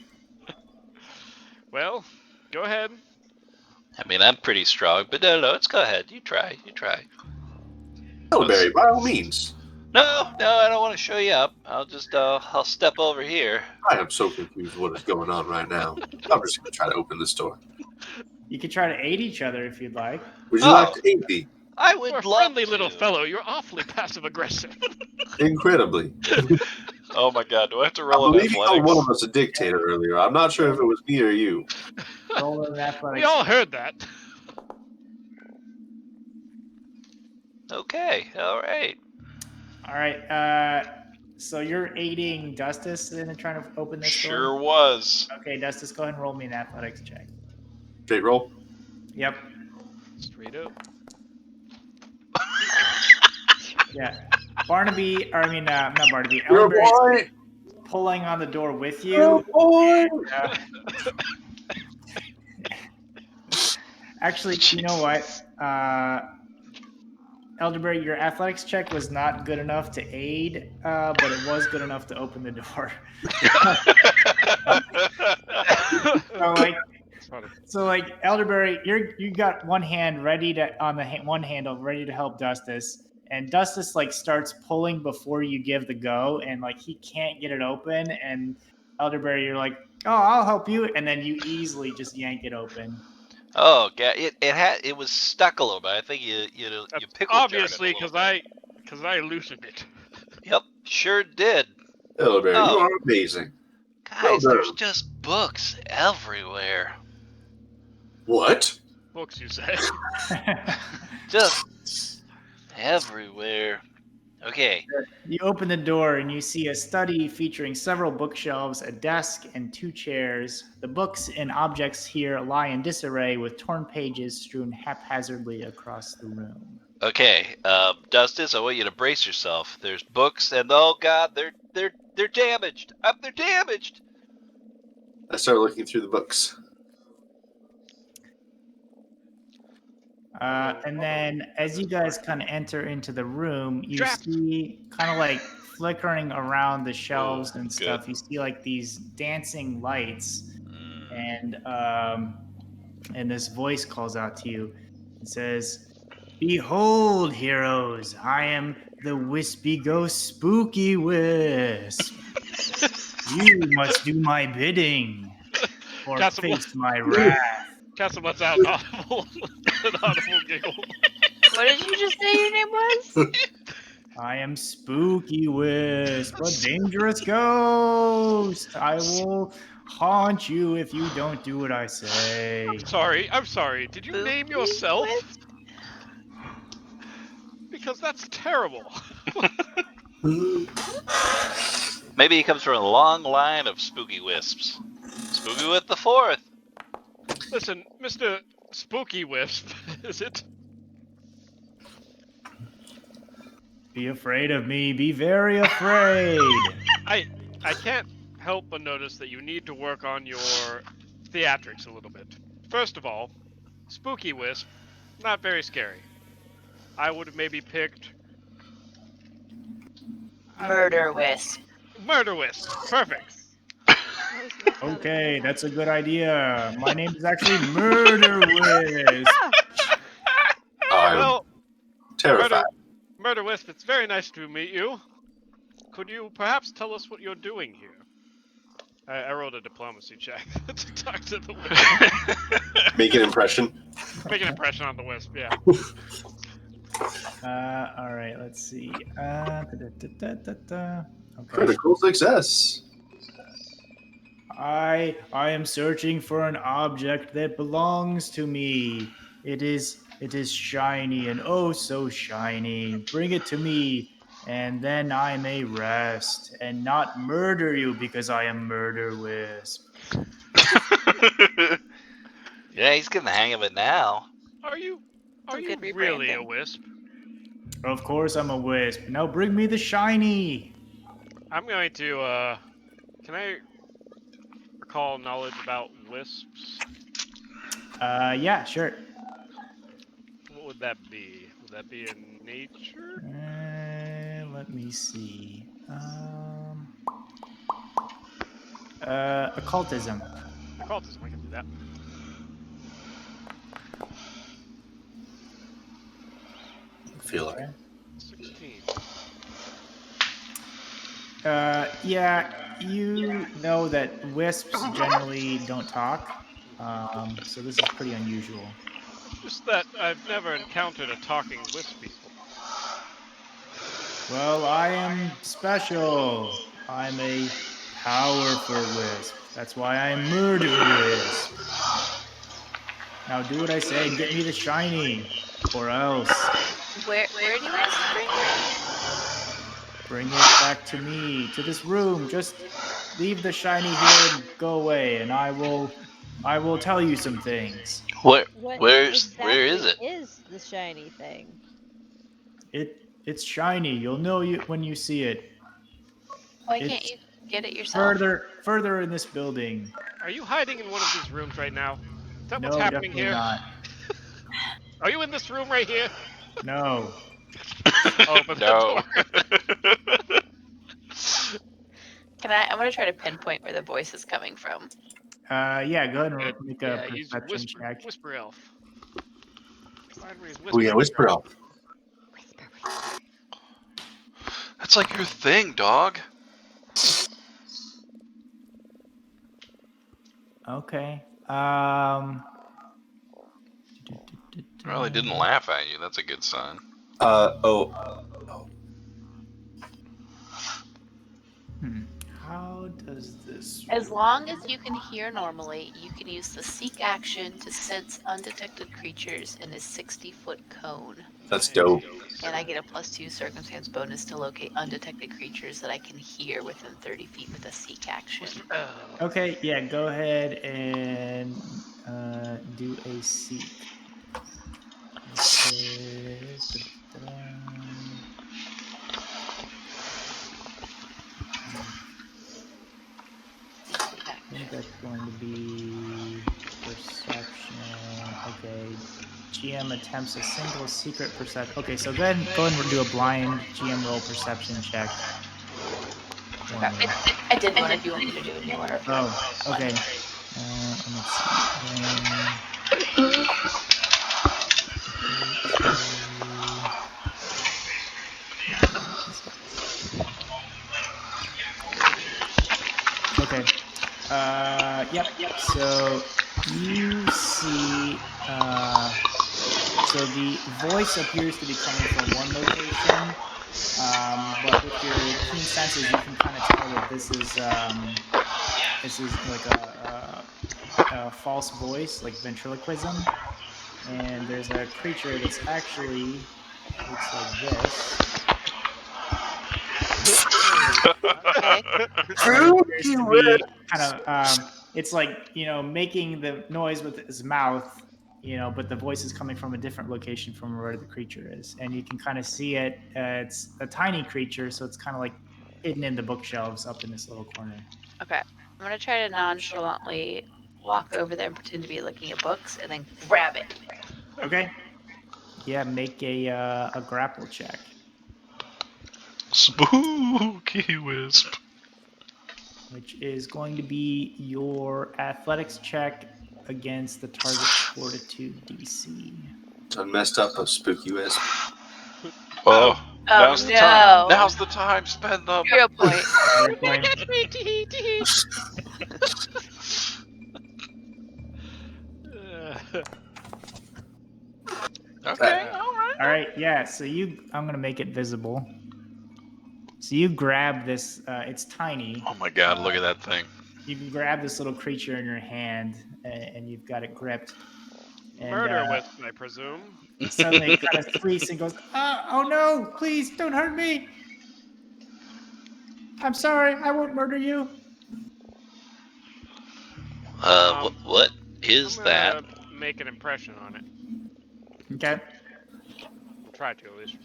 Well, go ahead. I mean, I'm pretty strong, but no, let's go ahead. You try. Elderberry, by all means. No, I don't want to show you up. I'll just, I'll step over here. I am so confused what is going on right now. I'm just going to try to open this door. You could try to aid each other if you'd like. Would you Oh. like to aid me? I would You're a love friendly to. little fellow. You're awfully passive-aggressive. Incredibly. Oh my god, do I have to I roll an believe you called athletics? one of us a dictator earlier. I'm not sure if it was me or you. Roll an athletics. We all heard that. Okay, all right. All right. So you're aiding Dustus in trying to open this door? Sure was. Okay, Dustus, go ahead and roll me an athletics check. Straight roll. Yep. Straight up. Yeah. Barnaby, or I mean, not Barnaby. Your Elderberry's boy! pulling on the door with Your you. boy! Actually, you know what? Elderberry, your athletics check was not good enough to aid, but it was good enough to open the door. So like Elderberry, you got one hand ready to on the one handle ready to help Dustus, and Dustus like starts pulling before you give the go, and like he can't get it open, and Elderberry, you're like, oh, I'll help you, and then you easily just yank it open. Oh, god, it was stuck a little bit. I think you pickle Obviously, because I loosened it. Yep, sure did. Elderberry, Oh. you are amazing. Guys, Well there's done. just books everywhere. What? Books, you say? Just everywhere. Okay. You open the door and you see a study featuring several bookshelves, a desk, and 2 chairs. The books and objects here lie in disarray with torn pages strewn haphazardly across the room. Okay, Dustus, I want you to brace yourself. There's books, and oh god, they're damaged. They're damaged. I start looking through the books. And then as you guys kind of enter into the room, you see kind of like flickering around the shelves and stuff. You see like these dancing lights, and this voice calls out to you and says, "Behold, heroes, I am the wispy ghost Spooky Wisp. You must do my bidding or face my wrath." Castle lets out an audible giggle. What did you just say your name was? I am Spooky Wisp, a dangerous ghost. I will haunt you if you don't do what I say. I'm sorry. Did you name Spooky yourself? Wisp? Because that's terrible. Maybe he comes from a long line of spooky wisps. Spooky with the fourth. Listen, Mr. Spooky Wisp, is it? Be afraid of me. Be very afraid. I can't help but notice that you need to work on your theatrics a little bit. First of all, Spooky Wisp, not very scary. I would have maybe picked Murder Wisp. Murder Wisp. Perfect. That's not a Okay, bad that's a good idea. My name is actually Murder Wisp. I'm Well, terrified. Murder Wisp, it's very nice to meet you. Could you perhaps tell us what you're doing here? I rolled a diplomacy check to talk to the Wisp. Make an impression. Make an impression on the Wisp, yeah. All right, let's see. Okay. Critical success. I am searching for an object that belongs to me. It is shiny and oh so shiny. Bring it to me, and then I may rest and not murder you because I am Murder Wisp. Yeah, he's getting the hang of it now. Are you good really a rebranding. Wisp? Of course I'm a wisp. Now bring me the shiny. I'm going to, can I recall knowledge about wisps? Yeah, sure. What would that be? Would that be in nature? Let me see. Occultism. Occultism, I can do that. I feel like 16. Yeah, you know that wisps generally don't talk, so this is pretty unusual. Just that I've never encountered a talking wisp before. Well, I am special. I'm a powerful wisp. That's why I'm Murder Wisp. Now do what I say and get me the shiny, or else Where do you want us to bring it? bring it back to me, to this room. Just leave the shiny here and go away, and I will tell you some things. What Where exactly is it? is the shiny thing? It's shiny. You'll know when you see it. Why can't It's you get it yourself? further in this building. Are you hiding in one of these rooms right now? Is that No, what's happening definitely here? not. Are you in this room right here? No. Open the No. door. I'm gonna try to pinpoint where the voice is coming from. Yeah, go ahead and Good. make Yeah, a use perception check. Whisper Elf. Find where he's oh yeah, whisper elf. That's like your thing, dog. Okay. Well, he didn't laugh at you. That's a good sign. How does this As long as you can hear normally, you can use the seek action to sense undetected creatures in a 60-foot cone. That's dope. And I get a +2 circumstance bonus to locate undetected creatures that I can hear within 30 feet with a seek action. Okay, yeah, go ahead and do a seek. I think that's going to be perception. Okay. GM attempts a single secret perception. Okay, so go ahead and do a blind GM roll perception check. I did one if you want me to do a new one. Oh, okay. Let's see. Okay. Yep. So you see, so the voice appears to be coming from one location, But with your keen senses, you can kind of tell that this is like a false voice, like ventriloquism. And there's a creature that's actually looks like this. Okay. And it appears to be kind of it's like making the noise with his mouth, but the voice is coming from a different location from where the creature is, and you can kind of see it. It's a tiny creature, so it's kind of like hidden in the bookshelves up in this little corner. Okay. I'm gonna try to nonchalantly walk over there and pretend to be looking at books, and then grab it. Okay. Yeah, make a grapple check. Spooky wisp. Which is going to be your athletics check against the target's fortitude DC. Done messed up a spooky wisp. Oh, now's no. the time. Now's the time. Spend them. 0 point. Your point. Okay. All right, yeah. So I'm gonna make it visible. So you grab this. It's tiny. Oh my God! Look at that thing. You can grab this little creature in your hand, and you've got it gripped. And, Murder wisp, I presume. Suddenly, it kind of squeaks and goes, "Oh no! Please don't hurt me! I'm sorry. I won't murder you." What is I'm that? gonna make an impression on it. Okay. We'll try to, at least.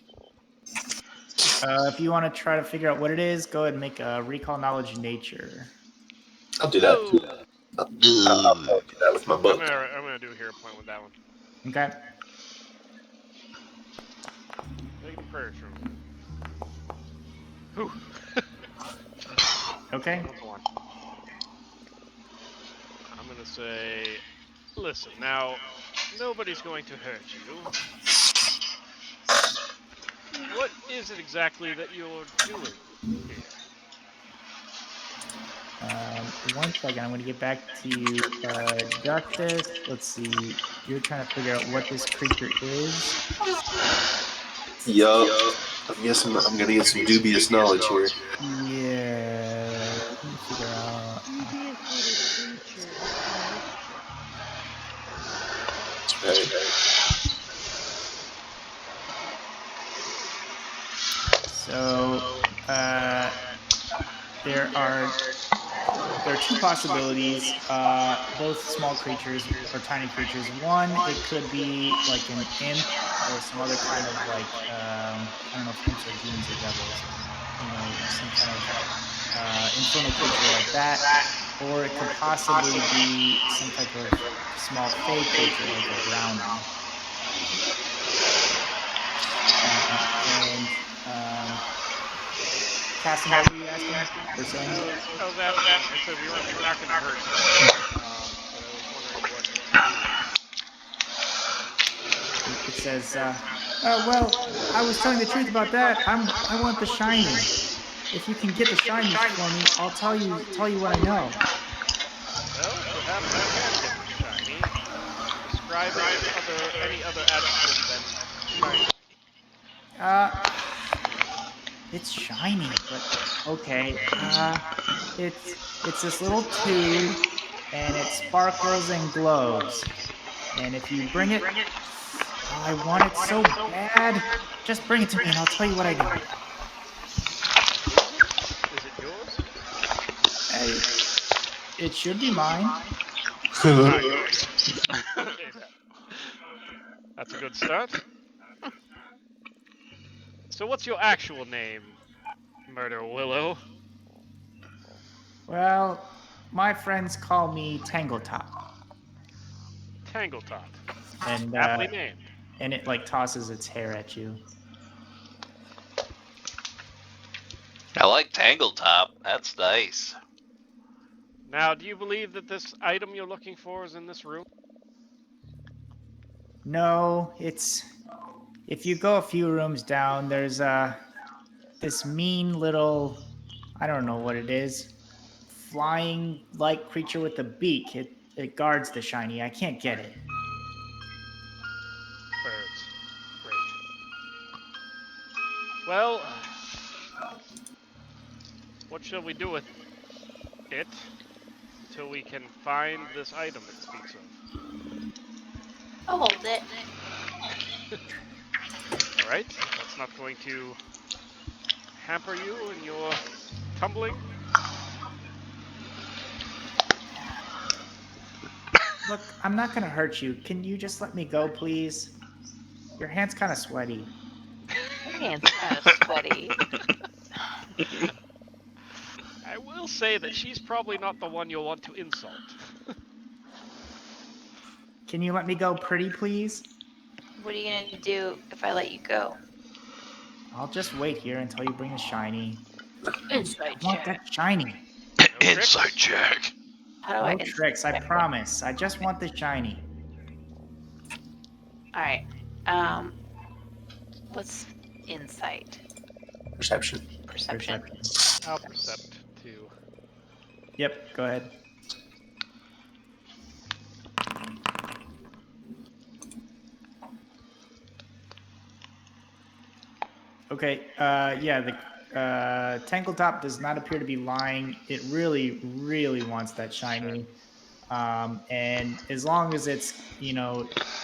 If you want to try to figure out what it is, go ahead and make a recall knowledge nature. I'll do that. Oh. I'll do that with my book. I'm gonna do a hero point with that one. Okay. Make an impression. Whew. Okay. Another one. I'm gonna say, listen, now, nobody's going to hurt you. What is it exactly that you're doing here? 1 second. I'm going to get back to you. Justice, let's see. You're trying to figure out what this creature is. Yup. I'm guessing I'm gonna get some dubious knowledge here. Yeah. Let me figure out. Dubious little creature. That's right. So, there are two possibilities. Both small creatures or tiny creatures. One, it could be like an imp or some other kind of like I don't know if imps are demons or devils. Some kind of infernal creature like that, or it could possibly be some type of small fey creature like a brownie. Cassim, what were you asking? Or saying? I was asking, I said we're not going to hurt you, but I was wondering what you're doing. It says, well, I was telling the truth about that. I want the shiny. If you can get the shiny for me, I'll tell you what I know. Well, perhaps I can get the shiny. Describe any other adjective than shiny. It's shiny, but okay. It's this little tube, and it sparkles and glows. And if you bring it, oh, I want it so bad. Just bring it to me, and I'll tell you what I know. Is it yours? Hey, it should be mine. Not yours. That's a good start. So what's your actual name, Murder Willow? Well, my friends call me Tangletop. Tangletop. And Aptly named. And it like tosses its hair at you. I like Tangletop. That's nice. Now, do you believe that this item you're looking for is in this room? No, it's... If you go a few rooms down, there's this mean little... I don't know what it is. Flying-like creature with a beak. It guards the shiny. I can't get it. Birds. Great. Well, What shall we do with it until we can find this item it speaks of? I'll hold it. All right, that's not going to hamper you in your tumbling. Look, I'm not gonna hurt you. Can you just let me go, please? Your hand's kind of sweaty. Your hand's kind of sweaty. I will say that she's probably not the one you'll want to insult. Can you let me go, pretty please? What are you gonna do if I let you go? I'll just wait here until you bring the shiny. Insight I want check. that shiny. No Insight tricks? check. How do I No insight tricks, I check? promise. I just want the shiny. All right. What's insight? Perception. Perception. I'll percept too. Yep, go ahead. Okay, yeah, the Tangletop does not appear to be lying. It really, really wants that shiny. And as long as it's,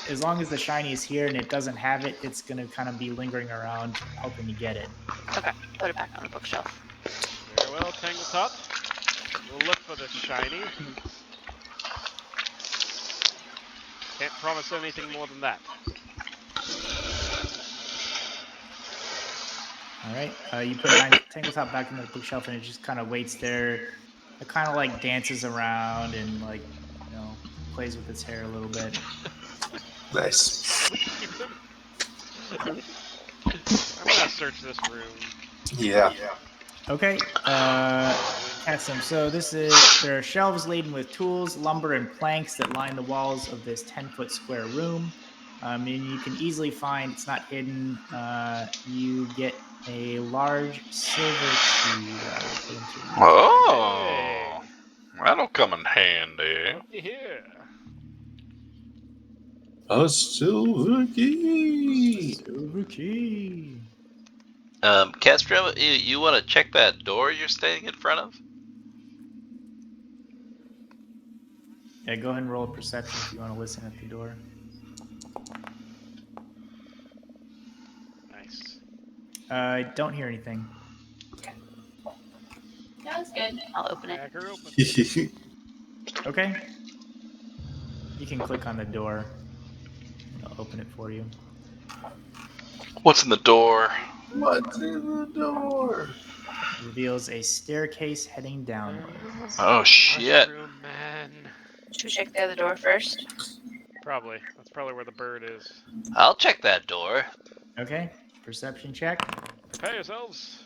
as long as the shiny is here and it doesn't have it, it's going to kind of be lingering around hoping to get it. Okay. Put it back on the bookshelf. Very well, Tangletop. We'll look for this shiny. Can't promise anything more than that. All right, you put Tangletop back in the bookshelf and it just kind of waits there. It kind of like dances around and like, plays with its hair a little bit. Nice. Leave him. I'm gonna search this room. Yeah. Okay, Cassim. So there are shelves laden with tools, lumber, and planks that line the walls of this 10-foot square room. And you can easily find, it's not hidden, you get a large silver key that I will put into your Oh, that'll come in handy. Looky here. A silver key. silver key. Castro, you want to check that door you're standing in front of? Yeah, go ahead and roll a perception if you want to listen at the door. Nice. I don't hear anything. That's good. I'll open it. Crack her open. Okay. You can click on the door. And I'll open it for you. What's in the door? What's in the door? It reveals a staircase heading downward. Oh shit! Mushroom man. Should we check the other door first? Probably. That's probably where the bird is. I'll check that door. Okay. Perception check. Prepare yourselves.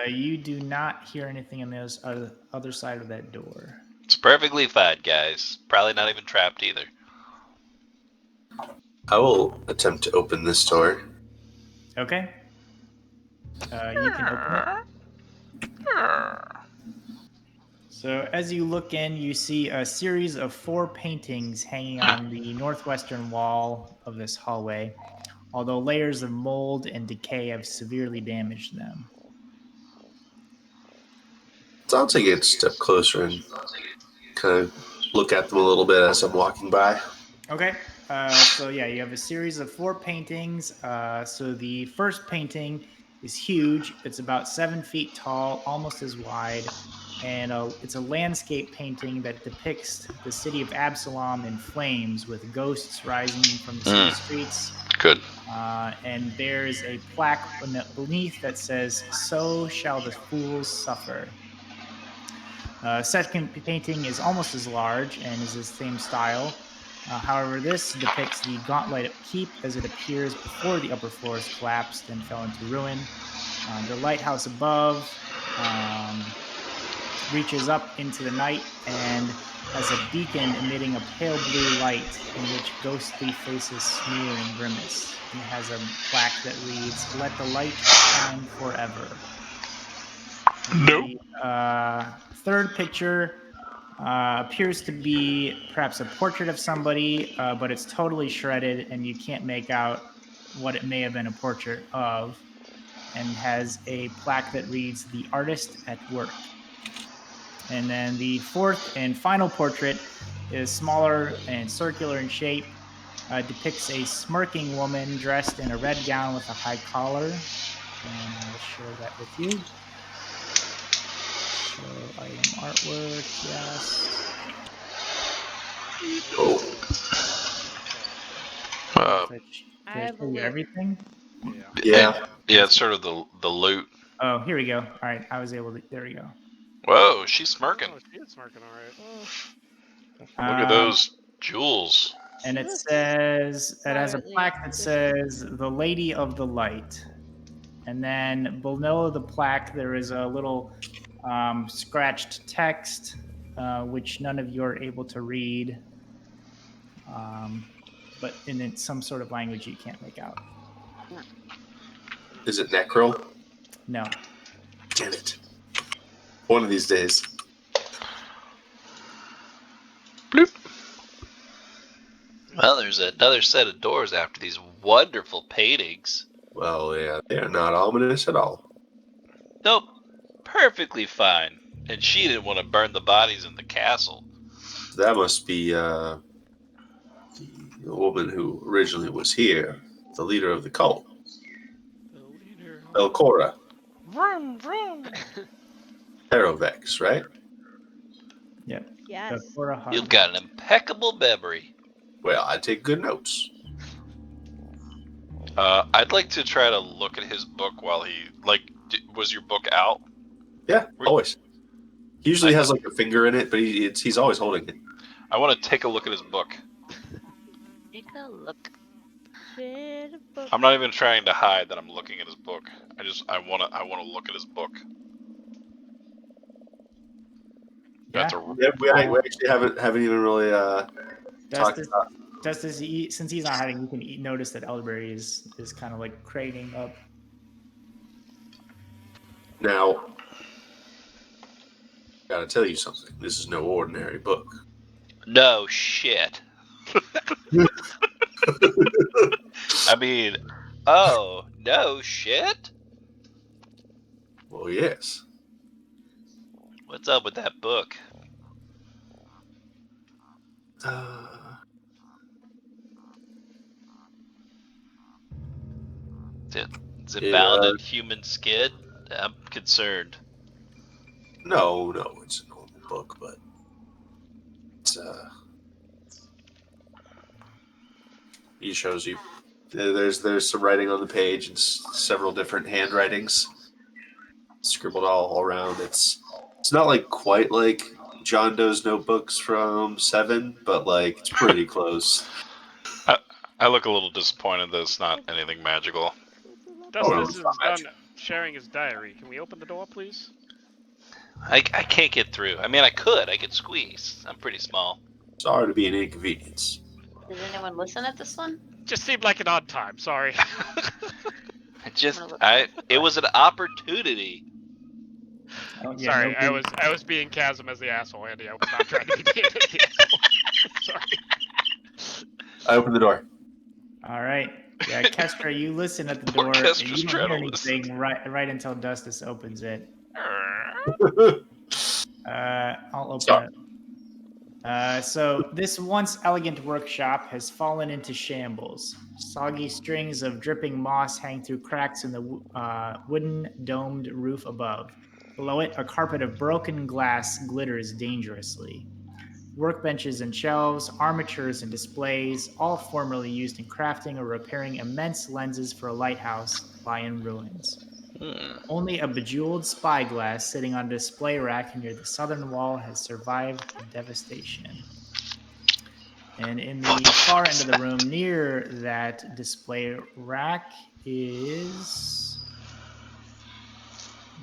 You do not hear anything on the other side of that door. It's perfectly fine, guys. Probably not even trapped either. I will attempt to open this door. Okay. You can open it. So as you look in, you see a series of 4 paintings hanging on the northwestern wall of this hallway, although layers of mold and decay have severely damaged them. So I'll take it a step closer and kind of look at them a little bit as I'm walking by. Okay. So yeah, you have a series of 4 paintings. So the first painting is huge. It's about 7 feet tall, almost as wide. And it's a landscape painting that depicts the city of Absalom in flames with ghosts rising from the city streets. Good. And there's a plaque beneath that says, "So shall the fools suffer." Second painting is almost as large and is the same style. However, this depicts the Gauntlight keep as it appears before the upper floors collapsed and fell into ruin. The lighthouse above reaches up into the night and has a beacon emitting a pale blue light in which ghostly faces sneer and grimace. And it has a plaque that reads, "Let the light shine forever." Nope. The third picture appears to be perhaps a portrait of somebody, but it's totally shredded and you can't make out what it may have been a portrait of. and has a plaque that reads "The Artist at Work." And then the fourth and final portrait is smaller and circular in shape. Depicts a smirking woman dressed in a red gown with a high collar. And I'll share that with you. Show item artwork, yes. Oh, I have a show you look. everything. yeah. Yeah, it's sort of the loot. Oh, here we go. All right, I was able to. There we go. Whoa, she's smirking. Oh, she is smirking, all right. Look at those jewels. And She it looks says it has a moderately plaque that suspicious. says "The Lady of the Light," and then below the plaque there is a little scratched text, which none of you are able to read, but in some sort of language you can't make out. Is it Necro? No. Damn it. One of these days. Bloop. Well, there's another set of doors after these wonderful paintings. Well, yeah, they're not ominous at all. Nope, perfectly fine. And she didn't want to burn the bodies in the castle. That must be the woman who originally was here, the leader of the cult, The leader. Belcora, Vroom, vroom. Perovex, right? Yep. Yes. You've got an impeccable memory. Well, I take good notes. I'd like to try to look at his book while he was your book out? Yeah, always. He usually has like a finger in it, but he's always holding it. I want to take a look at his book. Take a look. I'm not even trying to hide that I'm looking at his book. I want to look at his book. Yeah. Yeah, we actually haven't even really talked about. Since he's not hiding, you can notice that Elderberry is kind of like craning up. Now, gotta tell you something. This is no ordinary book. No shit. I mean, oh, no shit? Well, yes. What's up with that book? Is it bound in human skin? I'm concerned. No, it's a normal book, but it's he shows you. There's some writing on the page and several different handwritings scribbled all around. It's not like quite like John Doe's notebooks from 7, but like it's pretty close. I look a little disappointed that it's not anything magical. Dustus is done sharing his diary. Can we open the door, please? I can't get through. I mean, I could squeeze. I'm pretty small. Sorry to be an inconvenience. Did anyone listen at this one? Just seemed like an odd time. Sorry. It was an opportunity. Sorry, I was being Chasm as the asshole, Andy. I was not trying to be the asshole. Sorry. I opened the door. All right. Yeah, Kestra, you listen at the door. And you don't hear anything right until Dustus opens it. I'll open it. So this once elegant workshop has fallen into shambles. Soggy strings of dripping moss hang through cracks in the wooden domed roof above. Below it, a carpet of broken glass glitters dangerously. Workbenches and shelves, armatures and displays, all formerly used in crafting or repairing immense lenses for a lighthouse, lie in ruins. Only a bejeweled spyglass sitting on a display rack near the southern wall has survived the devastation. And in the far end of the room, near that display rack, is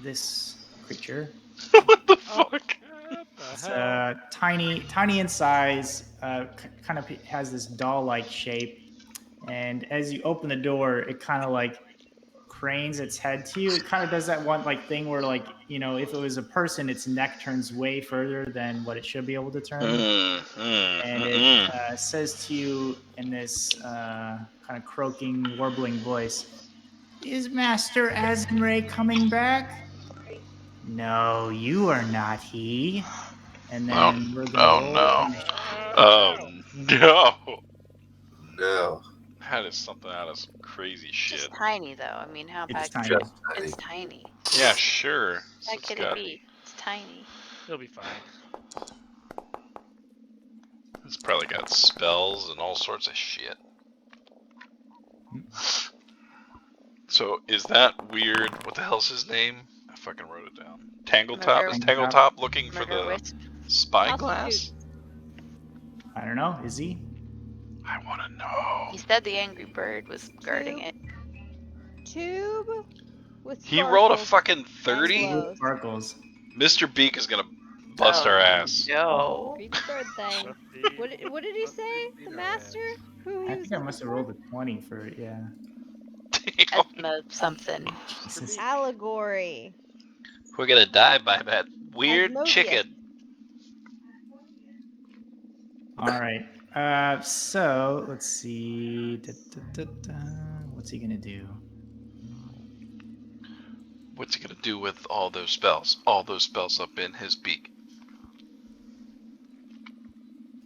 this creature. What the fuck? It's tiny in size, kind of has this doll-like shape. And as you open the door, it kind of like cranes its head to you. It kind of does that one like thing where like, you know, if it was a person, its neck turns way further than what it should be able to turn. And it says to you in this kind of croaking, warbling voice, Is Master Azenray coming back? No, you are not he. And then we're gonna roll no. initiative. Oh no. No. That is something out of some crazy shit. Just tiny though. I mean, how It's bad? tiny. Just tiny. It's tiny. Yeah, sure. How It's could got- it be? It's tiny. He'll be fine. It's probably got spells and all sorts of shit. So is that weird? What the hell's his name? I fucking wrote it down. Tangletop? Is Murder- Tangletop looking for Murder the Wisp. spyglass? I don't know. Is he? I want to know. He said the angry bird was guarding it. Tube with He rolled a sparkles fucking and 30? glows. Sparkles. Mr. Beak is gonna bust our ass. No. Greedy bird thing. Must be- What did he must be say? The Peter master? Who he I was think I looking must have for? rolled a 20 for it, yeah. Something. Jesus. Allegory. We're gonna die by that weird Asmodeus. chicken. Alright. So let's see. What's he gonna do? What's he gonna do with all those spells? All those spells up in his beak.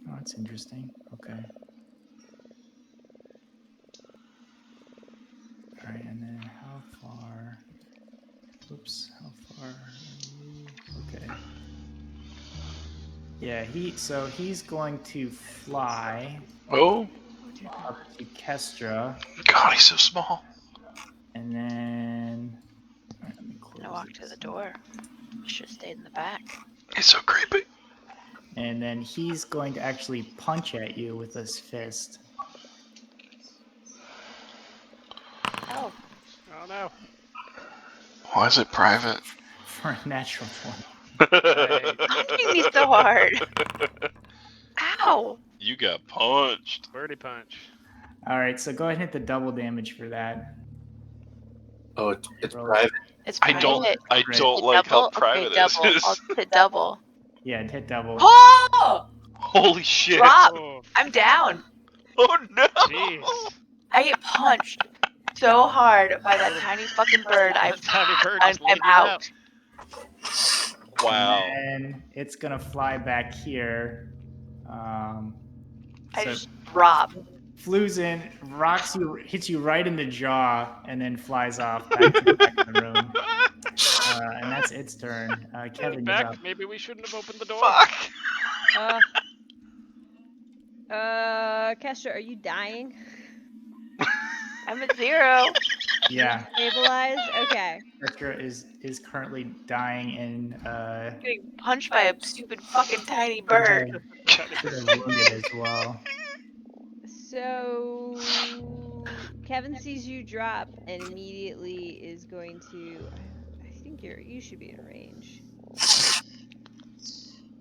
Oh, that's interesting. Okay. Alright, and then how far? Oops, how far are you? Okay. Yeah, he's going to fly Oh, up to Kestra, God, he's so small. and then alright, let me close I walked to this. the door. Should have stayed in the back. He's so creepy. And then he's going to actually punch at you with his fist. Oh. Oh no. Why is it private? For a natural 20. Punching me so hard. Ow. You got punched. Birdie punch. Alright, so go ahead and hit the double damage for that. Oh, it's Roll. private. It's I private. don't Right. like how Double? private Okay, double. it is. I'll hit double. Yeah, hit double. Oh! Holy shit. Drop. Oh, I'm down. Oh no. jeez. I get punched so hard by that tiny fucking bird. That tiny bird I'm just laid you out. Wow. And it's gonna fly back here. I So just drop. flews in, rocks you, hits you right in the jaw, and then flies off back to the back of the room. And that's its turn. Kevin, you're up. Back. Maybe we shouldn't have opened the door. Fuck. Kestra, are you dying? I'm at 0. Yeah, Stabilized? Okay. Kestra is currently dying in Getting punched by a stupid fucking tiny bird. should have wounded as well. So Kevin sees you drop and immediately is going to. I think you should be in range.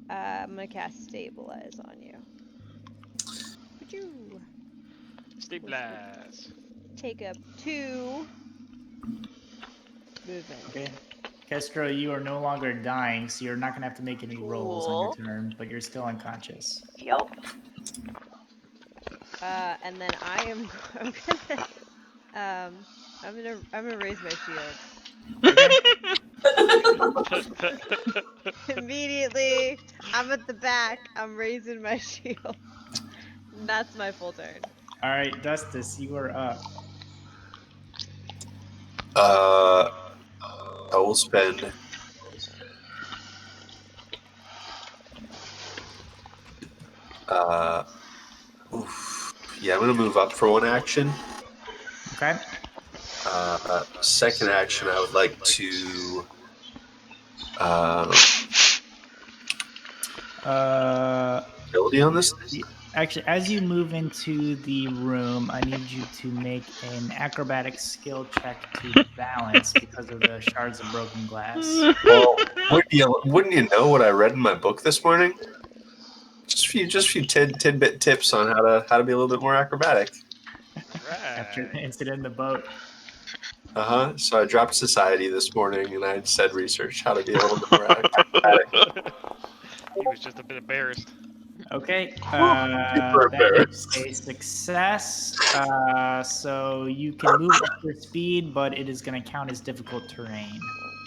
I'm gonna cast Stabilize on you. Would you Stabilize. take up 2 movement? Okay. Kestra, you are no longer dying, so you're not gonna have to make any rolls on your Cool. turn, but you're still unconscious. Yup. And then I'm gonna raise my shield. Immediately, I'm at the back. I'm raising my shield. That's my full turn. All right, Dustus, you are up. I will spend. Yeah, I'm gonna move up for 1 action. Okay. Second action, I would like to. Ability on this. Actually, as you move into the room, I need you to make an acrobatic skill check to balance because of the shards of broken glass. Well, wouldn't you know what I read in my book this morning? Just a few tidbit tips on how to be a little bit more acrobatic. After the Right. incident in the boat. So I dropped society this morning, and I said research how to be a little bit more acrobatic. He was just a bit embarrassed. Okay. Super That is embarrassed. a success. So you can move at your speed, but it is going to count as difficult terrain.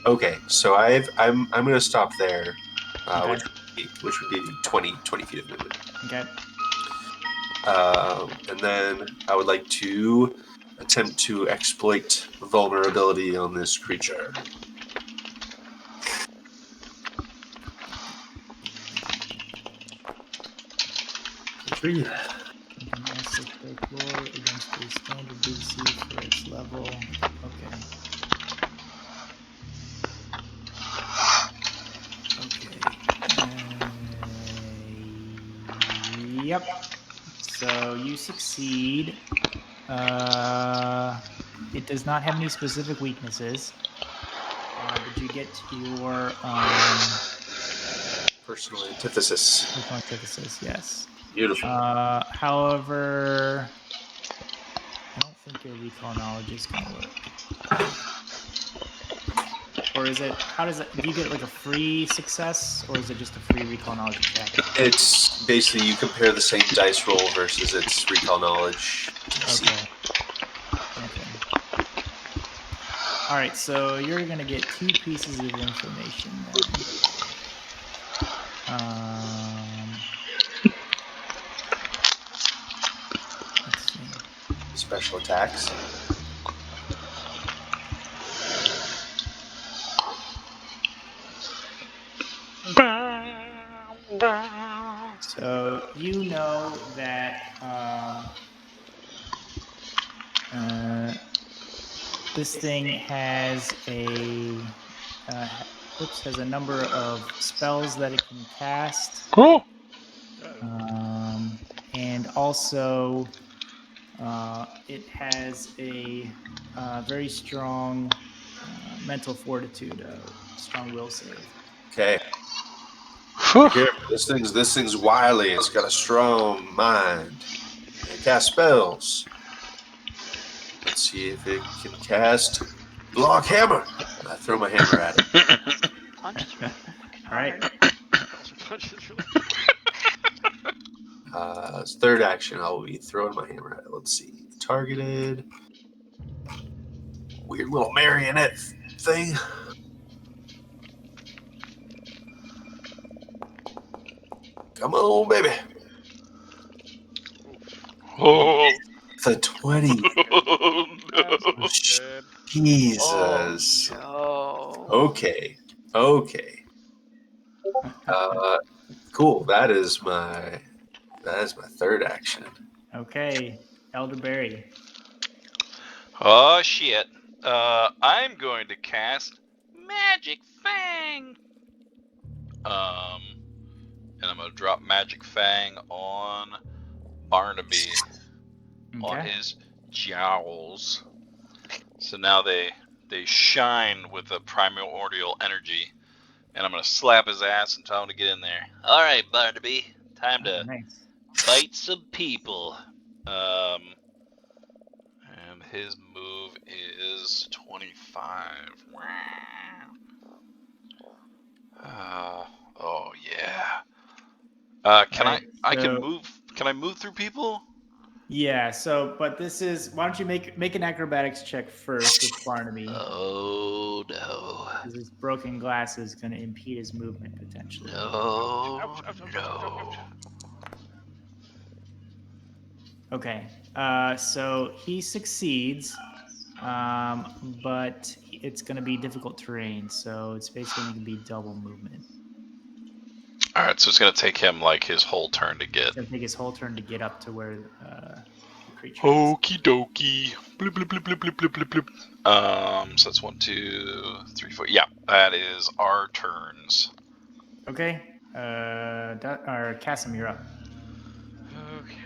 Okay, so I'm going to stop there, Okay. which would be 20 feet of movement. Okay. And then I would like to attempt to exploit vulnerability on this creature. Three. You can also take roll against a standard DC for its level. Okay. Okay. Yep. So you succeed. It does not have any specific weaknesses. But you get your Personal antithesis. personal antithesis, yes. Beautiful. However, I don't think your recall knowledge is going to work. Or is it? How does it? Do you get like a free success, or is it just a free recall knowledge check? It's basically you compare the same dice roll versus its recall knowledge. Okay. Okay. All right. So you're gonna get 2 pieces of information then. Let's see. Special attacks. So you know that this thing has a has a number of spells that it can cast, Cool. and also it has a very strong mental fortitude, strong will save. Okay. Here, this thing's wily. It's got a strong mind. It casts spells. Let's see if it can cast block hammer. I throw my hammer at it. Punches really All right. Punches really. Third action, I'll be throwing my hammer at it. Let's see. Targeted. Weird little marionette thing. Come on, baby. Oh, The 20. oh no. That's good. Jesus. Oh, no. Okay. Cool. That is my third action. Okay, Elderberry. Oh shit. I'm going to cast Magic Fang. And I'm gonna drop Magic Fang on Barnaby on Okay. his jowls. So now they shine with a primordial energy, and I'm gonna slap his ass and tell him to get in there. All right, Barnaby, time to Nice. fight some people. And his move is 25. Oh yeah. Can Alright, I can so- move? Can I move through people? Yeah. So, but this is. Why don't you make an acrobatics check first with Barnaby? Oh no. Because this broken glass is going to impede his movement potentially. No. Ouch, ouch, ouch, ouch, ouch, ouch. Okay. So he succeeds, but it's going to be difficult terrain. So it's basically going to be double movement. All right, so it's gonna take him like his whole turn to get. It's going to take his whole turn to get up to where the creature is. Okie dokie. Bloop, bloop, bloop, bloop, bloop, bloop, bloop, bloop. So that's 1, 2, 3, 4. Yeah, that is our turns. Okay. Casim, you're up. Okay.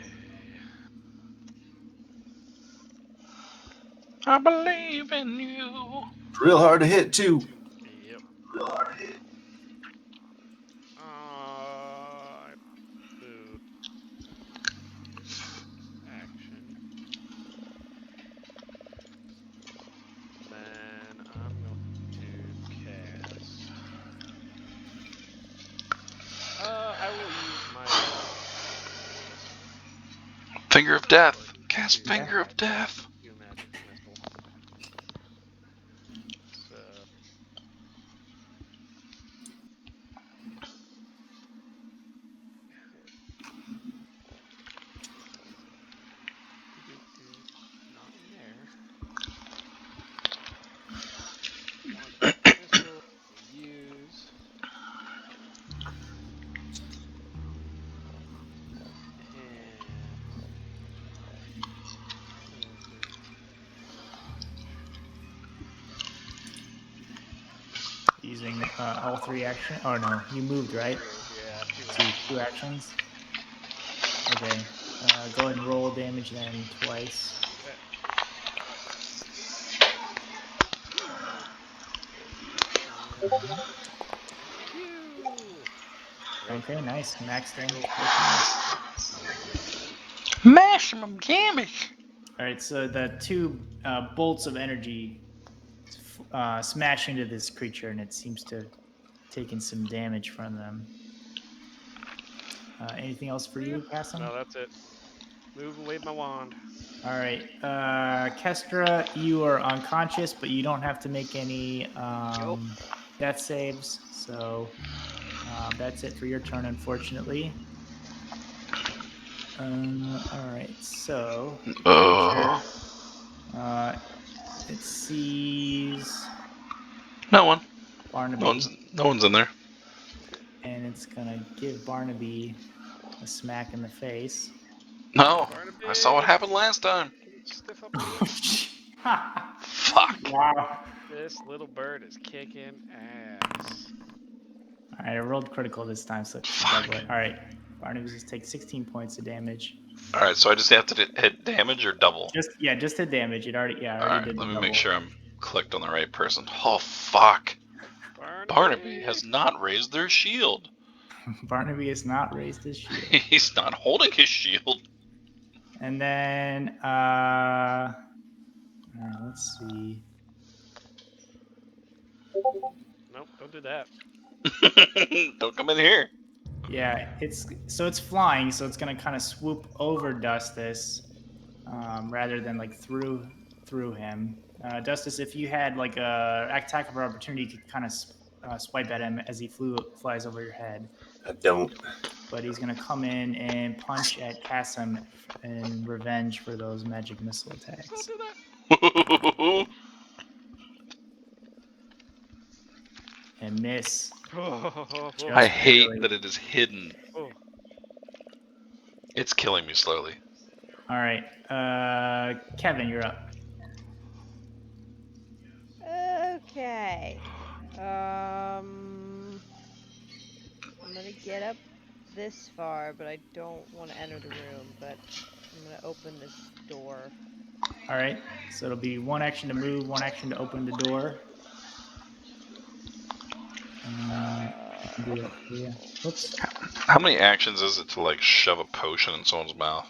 I believe in you. It's real hard to hit too. Yep. Real hard to hit. I move. Action. Then I'm going to cast. I will use my Finger of death. Cast Finger of Death. You magic missile. So, not in there. Magic missile. Use. Using all 3 action. Oh no, you moved, right? Yeah, So 2 actions. Okay. Go ahead and roll damage then twice. Okay, nice. Max damage. Maximum damage. All right, so the 2 bolts of energy smash into this creature, and it seems to have taken some damage from them. Anything else for you, Cassim? No, that's it. Move and wave my wand. All right, Kestra, you are unconscious, but you don't have to make any death saves. So that's it for your turn, unfortunately. All right, so the creature, it sees No one. Barnaby, No one's in there. and it's gonna give Barnaby a smack in the face. No. Barnaby, I saw what happened last time. can you stiff up a little? Fuck. Wow. This little bird is kicking ass. All right, I rolled critical this time, so Fuck. double it. All right, Barnaby just takes 16 points of damage. All right, so I just have to hit damage or double. Just hit damage. It already All right, did. let me double. make sure I'm clicked on the right person. Oh fuck. Barnaby has not raised their shield. Barnaby has not raised his shield. He's not holding his shield. And then, let's see. Nope, don't do that. Don't come in here. Yeah, it's flying, so it's gonna kind of swoop over Dustus, rather than like through him. Dustus, if you had like a attack of opportunity, you could kind of swipe at him as he flies over your head. I don't. But he's gonna come in and punch at Cassim in revenge for those magic missile attacks. Don't do that. And miss. I hate that it is hidden. Oh. It's killing me slowly. All right, Kevin, you're up. Okay. I'm gonna get up this far, but I don't want to enter the room. But I'm gonna open this door. All right, so it'll be 1 action to move, 1 action to open the door. Do that for you. Whoops. How many actions is it to like shove a potion in someone's mouth?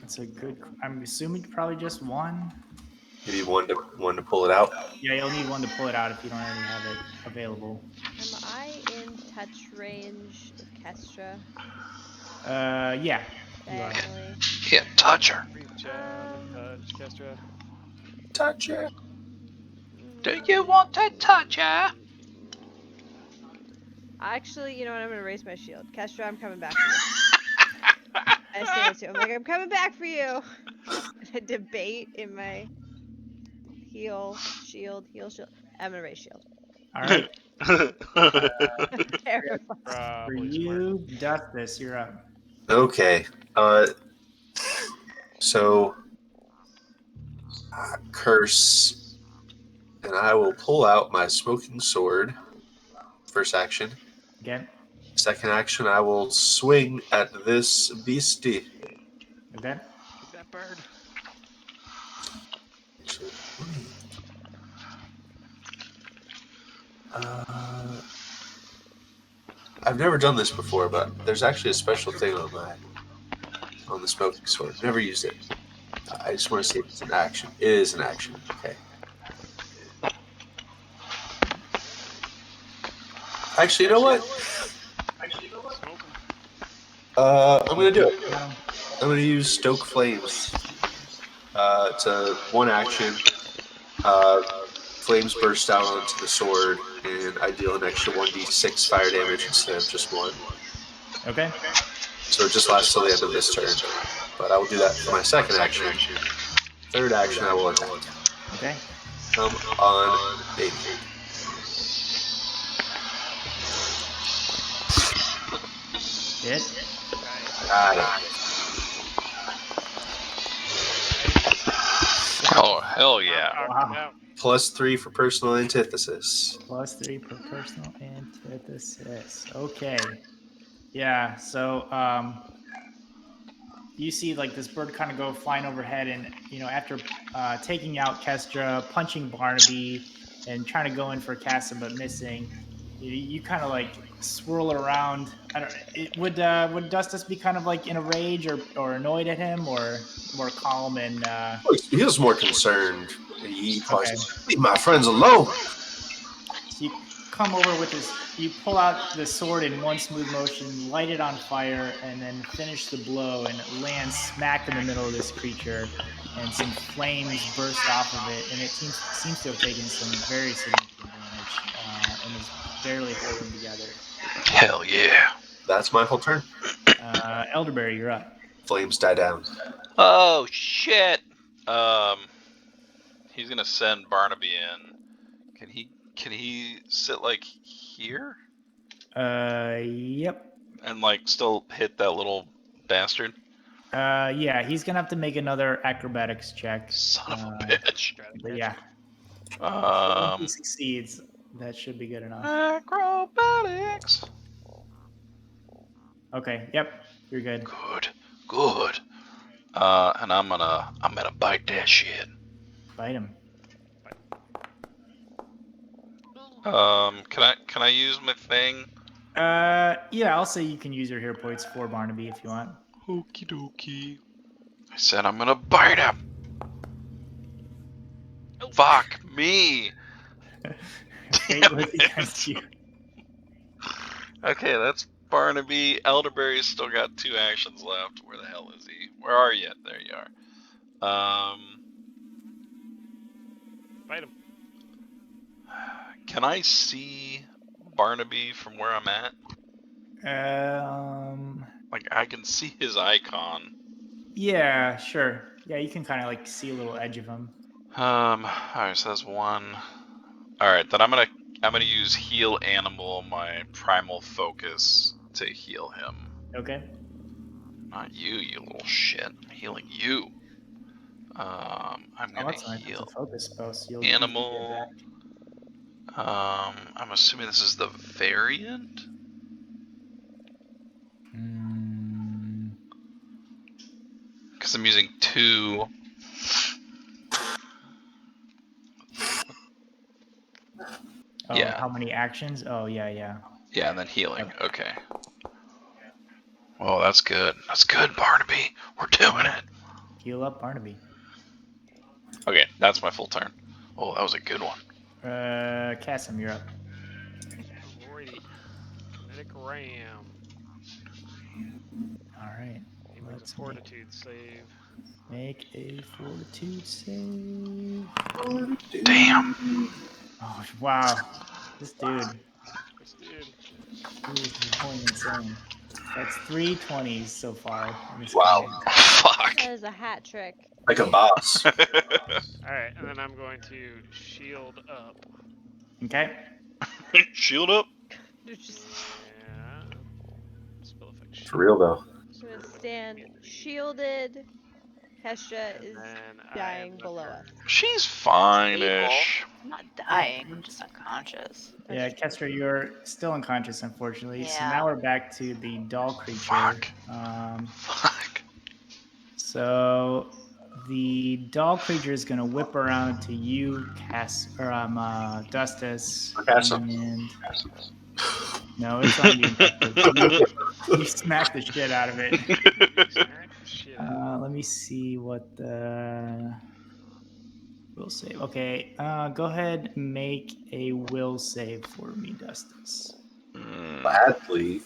That's a good. I'm assuming probably just 1. Maybe one to pull it out. Yeah, you'll need 1 to pull it out if you don't already have it available. Am I in touch range of Kestra? Yeah. You are. Diagonally? Yeah, touch her. Reach out and touch Kestra. Touch it. Do you want to touch her? Actually, you know what? I'm gonna raise my shield. Kestra, I'm coming back for you. I say it too. I'm like, I'm coming back for you. A debate in my heal, shield. I'm gonna raise shield. All right. Terrifying. For Probably you, Dustus, you're up. Okay. So curse, and I will pull out my smoking sword. First action. Okay. Second action, I will swing at this beastie. Okay. Keep that bird. I've never done this before, but there's actually a special thing on the smoking sword. Never used it. I just want to see if it's an action. It is an action. Okay. Actually, you know what? I'm gonna do it. Got him. I'm gonna use Stoke Flames. It's a one action. Flames burst out onto the sword, and I deal an extra 1d6 fire damage instead of just 1. Okay. So it just lasts till the end of this turn. But I will do that for my second action. Third action, I will attack. Okay. Come on, baby. Hit. Nice. Got it. Oh, hell yeah. Knocked him Wow. out. +3 for personal antithesis. +3 per personal antithesis. Okay. Yeah. So you see like this bird kind of go flying overhead, and after taking out Kestra, punching Barnaby, and trying to go in for Casa but missing, you kind of like swirl around. I don't. Would Dustus be kind of like in a rage or annoyed at him, or more calm and He was more concerned. He probably okay. said, "Leave my friends alone." So you come over with this, you pull out the sword in one smooth motion, light it on fire, and then finish the blow, and it lands smack in the middle of this creature, and some flames burst off of it, and it seems to have taken some very significant damage, and is barely holding together. Hell yeah. That's my whole turn. Elderberry, you're up. Flames die down. Oh, shit. He's gonna send Barnaby in. Can he sit like here Yep. and like still hit that little bastard? Yeah, he's gonna have to make another acrobatics check. Son of a bitch. But yeah, if he Um, succeeds, that should be good enough. acrobatics. Okay, yep, you're good. Good. And I'm gonna bite that shit. Fight him. Can I use my thing? Yeah, I'll say you can use your hero points for Barnaby if you want. Okie dokie. I said I'm gonna bite him. Fuck me. Fate was against you. Okay, that's Barnaby. Elderberry's still got 2 actions left. Where the hell is he? Where are you? There you are. Fight him. Can I see Barnaby from where I'm at? Like, I can see his icon. Yeah, sure. Yeah, you can kind of like see a little edge of him. Alright, so that's 1. Alright, then I'm gonna use heal animal, my primal focus, to heal him. Okay. Not you, you little shit. I'm healing you. I'm gonna That's nice. It's heal a focus spell, so you'll animal. I'm assuming this is the variant. Because I'm using 2. Oh, Yeah. how many actions? Oh, yeah. Yeah, and then healing. Okay. Oh, that's good. That's good, Barnaby. We're doing it. Heal up Barnaby. Okay, that's my full turn. Oh, that was a good one. Cassim, you're up. Alrighty. Kinetic ram. All right. He makes a Let's fortitude save. make a fortitude save. Damn. Oh, wow. This dude. This dude. He is going insane. That's 3 20s so far. In this Wow. game. Fuck. That is a hat trick. Like a boss. Alright, and then I'm going to shield up. Okay. Shield up. Just Yeah. Spell effect shield. For real, though. gonna stand shielded. Kestra is And then dying I'm below gonna- us. She's fine-ish. I'm not dying. I'm just unconscious. Yeah, Kestra, you're still unconscious, unfortunately. So Yeah. now we're back to the doll creature. Fuck. Fuck. So the doll creature is going to whip around to you, Dustus. Cassim. And no, it's on you. Dustus. You smacked the shit out of it. Smack the shit out. Let me see what the will save. Okay, go ahead and make a will save for me, Dustus. Badly.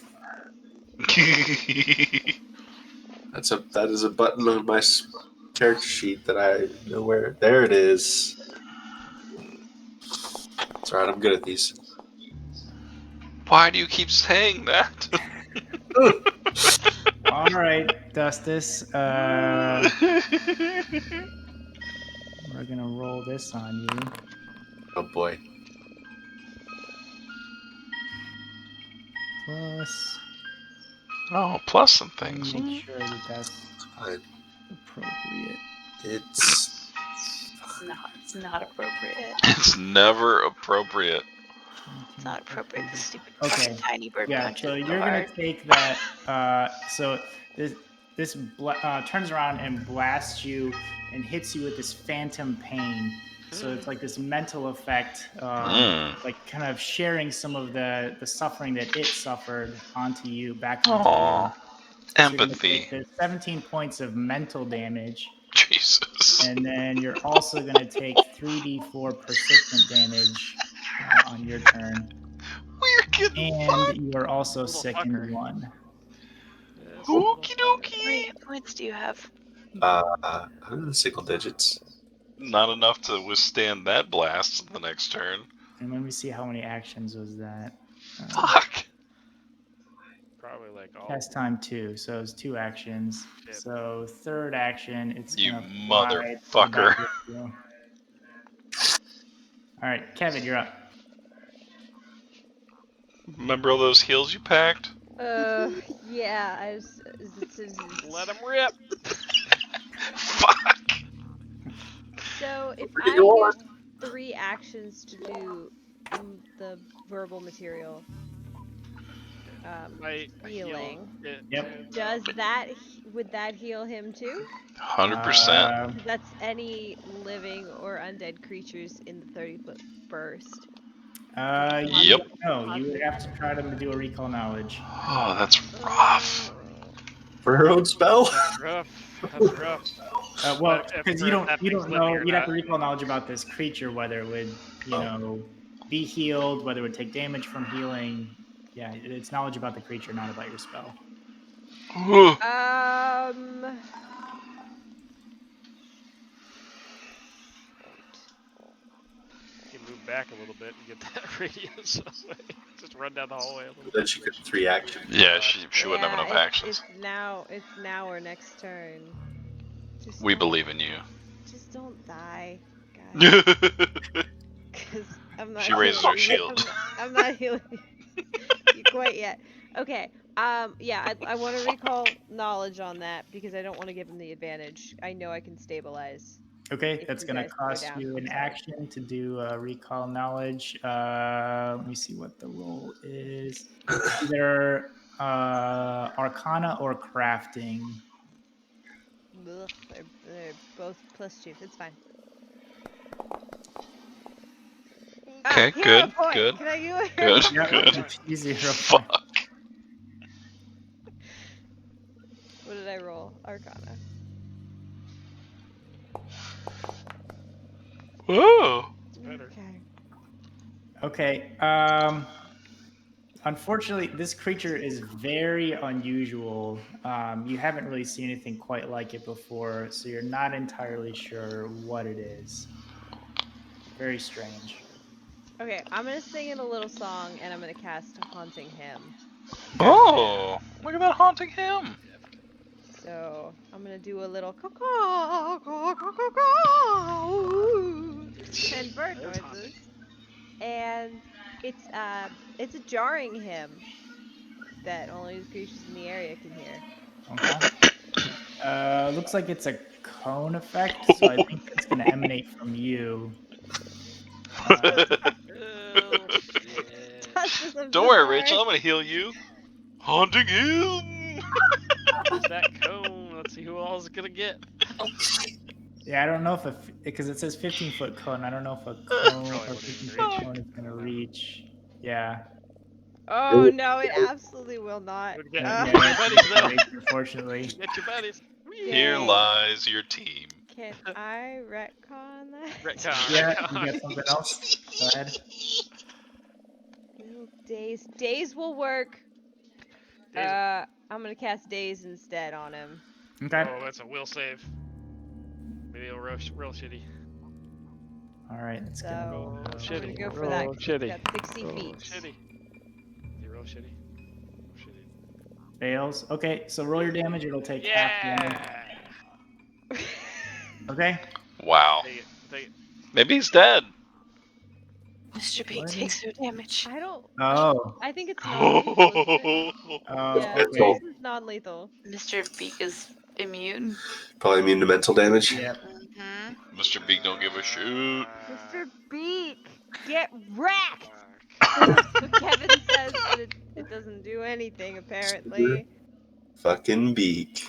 That is a button on my character sheet that I know where. There it is. It's alright, I'm good at these. Why do you keep saying that? All right, Dustus. We're gonna roll this on you. Oh boy. Plus, Oh, plus some let me things. make sure that that's Fine. appropriate. It's It's not appropriate. It's never appropriate. It's not appropriate. The stupid Okay. fucking tiny bird Yeah, punches so so you're gonna hard. take that. So this turns around and blasts you and hits you with this phantom pain. So it's like this mental effect, like kind of sharing some of the suffering that it suffered onto you, back onto you. Aw. So you're gonna Empathy. take the 17 points of mental damage, Jesus. and then you're also gonna take 3d4 persistent damage on your turn. We're getting And fucked. you are also Little sickened fucker. 1. This Okie little fucker. How many dokie. hit points do you have? single digits. Not enough to withstand that blast the next turn. And let me see how many actions was that. Fuck. Probably like all. Cast time 2, so it's 2 actions. Shit. So third action, it's You gonna fly to the motherfucker. back with you. All right, Kevin, you're up. Remember all those heals you packed? Yeah, Let him rip. Fuck. So if Pretty I good. use 3 actions to do the verbal material My healing, Yep. would that heal him too? 100%. 'Cause that's any living or undead creatures in the 30-foot burst. Yep. No, you would have to try to do a recall knowledge. Oh, that's rough. For her own spell? That's rough. That's rough. Well, But if because for you if don't that you thing's don't living know. or You'd have not. to recall knowledge about this creature, whether it would be healed, whether it would take damage from healing. Yeah, it's knowledge about the creature, not about your spell. You can move back a little bit and get that radius away. Just run down the hallway a little Then bit. she could 3 actions. Yeah, she wouldn't have enough Yeah, actions. it's now or next turn. Just We don't- believe in you. Just don't die, guys. Because I'm not. She raises healing her you. shield. I'm not healing you quite yet. Okay. Yeah, I want to recall knowledge on that because I don't want to give him the advantage. I know I can stabilize. Okay, If that's you going to guys go cost down, you I'm an sorry. action to do recall knowledge. Let me see what the roll is. Either Arcana or Crafting. Ugh, they're both +2. It's fine. Okay, hero good, point. good, Can I do a hero good, point? Yep, good. you 0 point. Fuck. What did I roll? Arcana. Whoa. It's better. Okay. Okay. Unfortunately, this creature is very unusual. You haven't really seen anything quite like it before, so you're not entirely sure what it is. Very strange. Okay, I'm gonna sing in a little song and I'm gonna cast Haunting Hymn. Oh, look at that haunting him. So I'm gonna do a little and bird That's hot. noises, and it's a jarring hymn that only the creatures in the area can hear. Okay. Looks like it's a cone effect, so I think it's going to emanate from you. Oh shit. Justice, I'm Don't so worry, sorry. Rachel. I'm gonna heal you. Haunting him. Use that cone. Let's see who all is gonna get. Yeah, I don't know if because it says 15-foot cone. I don't know if a cone Probably or wouldn't even 15-foot reach. cone is going to reach. Yeah. Oh no, it absolutely will not. Would get Yeah, your buddies though. unfortunately. Get your buddies. Here Dang. lies your team. Can I retcon that? Retcon. Yeah, Retcon. you got something else? Go ahead. Little days will work. Daze- I'm gonna cast Daze instead on him. Okay. Oh, that's a will save. Maybe it'll real shitty. All right, let's So go. Roll I'm gonna shitty. go for roll that. 'cause he's shitty. got 60 Roll feet. shitty. You roll shitty. Roll shitty. Fails. Okay, so roll your damage. It'll take half damage. Yeah. Okay. Wow. Take it. Take it. Maybe he's dead. Mr. Beak What? takes no damage. I don't. Oh. I think it's non-lethal. Isn't it? Oh. Yeah, Mental. Okay. this is non-lethal. Mr. Beak is immune. Probably immune to mental damage. Yep. Mm-hmm. Mr. Beak don't give a shit. Mr. Beak, get wrecked! Fuck. That's what Kevin says, but it doesn't do anything apparently. Fucking beak.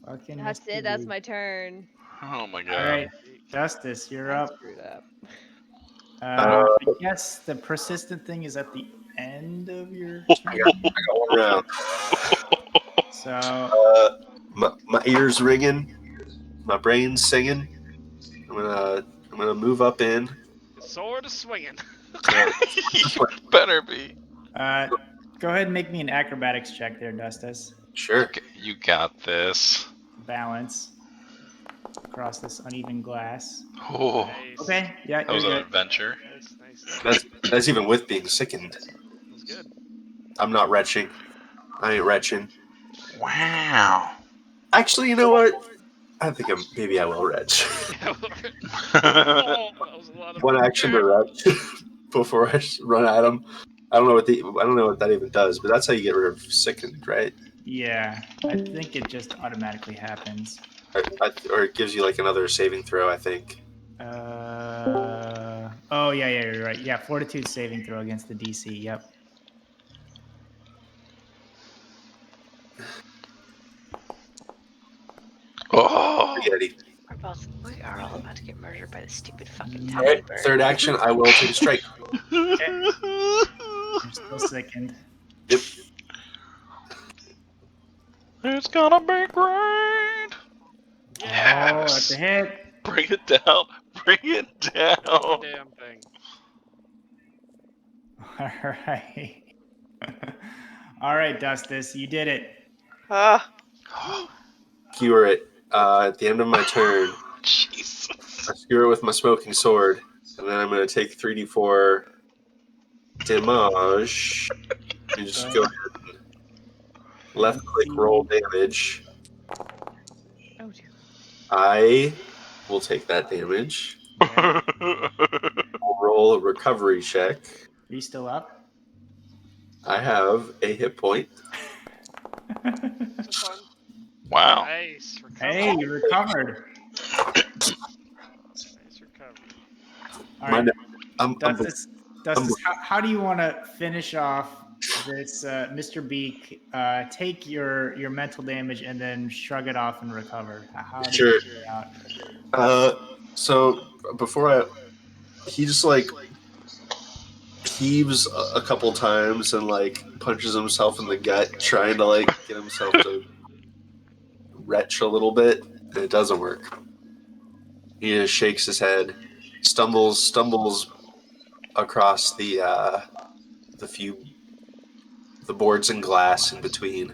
Fucking That's Mr. it. That's Beak. my turn. Oh my god. All right, Justice, you're I up. screwed up. I guess the persistent thing is at the end of your I turn. got one round. So My ears ringing, my brain's singing. I'm gonna move up in. The sword is swinging. You better be. go ahead and make me an acrobatics check there, Justice. Sure. Okay, you got this. Balance across this uneven glass. Oh, Nice. Okay, yeah, that was you're an good. adventure. Nice. That's even with being sickened. That's good. I'm not retching. I ain't retching. Wow. Actually, you know what? I think maybe I will retch. Yeah, that was a lot of. One action to retch before I run at him. I don't know what that even does, but that's how you get rid of sickened, right? Yeah, I think it just automatically happens. Or it gives you like another saving throw, I think. Oh yeah, you're right. Yeah, fortitude saving throw against the DC. Yep. Oh. Spaghetti. We are all about to get murdered by this stupid fucking All tiny right, bird. third action, I will take a strike. You're still sickened. Yep. It's gonna be great. Oh, that's a hit. Bring it down. Bring it down. Damn thing. All right. All right, Dustus, you did it. Skewer it at the end of my turn. Jesus. I skewer it with my smoking sword, and then I'm going to take 3d4 damage. You just go ahead and left click roll damage. Oh dear. I will take that damage. Okay. I'll roll a recovery check. Are you still up? I have a hit point. That's fun. Wow. Nice recovery. Hey, you recovered. Nice recovery. All right, I'm Dustus, how do you want to finish off this, Mr. Beak? Take your mental damage and then shrug it off and recover. How do Sure. you figure it out? So before he just like heaves a couple times and like punches himself in the gut, trying to like get himself to retch a little bit, and it doesn't work. He just shakes his head, stumbles across the boards and glass in between,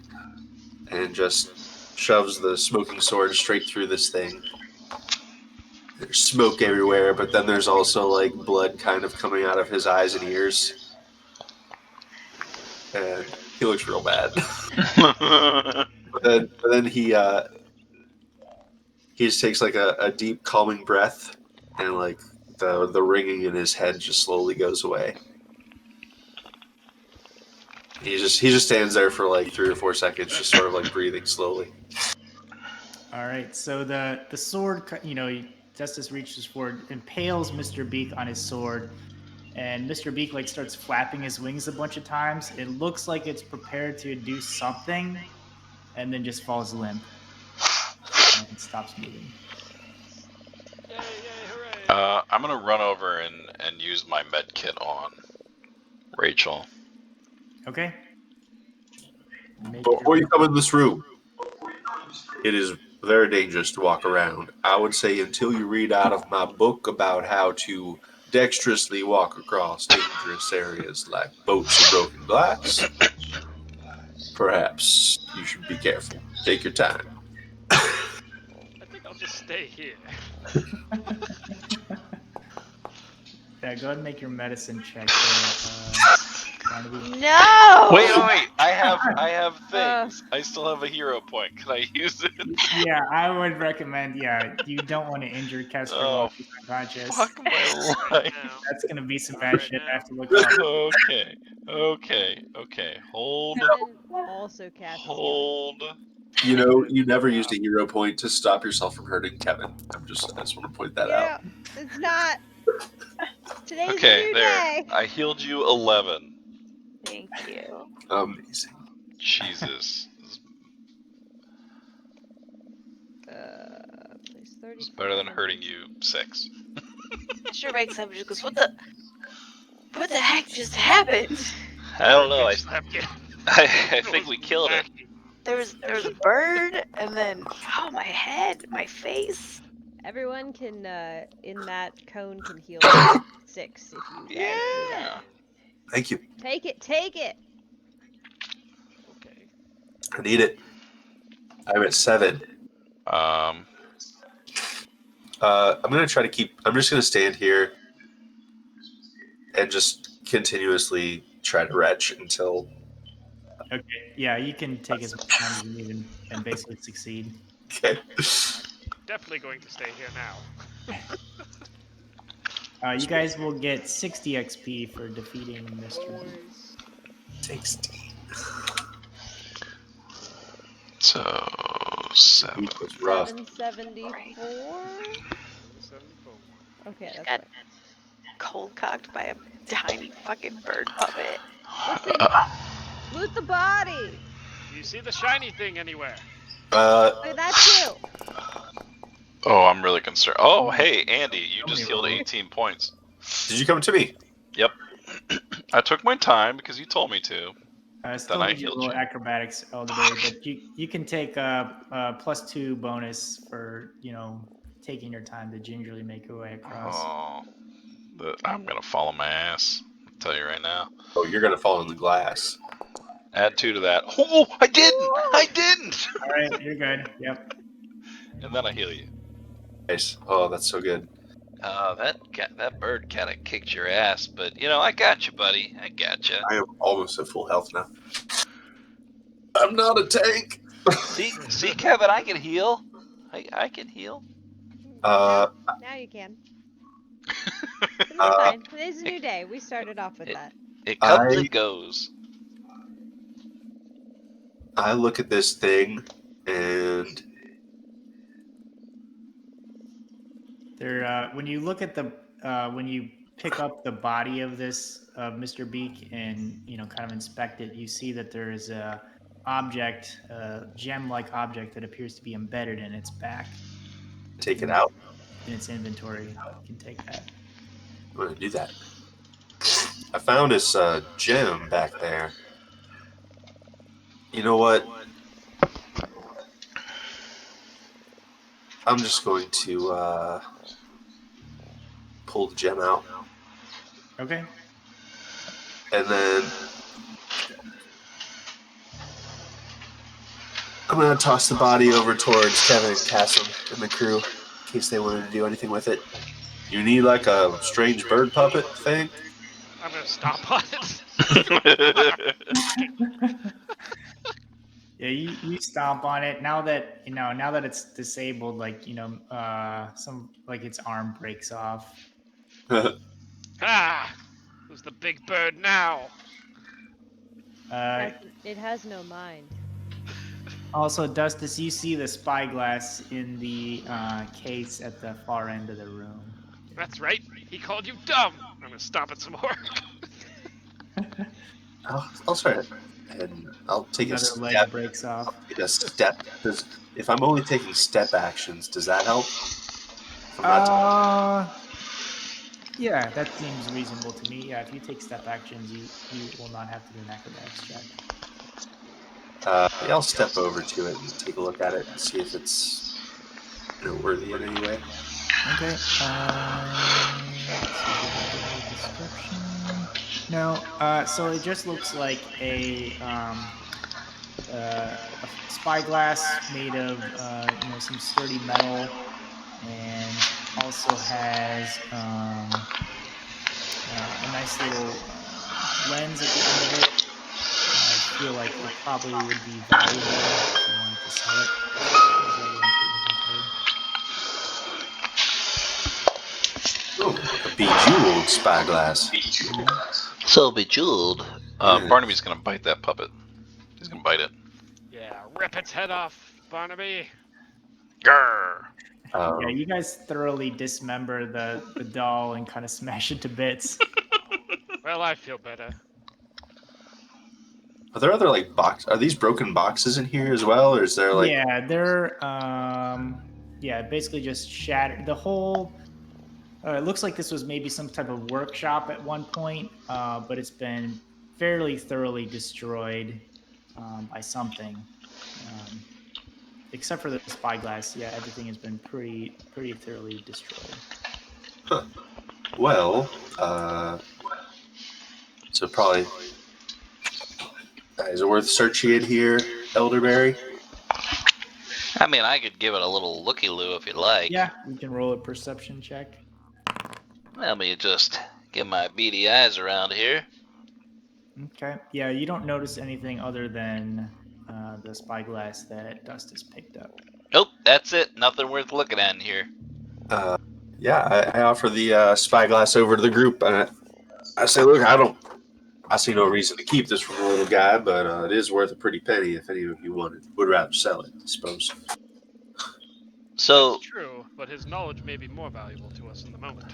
and just shoves the smoking sword straight through this thing. There's smoke everywhere, but then there's also like blood kind of coming out of his eyes and ears. And he looks real bad. But then he just takes like a deep calming breath, and like the ringing in his head just slowly goes away. He just stands there for like 3 or 4 seconds, just sort of like breathing slowly. All right, so the sword, Justice reaches forward, impales Mr. Beak on his sword, and Mr. Beak like starts flapping his wings a bunch of times. It looks like it's prepared to do something, and then just falls limp and stops moving. Yay, hooray. I'm gonna run over and use my med kit on Rachel. Okay. Before you come in this room, it is very dangerous to walk around. I would say until you read out of my book about how to dexterously walk across dangerous areas like boats and broken glass, Perhaps you should be careful. Take your time. I think I'll just stay here. Yeah, go ahead and make your medicine check there, Barnaby. No! Wait. I have things. I still have a hero point. Can I use it? Yeah, I would recommend. Yeah, you don't want to injure Kester while Oh, he's unconscious. fuck my life. Now, That's gonna be some bad Right shit. I now. have to look up. Okay. Hold. Kevin also casts healing. Hold. You know, you never used a hero point to stop yourself from hurting Kevin. I just want to point that out. It's not. Today's a Okay, new there. day. I healed you 11. Thank you. Amazing. Jesus. Place 30. It's better than hurting you 6. Sure makes sense. Just goes, what the heck just happened? I don't know. Bitch slapped you. I think we killed it. There was a bird, and then my head, my face. Everyone can in that cone can heal 6 if you guys do Yeah. that. Thank you. Take it. Okay. I need it. I'm at 7. Um. I'm gonna try to keep. I'm just gonna stand here and just continuously try to retch until. Okay, yeah, you can take as much time as you need and basically succeed. Okay. Definitely going to stay here now. You guys will get 60 XP for defeating Mr. B. 16. So 7. It was rough. 774. 74. Okay, that's Got right. cold cocked by a tiny fucking bird puppet. Listen, loot the body. Do you see the shiny thing anywhere? Look at that too. Oh, I'm really concerned. Oh, hey, Andy, you just Somebody healed roll. 18 points. Did you come to me? Yep. I took my time because you told me to. Still I need you to healed roll you. acrobatics elderberry, but you can take a +2 bonus for taking your time to gingerly make your way across. Oh, I'm gonna fall on my ass. I'll tell you right now. Oh, you're gonna fall in the glass. Add 2 to that. Oh, I didn't. All right, you're good. Yep. And then I heal you. Nice. Oh, that's so good. That bird kind of kicked your ass, but I got you, buddy. I got you. I am almost at full health now. I'm not a tank. See, Kevin, I can heal. I can heal. Now you can. It's fine. Today's a new day. We started off with that. It comes and goes. I look at this thing and When you look at when you pick up the body of this Mr. Beak and kind of inspect it, you see that there is a gem-like object that appears to be embedded in its back. take it out. In its inventory. You can take that. I'm gonna do that. I found this gem back there. You know what? I'm just going to pull the gem out, Okay. and then I'm gonna toss the body over towards Kevin and Cassim and the crew in case they wanted to do anything with it. You need like a strange bird puppet thing? I'm gonna stomp on it. Yeah, you stomp on it. Now that it's disabled, some its arm breaks off. Ah! Who's the big bird now? It has no mind. Also, Dustus, you see the spyglass in the case at the far end of the room. That's right. He called you dumb. I'm gonna stomp it some more. I'll try it. And I'll take Another a leg step. breaks off. A step. If I'm only taking step actions, does that help? If I'm not Yeah, that seems reasonable to me. Yeah, if you take step actions, you will not have to do an acrobatics check. I'll step over to it and take a look at it and see if it's noteworthy in any way. Okay. Description. No. So it just looks like a a spyglass made of some sturdy metal, and also has a nice little lens at the end of it. I feel like it probably would be valuable if you wanted to sell it. How does that go into your inventory? Oh, a bejeweled spyglass. So bejeweled. Yeah. Barnaby's gonna bite that puppet. He's gonna bite it. Yeah, rip its head off, Barnaby. Grr. Yeah, you guys thoroughly dismember the doll and kind of smash it to bits. Well, I feel better. Are there other like box? Are these broken boxes in here as well, or is there like? Yeah, they're basically just shattered. The whole it looks like this was maybe some type of workshop at one point, but it's been fairly thoroughly destroyed by something. Except for the spyglass, yeah, everything has been pretty thoroughly destroyed. Huh. Well, so probably is it worth searching in here, Elderberry? I mean, I could give it a little looky-loo if you'd like. Yeah, you can roll a perception check. Let me just get my beady eyes around here. Okay. Yeah, you don't notice anything other than the spyglass that Dust has picked up. Nope, that's it. Nothing worth looking at in here. Yeah, I offer the spyglass over to the group, and I say, look, I see no reason to keep this from the little guy, but it is worth a pretty penny if any of you would rather sell it, I suppose. So, That's true, but his knowledge may be more valuable to us in the moment.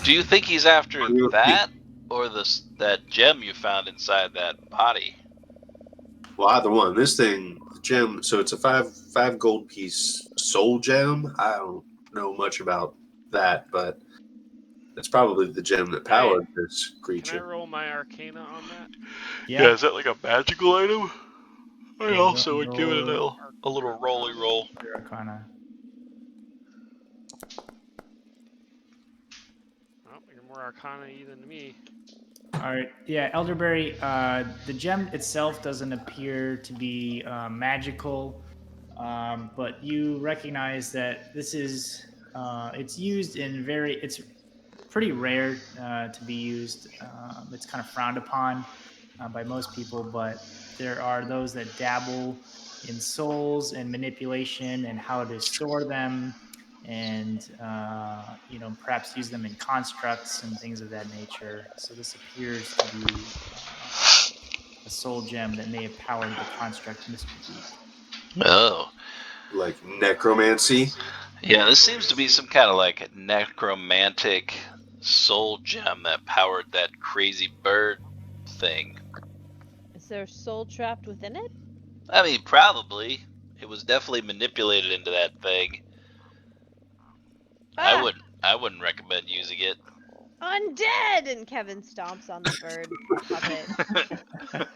do you think he's after that, or that gem you found inside that body? Well, either one. This thing, the gem, so it's a five gold piece soul gem. I don't know much about that, but it's probably the gem that powered this Can I creature. roll my Arcana on that? Yeah. Is that like a magical item? I Yeah, also roll- would give it a little rolly roll. your Arcana. Oh, you're more Arcana-y than me. All right. Yeah, Elderberry. The gem itself doesn't appear to be magical, but you recognize that this is. It's used in It's pretty rare to be used. It's kind of frowned upon by most people, but there are those that dabble in souls and manipulation and how to store them, and perhaps use them in constructs and things of that nature. So this appears to be a soul gem that may have powered the construct Mr. Deep. Oh. Like necromancy? Yeah, this seems to be some kind of like necromantic soul gem that powered that crazy bird thing. Is there a soul trapped within it? I mean, probably. It was definitely manipulated into that thing. Ah! I wouldn't recommend using it. Undead! And Kevin stomps on the bird puppet.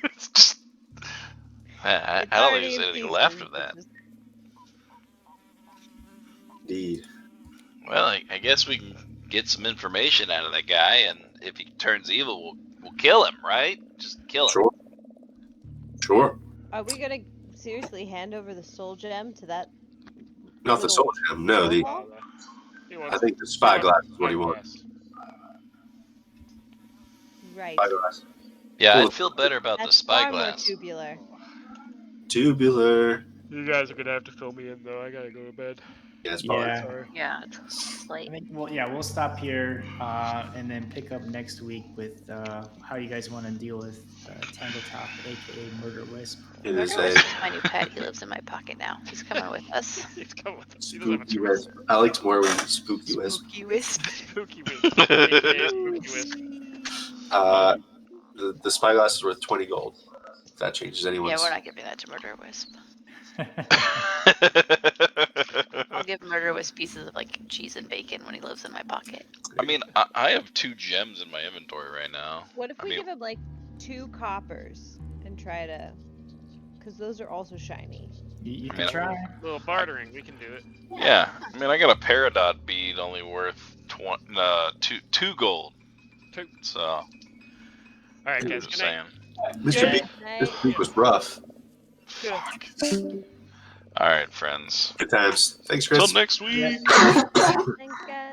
It's just, I It's don't think already there's in anything left pieces, of that. it's just- Indeed. Well, I guess we can get some information out of that guy, and if he turns evil, we'll kill him, right? Just kill him. Sure. Sure. Are we gonna seriously hand over the soul gem to that? Not the soul gem, no. The Well, I think the spyglass is what he wants. right. Spyglass. Yeah, Cool. I'd feel better about That's the far more spyglass. tubular. Tubular. You guys are gonna have to fill me in though. I gotta go to bed. Yes, Yeah. Sorry. Yeah, it's I late. think we'll stop here and then pick up next week with how you guys want to deal with Tangletop, aka Murder Wisp. It Murder is Wisp a is my new pet. He lives in my pocket now. He's coming with us. He's coming with us. He doesn't have a spooky choice. wisp. I liked more when spooky wisp. Spooky Wisp. Spooky Wisp. AKA Spooky Wisp. The spyglass is worth 20 gold. If that changes anyone's. Yeah, we're not giving that to Murder Wisp. I'll give Murder Wisp pieces of like cheese and bacon when he lives in my pocket. I mean, I have 2 gems in my inventory right now. What if I we mean- give him like 2 coppers and try to, because those are also shiny. You I can mean, try. A little bartering, we can do it. Yeah, I mean, I got a Peridot bead only worth 2 gold. So, Alright, I'm guys, just good night. saying. Mr. Good B, night. this week was rough. Fuck. All right, friends. Good times. Thanks, Till Chris. next week. Thanks, guys.